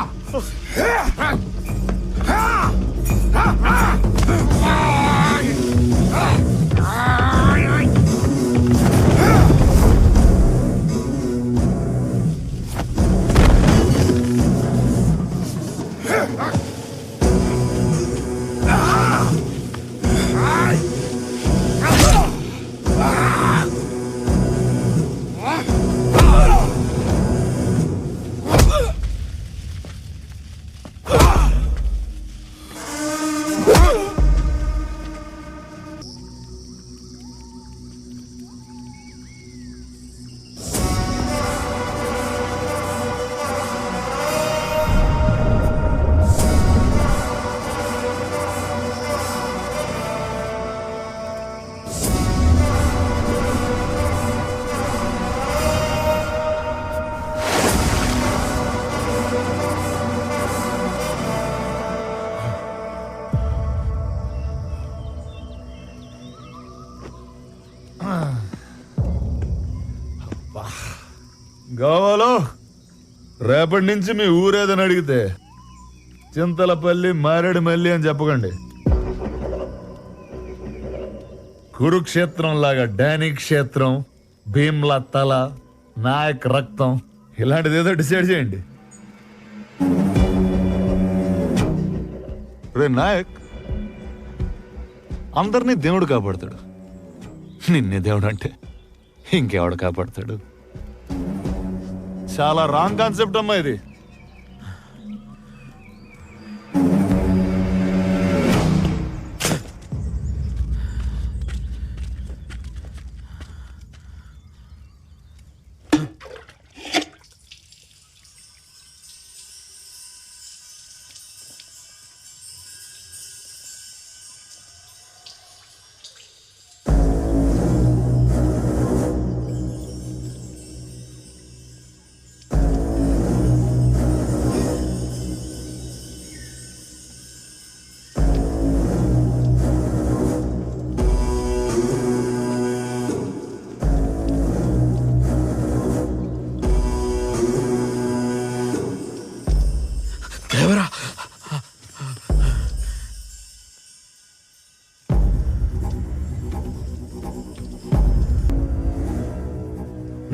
గోవాలో రేపటి నుంచి మీ ఊరేదని అడిగితే చింతలపల్లి మారేడుమల్లి అని చెప్పకండి. కురుక్షేత్రం లాగా డాని క్షేత్రం, భీమ్లా తల, నాయక్ రక్తం ఇలాంటిది ఏదో డిసైడ్ చేయండి. రే నాయక్, అందరినీ దేవుడు కాపాడతాడు, నిన్నే దేవుడు అంటే ఇంకెవడు కాపాడతాడు? చాలా రాంగ్ కాన్సెప్ట్ అమ్మా ఇది.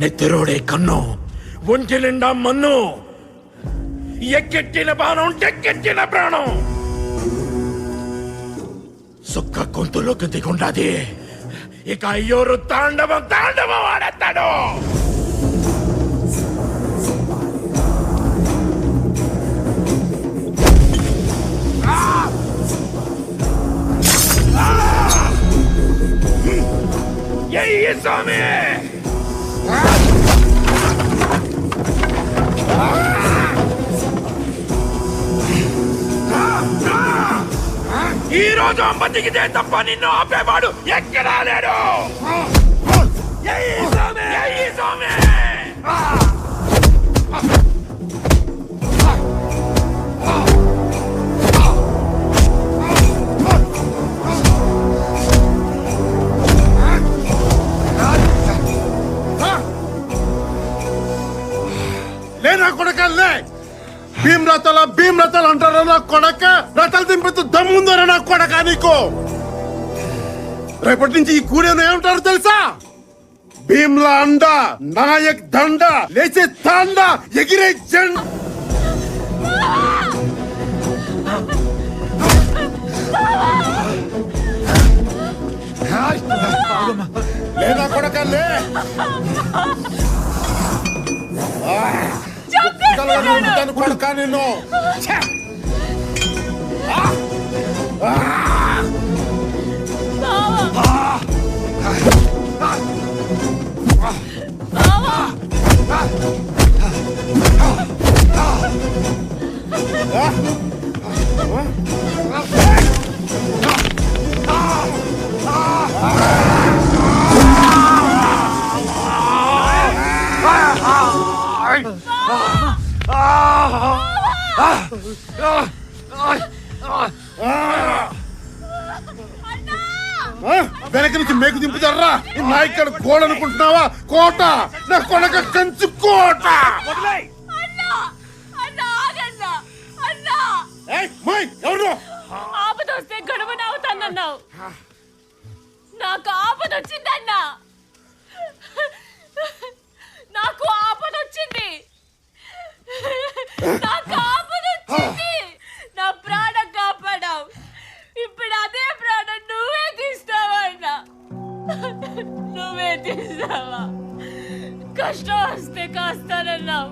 నెత్తిరోడే కన్ను, ఒంటి నిండా మన్ను, ఎక్కెట్టిన బాణం టెక్కెట్టిన ప్రాణం. సుక్క గొంతులోకి దిగుండాది, ఇక అయ్యోరు తాండవం తాండవం ఆడతాడు. స్వామి ఈ రోజు అమ్మదిగితే తప్ప నిన్ను ఆపేవాడు ఎక్కడా లేడు. లేనా కొడకల్లే భీమ్ రథాలు అంటారా నా కొడక? రథాలు దింపెత్తు దమ్ముందరా నా కొడక నీకు? రేపటి నుంచి ఈ కూడేను ఏమంటారు తెలుసా? భీమ్లా అండ, నాయక్ దండ, లేచే తాండ, ఎగిరే జెండా. లేనా కొడకల్లే కొడక నిన్ను. వెనక నుంచి మేకు దింపుతారా? నా ఇక్కడ కోడ అనుకుంటున్నావా? కోట నా కొడక కంచు కోట. ఆపదొస్తే గడువునవుతానన్నావు. నాకు ఆపదొచ్చిందన్నా. నాకు ఆపదొచ్చింది. నాకు ఆపదొచ్చింది. నా ప్రాణం కాపాడావు. ఇప్పుడు అదే ప్రాణం నువ్వే తీస్తావా అన్నా? నువ్వే తీస్తావా? కష్టం వస్తే కాస్తానన్నావు.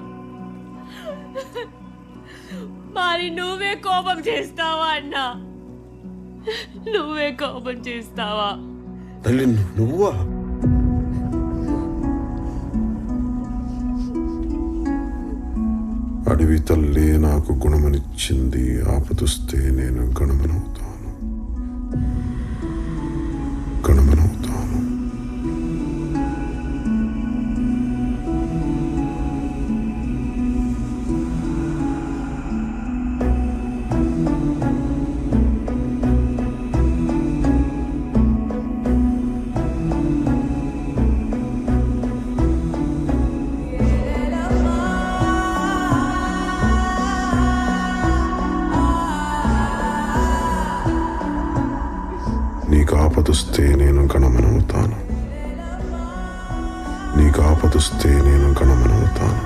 మరి నువ్వే కోపం చేస్తావా అన్నా? నువ్వే కోపం చేస్తావా? తల్లి నువ్వా? అడవి తల్లి నాకు గుణమనిచ్చింది, ఆపదొస్తే నేను గణమనవుతాను, గణమనవుతాను. నీకు ఆపదొస్తే నేను గణమనవుతాను, నీకు ఆపదొస్తే నేను గణమనవుతాను.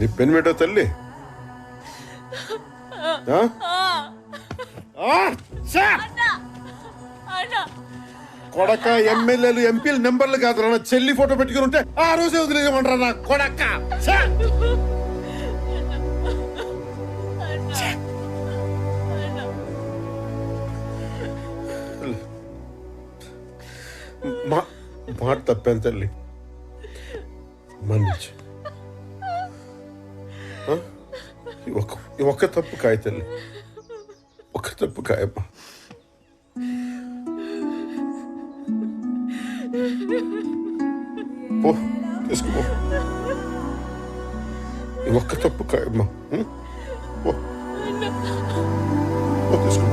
నీ పెనిమిట తల్లి. కొడక ఎమ్మెల్యేలు ఎంపీలు నెంబర్లు కాదు, నా చెల్లి ఫోటో పెట్టుకుని ఉంటే ఆ రోజే వదిలేయమంటారా నా కొడక? మాట తప్పాను తల్లి, మన్నించు. ఒక్క తప్పు కాయ తల్లి, ఒక్క తప్పు కాయమ్మా. పో తీసుకో, ఒక్క తప్పు కాయమ్మా. తీసుకో.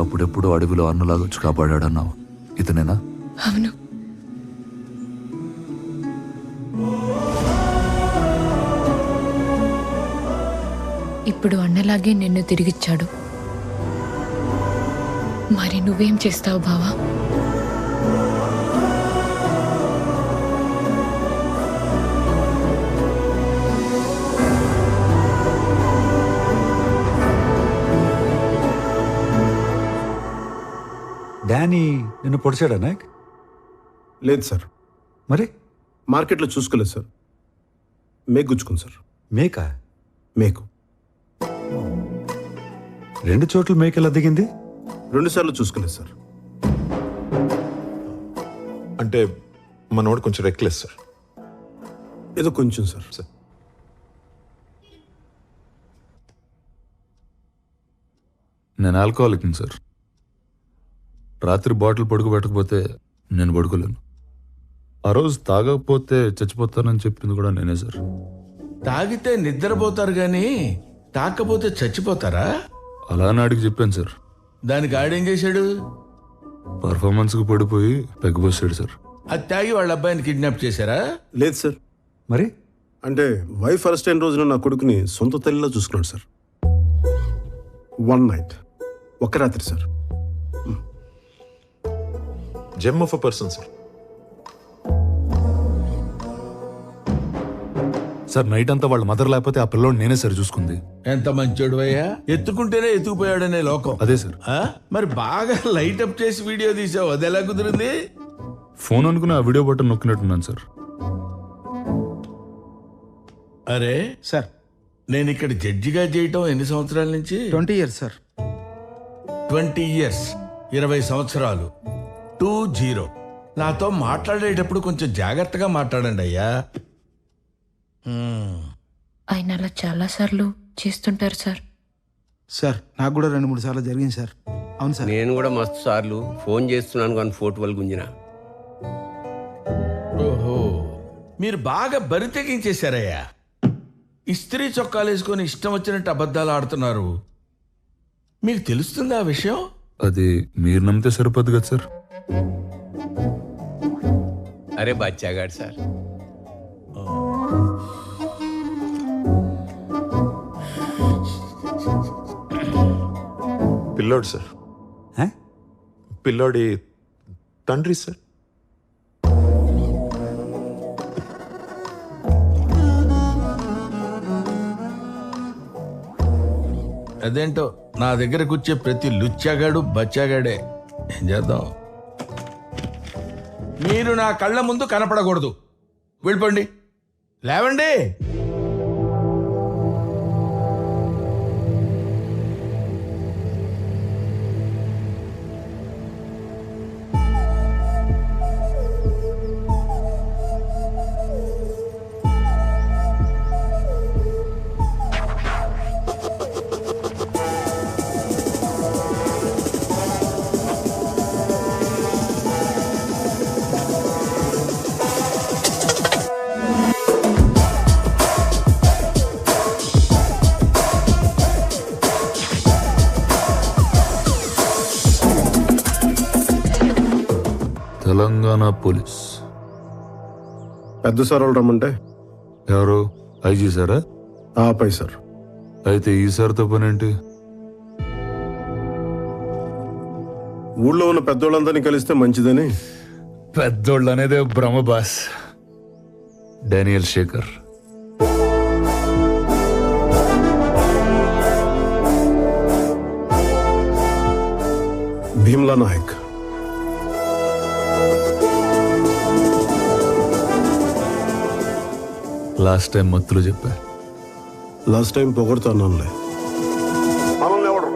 అప్పుడెప్పుడు అడవిలో అన్నలాగా వచ్చి కాపాడాడన్నావు, ఇతనేనా? అవును. ఇప్పుడు అన్నలాగే నిన్ను తిరిగిచ్చాడు. మరి నువ్వేం చేస్తావు బావా? డానీ నిన్ను పొడిచాడా నాయక్? లేదు సార్. మరి మార్కెట్లో చూసుకోలేదు సార్. మేకు గుచ్చుకుంది సార్. మేకా? మేకు 2 చోట్ల మేకెలా దిగింది? 2 సార్లు చూసుకోలేదు సార్. అంటే మనోడు కొంచెం రెక్లెస్ సార్. ఏదో కొంచెం సార్. నేను ఆల్కహాలిక్ సార్. రాత్రి బాటిల్ పడుకోబెట్టకపోతే నేను పడుకోలేను. ఆ రోజు తాగకపోతే చచ్చిపోతానని చెప్పింది కూడా నేనే సార్. తాగితే నిద్రపోతారు గాని తాకపోతే చచ్చిపోతారా? అలా నాడికి చెప్పాను సార్. దానికి ఆడేం చేశాడు? పర్ఫార్మెన్స్కి పడిపోయి పెగ్గబోసాడు సార్. అది తాగి వాళ్ళ అబ్బాయిని కిడ్నాప్ చేశారా? లేదు సార్. మరి అంటే వైఫ్ అరెస్ట్ అయిన రోజున నా కొడుకుని సొంత తల్లిలో చూసుకున్నాడు సార్. 1 నైట్, ఒక్క రాత్రి sir. Gem of a person sir. Sir night అంతా వాళ్ళ మదర్ లేకపోతే ఆ పిల్లోడు నేనే సార్ చూసుకుంది. ఎంత మంచోడు అయ్యా, ఎత్తుకుంటేనే ఎత్తుకుపోయాడనే లోకం. అదే సార్. మరి బాగా లైట్ అప్ చేసి వీడియో తీసావు, అది ఎలా కుదిరింది? ఫోన్ అనుకుని ఆ వీడియో బటన్ నొక్కినట్టున్నాను సార్. అరే సార్, నేను ఇక్కడ జడ్జిగా చేయటం ఎన్ని సంవత్సరాల నుంచి? 20 years సార్. 20 years, 20 సంవత్సరాలు. 20. నాతో మాట్లాడేటప్పుడు కొంచెం జాగ్రత్తగా మాట్లాడండి అయ్యా. ఆయన అలా చాలా సార్లు చేస్తుంటారు సార్. సార్ నాకు కూడా 2-3 సార్లు జరిగింది సార్. అవును సార్. నేను కూడా మస్తు సార్లు ఫోన్ చేస్తున్నాను కానీ ఫోటోలు గుంజిన. ఓహో, మీరు బాగా బరి తెగించేశారయ్యా. ఇస్త్రీ చొక్కాలు వేసుకొని ఇష్టం వచ్చినట్టు అబద్ధాలు ఆడుతున్నారు. మీకు తెలుస్తుందా ఆ విషయం? అది మీరు నమ్మితే సరిపోదు కదా సార్. అరే బచ్చాగాడు సార్. పిల్లోడు సార్. పిల్లోడి తండ్రి సార్. అదేంటో నా దగ్గరకు వచ్చే ప్రతి లుచ్చాగాడు బచ్చాగాడే. ఏం చేద్దాం? మీరు నా కళ్ళ ముందు కనపడకూడదు. వెళ్ళిపోండి, లేవండి. తెలంగాణ పోలీస్ పెద్ద సార్ వాళ్ళు రమ్మంటే ఎవరు? ఐజీ సారా? పై సార్. అయితే ఈ సార్తో పని ఏంటి? ఊళ్ళో ఉన్న పెద్దోళ్ళందరినీ కలిస్తే మంచిదని. పెద్దోళ్ళు అనేదే Brahma boss. Daniel Shekhar. Bheemla Nayak. Last time మత్తులు చెప్పా. లాస్ట్ టైం పొగడుతున్నానులే. మనల్ని ఎవరు